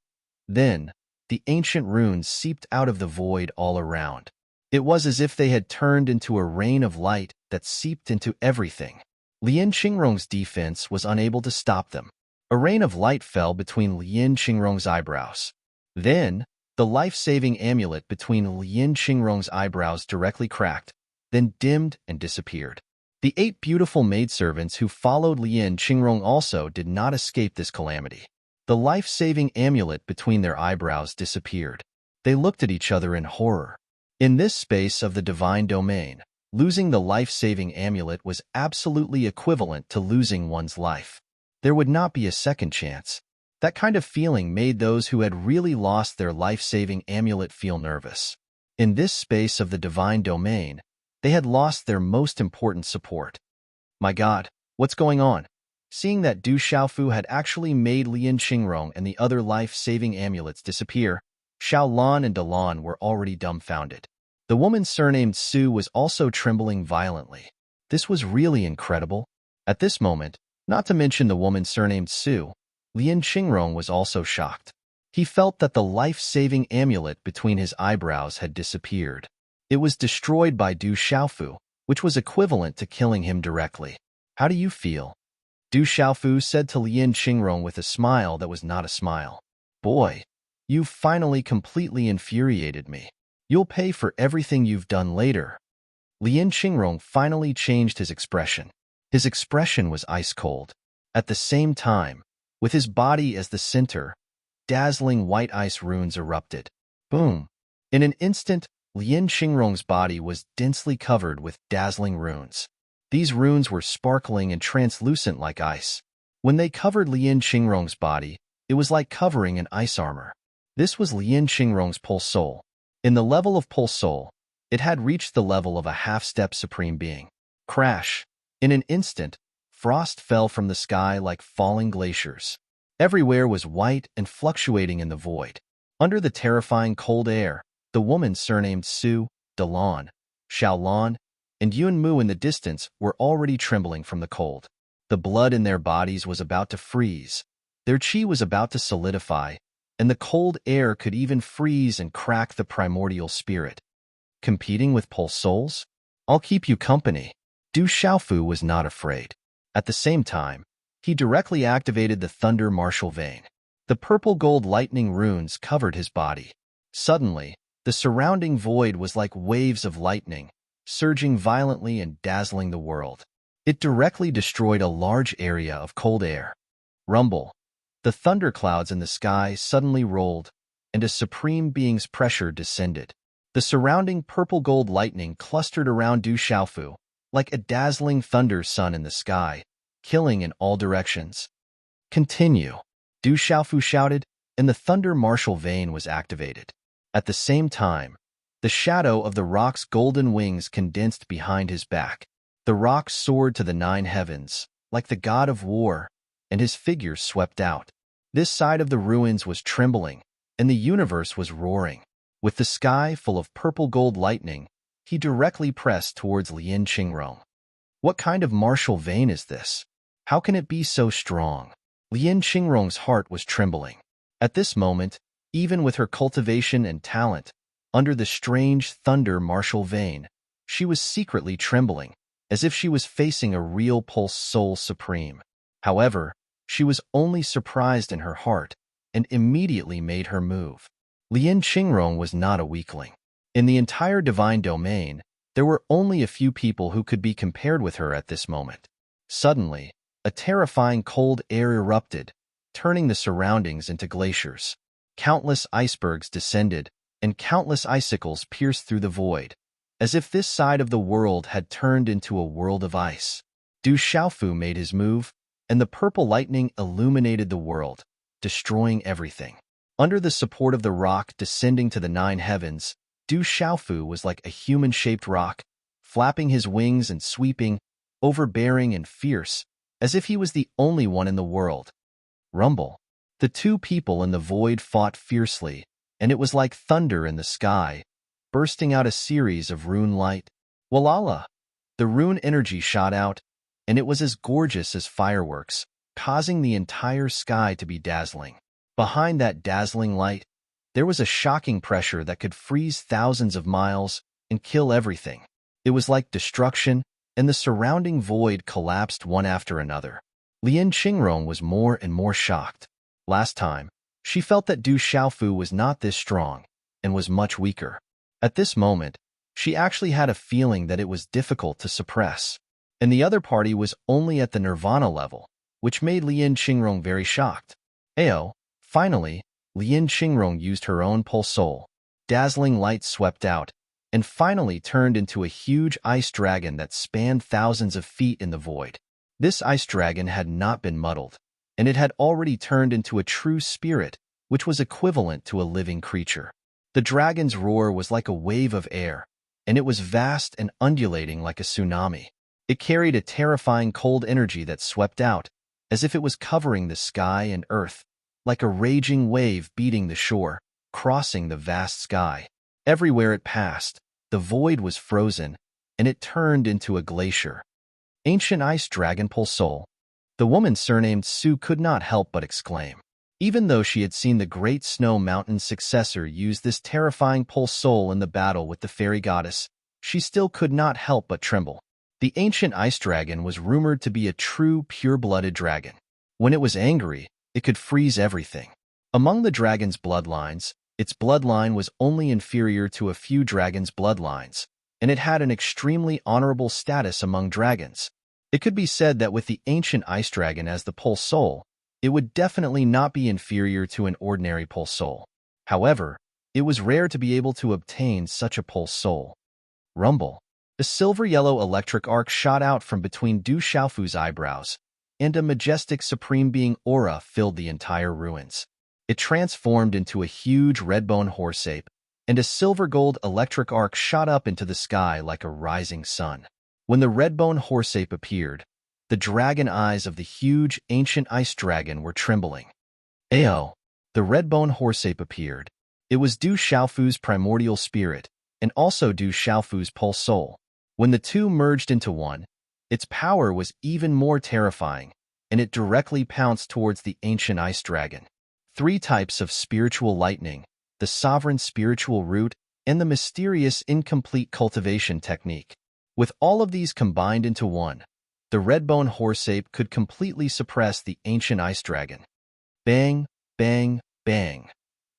Then, the ancient runes seeped out of the void all around. It was as if they had turned into a rain of light that seeped into everything. Lian Qingrong's defense was unable to stop them. A rain of light fell between Lian Qingrong's eyebrows. Then, the life-saving amulet between Lian Qingrong's eyebrows directly cracked, then dimmed and disappeared. The 8 beautiful maidservants who followed Lian Qingrong also did not escape this calamity. The life-saving amulet between their eyebrows disappeared. They looked at each other in horror. In this space of the divine domain, losing the life-saving amulet was absolutely equivalent to losing one's life. There would not be a second chance. That kind of feeling made those who had really lost their life-saving amulet feel nervous. In this space of the divine domain, they had lost their most important support. My God, what's going on? Seeing that Du Xiaofu had actually made Lian Qingrong and the other life-saving amulets disappear, Xiaolan and Dalan were already dumbfounded. The woman surnamed Su was also trembling violently. This was really incredible. At this moment, not to mention the woman surnamed Su, Lian Qingrong was also shocked. He felt that the life-saving amulet between his eyebrows had disappeared. It was destroyed by Du Xiaofu, which was equivalent to killing him directly. How do you feel? Du Xiaofu said to Lian Qingrong with a smile that was not a smile. Boy, you've finally completely infuriated me. You'll pay for everything you've done later. Lian Qingrong finally changed his expression. His expression was ice-cold. At the same time, with his body as the center, dazzling white ice runes erupted. Boom! In an instant, Lian Qingrong's body was densely covered with dazzling runes. These runes were sparkling and translucent like ice. When they covered Lian Qingrong's body, it was like covering an ice armor. This was Lian Qingrong's pulse soul. In the level of pulse soul, it had reached the level of a half-step supreme being. Crash! In an instant, frost fell from the sky like falling glaciers. Everywhere was white and fluctuating in the void. Under the terrifying cold air, the woman surnamed Su, Dalan, Xiaolan, and Yunmu in the distance were already trembling from the cold. The blood in their bodies was about to freeze. Their qi was about to solidify, and the cold air could even freeze and crack the primordial spirit. Competing with pulse souls? I'll keep you company. Du Xiaofu was not afraid. At the same time, he directly activated the Thunder Martial Vein. The purple-gold lightning runes covered his body. Suddenly, the surrounding void was like waves of lightning, surging violently and dazzling the world. It directly destroyed a large area of cold air. Rumble. The thunderclouds in the sky suddenly rolled, and a supreme being's pressure descended. The surrounding purple-gold lightning clustered around Du Xiaofu, like a dazzling thunder sun in the sky, killing in all directions. Continue, Du Xiaofu shouted, and the Thunder Martial Vein was activated. At the same time, the shadow of the rock's golden wings condensed behind his back. The rock soared to the 9 heavens, like the god of war, and his figure swept out. This side of the ruins was trembling, and the universe was roaring. With the sky full of purple-gold lightning, he directly pressed towards Lian Qingrong. What kind of martial vein is this? How can it be so strong? Lien Qingrong's heart was trembling. At this moment, even with her cultivation and talent, under the strange thunder martial vein, she was secretly trembling, as if she was facing a real pulse soul supreme. However, she was only surprised in her heart and immediately made her move. Lien Qingrong was not a weakling. In the entire divine domain, there were only a few people who could be compared with her at this moment. Suddenly, a terrifying cold air erupted, turning the surroundings into glaciers. Countless icebergs descended, and countless icicles pierced through the void, as if this side of the world had turned into a world of ice. Du Xiaofu made his move, and the purple lightning illuminated the world, destroying everything. Under the support of the rock descending to the 9 heavens, Du Xiaofu was like a human-shaped rock, flapping his wings and sweeping, overbearing and fierce, as if he was the only one in the world. Rumble. The two people in the void fought fiercely, and it was like thunder in the sky, bursting out a series of rune light. Walala! The rune energy shot out, and it was as gorgeous as fireworks, causing the entire sky to be dazzling. Behind that dazzling light, there was a shocking pressure that could freeze thousands of miles and kill everything. It was like destruction, and the surrounding void collapsed one after another. Lien Qingrong was more and more shocked. Last time, she felt that Du Xiaofu was not this strong and was much weaker. At this moment, she actually had a feeling that it was difficult to suppress, and the other party was only at the nirvana level, which made Lien Qingrong very shocked. Finally, Lien Qingrong used her own pulse soul. Dazzling light swept out, and finally turned into a huge ice dragon that spanned thousands of feet in the void. This ice dragon had not been muddled, and it had already turned into a true spirit, which was equivalent to a living creature. The dragon's roar was like a wave of air, and it was vast and undulating like a tsunami. It carried a terrifying cold energy that swept out, as if it was covering the sky and earth, like a raging wave beating the shore, crossing the vast sky. Everywhere it passed, the void was frozen, and it turned into a glacier. Ancient ice dragon pulse soul. The woman surnamed Su could not help but exclaim. Even though she had seen the great snow mountain's successor use this terrifying pulse soul in the battle with the fairy goddess, she still could not help but tremble. The ancient ice dragon was rumored to be a true pure-blooded dragon. When it was angry, it could freeze everything. Among the dragon's bloodlines, its bloodline was only inferior to a few dragons' bloodlines, and it had an extremely honorable status among dragons. It could be said that with the ancient ice dragon as the pulse soul, it would definitely not be inferior to an ordinary pulse soul. However, it was rare to be able to obtain such a pulse soul. Rumble. A silver-yellow electric arc shot out from between Du Xiaofu's eyebrows, and a majestic supreme being aura filled the entire ruins. It transformed into a huge red-bone horse-ape, and a silver-gold electric arc shot up into the sky like a rising sun. When the red-bone horse-ape appeared, the dragon eyes of the huge ancient ice dragon were trembling. The red-bone horse-ape appeared. It was Du Xiaofu's primordial spirit, and also Du Xiaofu's pulse soul. When the two merged into one, its power was even more terrifying, and it directly pounced towards the ancient ice dragon. 3 types of spiritual lightning, the sovereign spiritual root, and the mysterious incomplete cultivation technique. With all of these combined into one, the red-bone horse-ape could completely suppress the ancient ice dragon. Bang, bang, bang.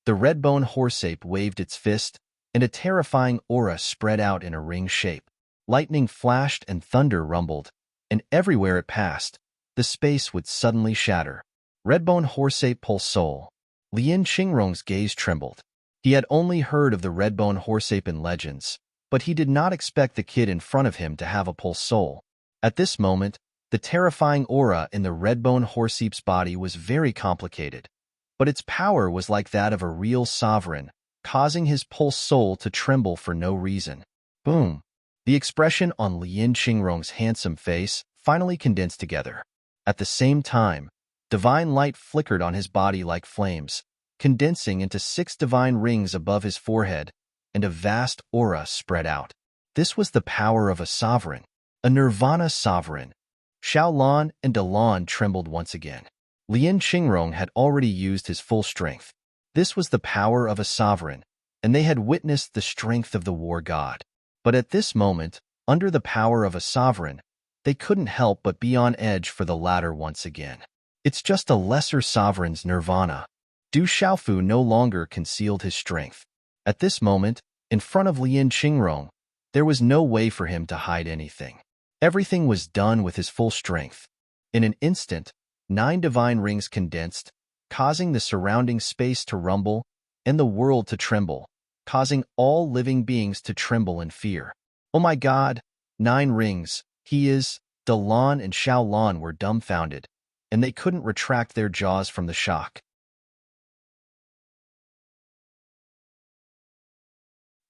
The red-bone horse-ape waved its fist, and a terrifying aura spread out in a ring shape. Lightning flashed and thunder rumbled, and everywhere it passed, the space would suddenly shatter. Redbone horse-ape pulse soul. Lien Qingrong's gaze trembled. He had only heard of the redbone horse-ape in legends, but he did not expect the kid in front of him to have a pulse soul. At this moment, the terrifying aura in the redbone horse-ape's body was very complicated, but its power was like that of a real sovereign, causing his pulse soul to tremble for no reason. Boom! The expression on Lien Qingrong's handsome face finally condensed together. At the same time, divine light flickered on his body like flames, condensing into 6 divine rings above his forehead, and a vast aura spread out. This was the power of a sovereign, a nirvana sovereign. Xiaolan and Dalan trembled once again. Lien Qingrong had already used his full strength. This was the power of a sovereign, and they had witnessed the strength of the war god. But at this moment, under the power of a sovereign, they couldn't help but be on edge for the latter once again. It's just a lesser sovereign's nirvana. Du Xiaofu no longer concealed his strength. At this moment, in front of Lien Qingrong, there was no way for him to hide anything. Everything was done with his full strength. In an instant, 9 divine rings condensed, causing the surrounding space to rumble and the world to tremble, causing all living beings to tremble in fear. Oh my God, 9 rings, he is, De Lan and Xiao Lan were dumbfounded, and they couldn't retract their jaws from the shock.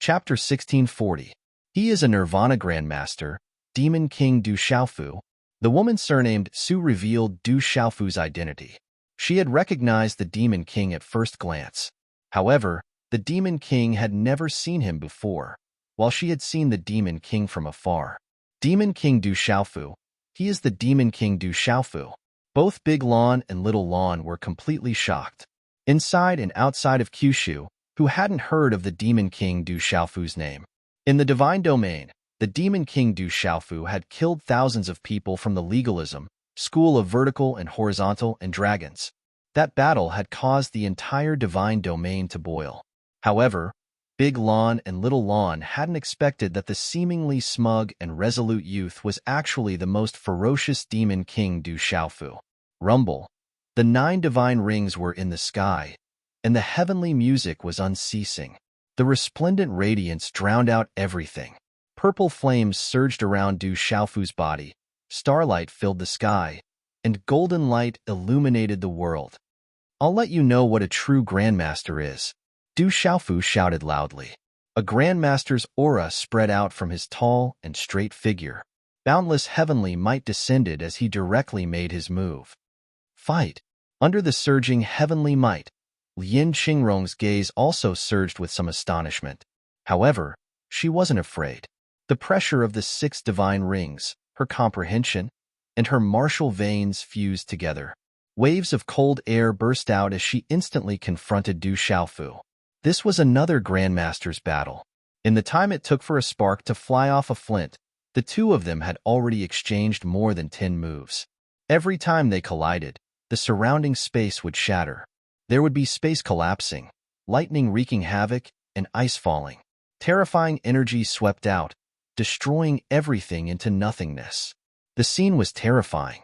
Chapter 1640. He is a Nirvana Grandmaster, Demon King Du Xiaofu. The woman surnamed Su revealed Du Xiaofu's identity. She had recognized the Demon King at first glance. However, the Demon King had never seen him before, while she had seen the Demon King from afar. Demon King Du Xiaofu. He is the Demon King Du Xiaofu. Both Big Lan and Little Lan were completely shocked. Inside and outside of Kyushu, who hadn't heard of the Demon King Du Xiaofu's name. In the Divine Domain, the Demon King Du Xiaofu had killed thousands of people from the Legalism, School of Vertical and Horizontal and Dragons. That battle had caused the entire Divine Domain to boil. However, Big Lan and Little Lan hadn't expected that the seemingly smug and resolute youth was actually the most ferocious Demon King Du Xiaofu. Rumble. The 9 divine rings were in the sky, and the heavenly music was unceasing. The resplendent radiance drowned out everything. Purple flames surged around Du Xiaofu's body, starlight filled the sky, and golden light illuminated the world. I'll let you know what a true Grandmaster is. Du Xiaofu shouted loudly. A Grandmaster's aura spread out from his tall and straight figure. Boundless heavenly might descended as he directly made his move. Fight! Under the surging heavenly might, Lien Qingrong's gaze also surged with some astonishment. However, she wasn't afraid. The pressure of the 6 divine rings, her comprehension, and her martial veins fused together. Waves of cold air burst out as she instantly confronted Du Xiaofu. This was another Grandmaster's battle. In the time it took for a spark to fly off a flint, the two of them had already exchanged more than 10 moves. Every time they collided, the surrounding space would shatter. There would be space collapsing, lightning wreaking havoc, and ice falling. Terrifying energy swept out, destroying everything into nothingness. The scene was terrifying.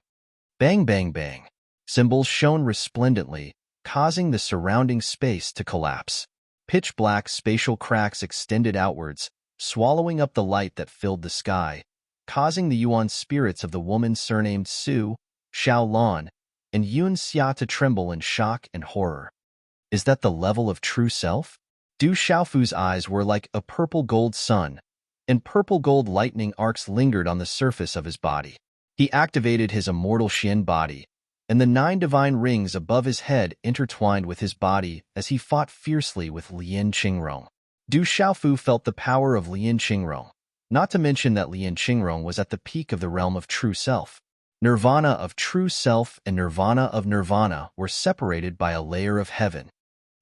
Bang, bang, bang. Symbols shone resplendently, causing the surrounding space to collapse. Pitch-black spatial cracks extended outwards, swallowing up the light that filled the sky, causing the Yuan spirits of the woman surnamed Su, Xiao Lan, and Yun Xia to tremble in shock and horror. Is that the level of true self? Du Xiaofu's eyes were like a purple-gold sun, and purple-gold lightning arcs lingered on the surface of his body. He activated his immortal Xian body, and the 9 divine rings above his head intertwined with his body as he fought fiercely with Lien Qingrong. Du Xiaofu felt the power of Lien Qingrong, not to mention that Lien Qingrong was at the peak of the realm of true self. Nirvana of true self and Nirvana of Nirvana were separated by a layer of heaven.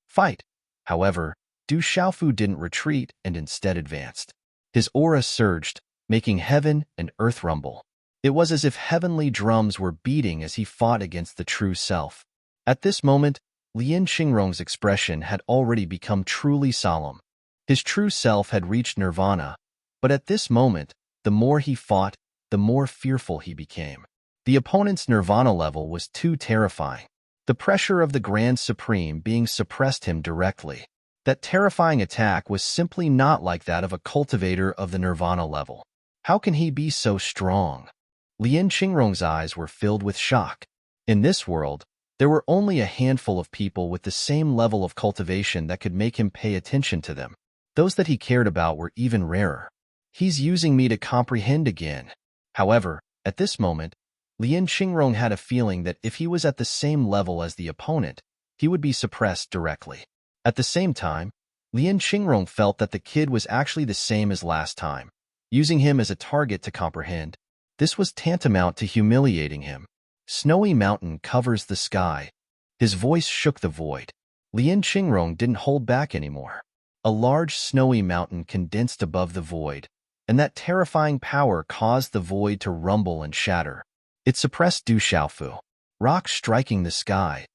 Fight! However, Du Xiaofu didn't retreat and instead advanced. His aura surged, making heaven and earth rumble. It was as if heavenly drums were beating as he fought against the true self. At this moment, Lien Qingrong's expression had already become truly solemn. His true self had reached nirvana, but at this moment, the more he fought, the more fearful he became. The opponent's nirvana level was too terrifying. The pressure of the Grand Supreme being suppressed him directly. That terrifying attack was simply not like that of a cultivator of the nirvana level. How can he be so strong? Lien Qingrong's eyes were filled with shock. In this world, there were only a handful of people with the same level of cultivation that could make him pay attention to them. Those that he cared about were even rarer. He's using me to comprehend again. However, at this moment, Lien Qingrong had a feeling that if he was at the same level as the opponent, he would be suppressed directly. At the same time, Lien Qingrong felt that the kid was actually the same as last time, using him as a target to comprehend. This was tantamount to humiliating him. Snowy mountain covers the sky. His voice shook the void. Lien Qingrong didn't hold back anymore. A large snowy mountain condensed above the void, and that terrifying power caused the void to rumble and shatter. It suppressed Du Xiaofu. Rock striking the sky.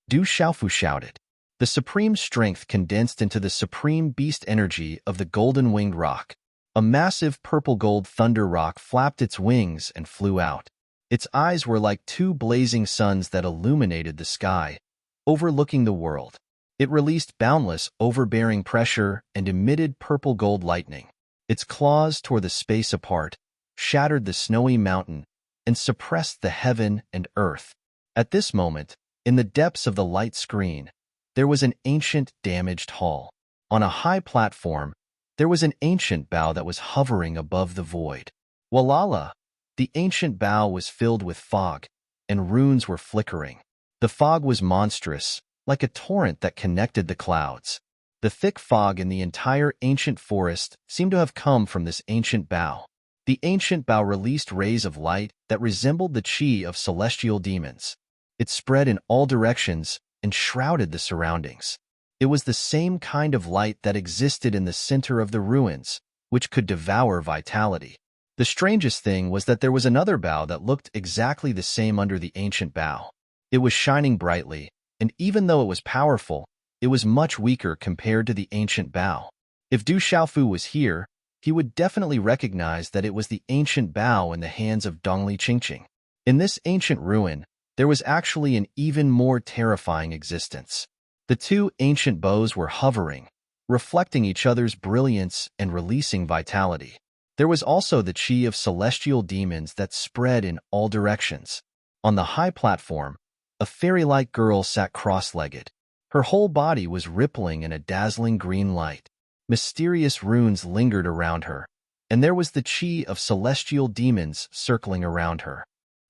Du Xiaofu shouted. The supreme strength condensed into the supreme beast energy of the golden-winged rock. A massive purple-gold thunder rock flapped its wings and flew out. Its eyes were like two blazing suns that illuminated the sky, overlooking the world. It released boundless, overbearing pressure and emitted purple-gold lightning. Its claws tore the space apart, shattered the snowy mountain, and suppressed the heaven and earth. At this moment, in the depths of the light screen, there was an ancient, damaged hall. On a high platform, there was an ancient bow that was hovering above the void. Walala! The ancient bow was filled with fog, and runes were flickering. The fog was monstrous, like a torrent that connected the clouds. The thick fog in the entire ancient forest seemed to have come from this ancient bow. The ancient bow released rays of light that resembled the chi of celestial demons. It spread in all directions and shrouded the surroundings. It was the same kind of light that existed in the center of the ruins, which could devour vitality. The strangest thing was that there was another bow that looked exactly the same under the ancient bow. It was shining brightly, and even though it was powerful, it was much weaker compared to the ancient bow. If Du Xiaofu was here, he would definitely recognize that it was the ancient bow in the hands of Dongli Qingqing. In this ancient ruin, there was actually an even more terrifying existence. The two ancient bows were hovering, reflecting each other's brilliance and releasing vitality. There was also the chi of celestial demons that spread in all directions. On the high platform, a fairy-like girl sat cross-legged. Her whole body was rippling in a dazzling green light. Mysterious runes lingered around her, and there was the chi of celestial demons circling around her.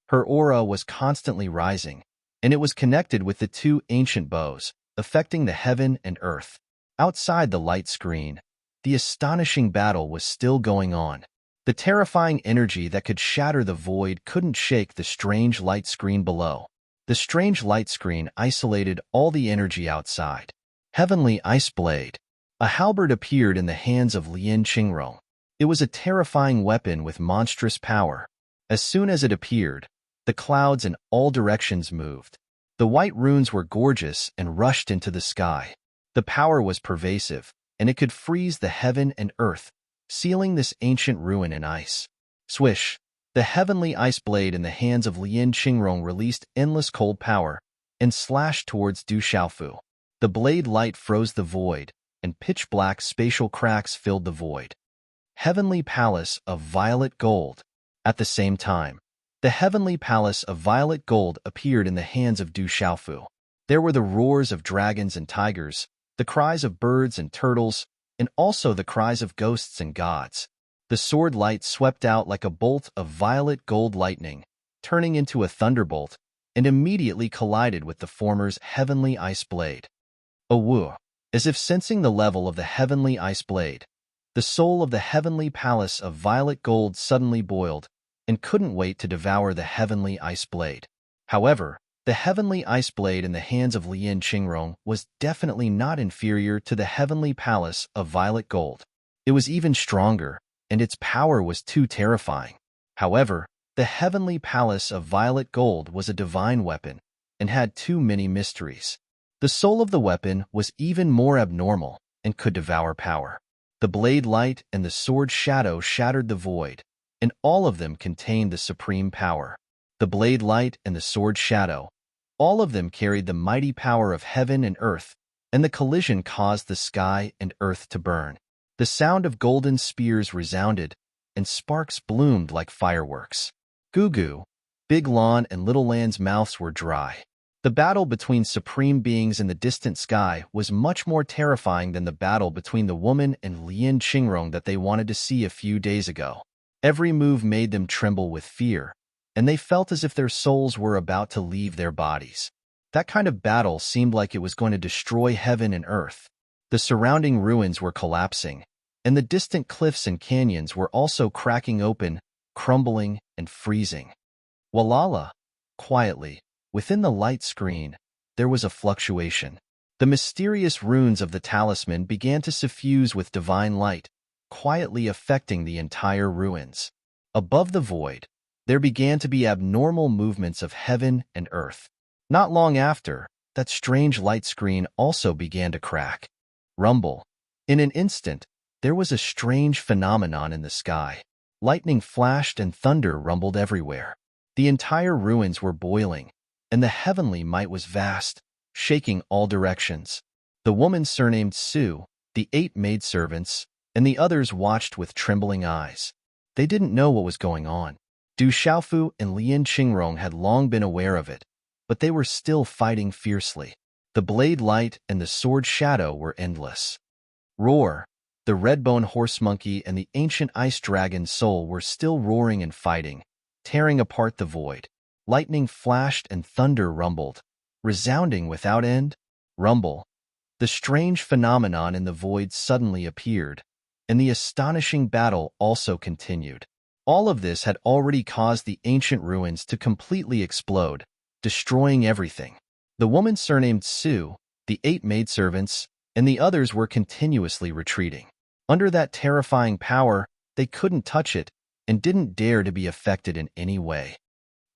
Her aura was constantly rising, and it was connected with the two ancient bows, affecting the heaven and earth. Outside the light screen, the astonishing battle was still going on. The terrifying energy that could shatter the void couldn't shake the strange light screen below. The strange light screen isolated all the energy outside. Heavenly Ice Blade. A halberd appeared in the hands of Lien Qingrong. It was a terrifying weapon with monstrous power. As soon as it appeared, the clouds in all directions moved. The white runes were gorgeous and rushed into the sky. The power was pervasive, and it could freeze the heaven and earth, sealing this ancient ruin in ice. Swish! The heavenly ice blade in the hands of Lien Qingrong released endless cold power and slashed towards Du Xiaofu. The blade light froze the void, and pitch-black spatial cracks filled the void. Heavenly Palace of Violet Gold. At the same time, the Heavenly Palace of Violet Gold appeared in the hands of Du Xiaofu. There were the roars of dragons and tigers, the cries of birds and turtles, and also the cries of ghosts and gods. The sword light swept out like a bolt of violet gold lightning, turning into a thunderbolt, and immediately collided with the former's heavenly ice blade. Woo! As if sensing the level of the heavenly ice blade, the soul of the heavenly palace of violet gold suddenly boiled and couldn't wait to devour the heavenly ice blade. However, the heavenly ice blade in the hands of Lien Qingrong was definitely not inferior to the heavenly palace of violet gold. It was even stronger, and its power was too terrifying. However, the heavenly palace of violet gold was a divine weapon and had too many mysteries. The soul of the weapon was even more abnormal and could devour power. The blade light and the sword shadow shattered the void, and all of them contained the supreme power. The blade light and the sword shadow, all of them carried the mighty power of heaven and earth, and the collision caused the sky and earth to burn. The sound of golden spears resounded, and sparks bloomed like fireworks. Gugu, Big Lan and Little Lan's mouths were dry. The battle between supreme beings in the distant sky was much more terrifying than the battle between the woman and Lien Qingrong that they wanted to see a few days ago. Every move made them tremble with fear, and they felt as if their souls were about to leave their bodies. That kind of battle seemed like it was going to destroy heaven and earth. The surrounding ruins were collapsing, and the distant cliffs and canyons were also cracking open, crumbling, and freezing. Walala! Quietly, within the light screen, there was a fluctuation. The mysterious runes of the talisman began to suffuse with divine light, quietly affecting the entire ruins. Above the void, there began to be abnormal movements of heaven and earth. Not long after, that strange light screen also began to crack. Rumble. In an instant, there was a strange phenomenon in the sky. Lightning flashed and thunder rumbled everywhere. The entire ruins were boiling, and the heavenly might was vast, shaking all directions. The woman surnamed Su, the 8 maidservants, and the others watched with trembling eyes. They didn't know what was going on. Du Xiaofu and Lian Qingrong had long been aware of it, but they were still fighting fiercely. The blade light and the sword shadow were endless. Roar! The redbone horse monkey and the ancient ice dragon soul were still roaring and fighting, tearing apart the void. Lightning flashed and thunder rumbled, resounding without end. Rumble. The strange phenomenon in the void suddenly appeared, and the astonishing battle also continued. All of this had already caused the ancient ruins to completely explode, destroying everything. The woman surnamed Su, the 8 maidservants, and the others were continuously retreating. Under that terrifying power, they couldn't touch it and didn't dare to be affected in any way.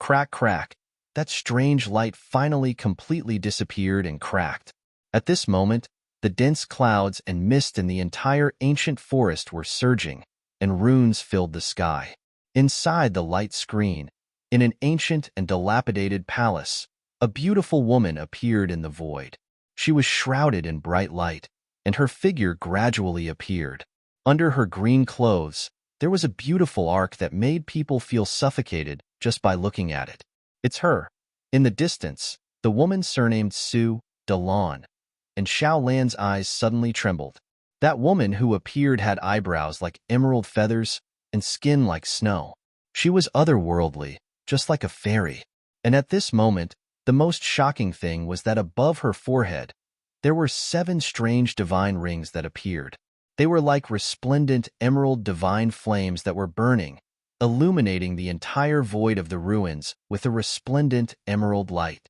Crack, crack. That strange light finally completely disappeared and cracked. At this moment, the dense clouds and mist in the entire ancient forest were surging, and runes filled the sky. Inside the light screen, in an ancient and dilapidated palace, a beautiful woman appeared in the void. She was shrouded in bright light, and her figure gradually appeared. Under her green clothes, there was a beautiful arc that made people feel suffocated just by looking at it. It's her. In the distance, the woman surnamed Su, Dalan, and Xiao Lan's eyes suddenly trembled. That woman who appeared had eyebrows like emerald feathers and skin like snow. She was otherworldly, just like a fairy. And at this moment, the most shocking thing was that above her forehead, there were 7 strange divine rings that appeared. They were like resplendent emerald divine flames that were burning, illuminating the entire void of the ruins with a resplendent emerald light.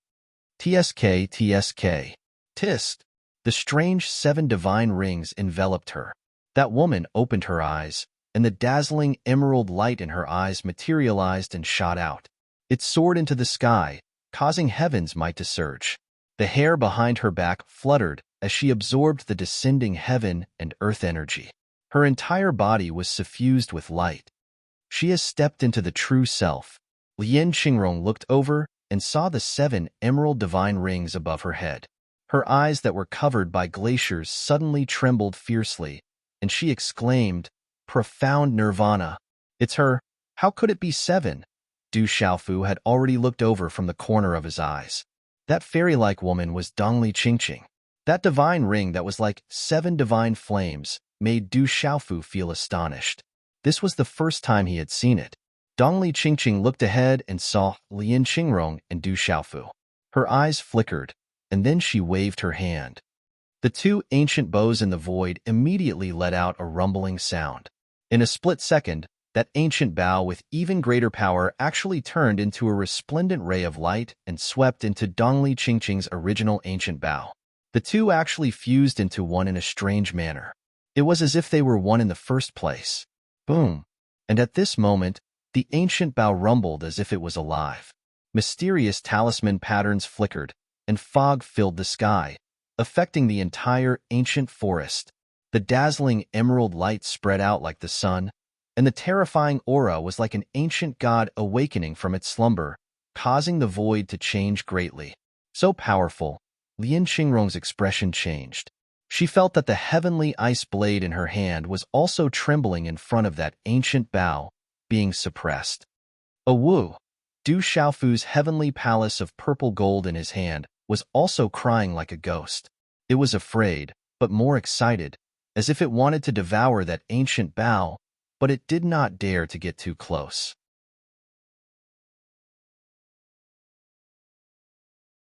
TSK, TSK. Tisk. The strange 7 divine rings enveloped her. That woman opened her eyes, and the dazzling emerald light in her eyes materialized and shot out. It soared into the sky, causing heaven's might to surge. The hair behind her back fluttered as she absorbed the descending heaven and earth energy. Her entire body was suffused with light. She has stepped into the true self. Lian Qingrong looked over and saw the 7 emerald divine rings above her head. Her eyes that were covered by glaciers suddenly trembled fiercely, and she exclaimed, "Profound nirvana! It's her! How could it be 7? Du Xiaofu had already looked over from the corner of his eyes. That fairy-like woman was Dongli Qingqing. That divine ring that was like 7 divine flames made Du Xiaofu feel astonished. This was the first time he had seen it. Dongli Qingqing looked ahead and saw Lian Qingrong and Du Xiaofu. Her eyes flickered, and then she waved her hand. The 2 ancient bows in the void immediately let out a rumbling sound. In a split second, that ancient bow with even greater power actually turned into a resplendent ray of light and swept into Dongli Qingqing's original ancient bow. The 2 actually fused into one in a strange manner. It was as if they were one in the first place. Boom! And at this moment, the ancient bow rumbled as if it was alive. Mysterious talisman patterns flickered, and fog filled the sky, affecting the entire ancient forest. The dazzling emerald light spread out like the sun, and the terrifying aura was like an ancient god awakening from its slumber, causing the void to change greatly. So powerful, Lian Qingrong's expression changed. She felt that the heavenly ice blade in her hand was also trembling in front of that ancient bow, being suppressed. Awu! Du Xiaofu's heavenly palace of purple gold in his hand was also crying like a ghost. It was afraid, but more excited, as if it wanted to devour that ancient bow, but it did not dare to get too close.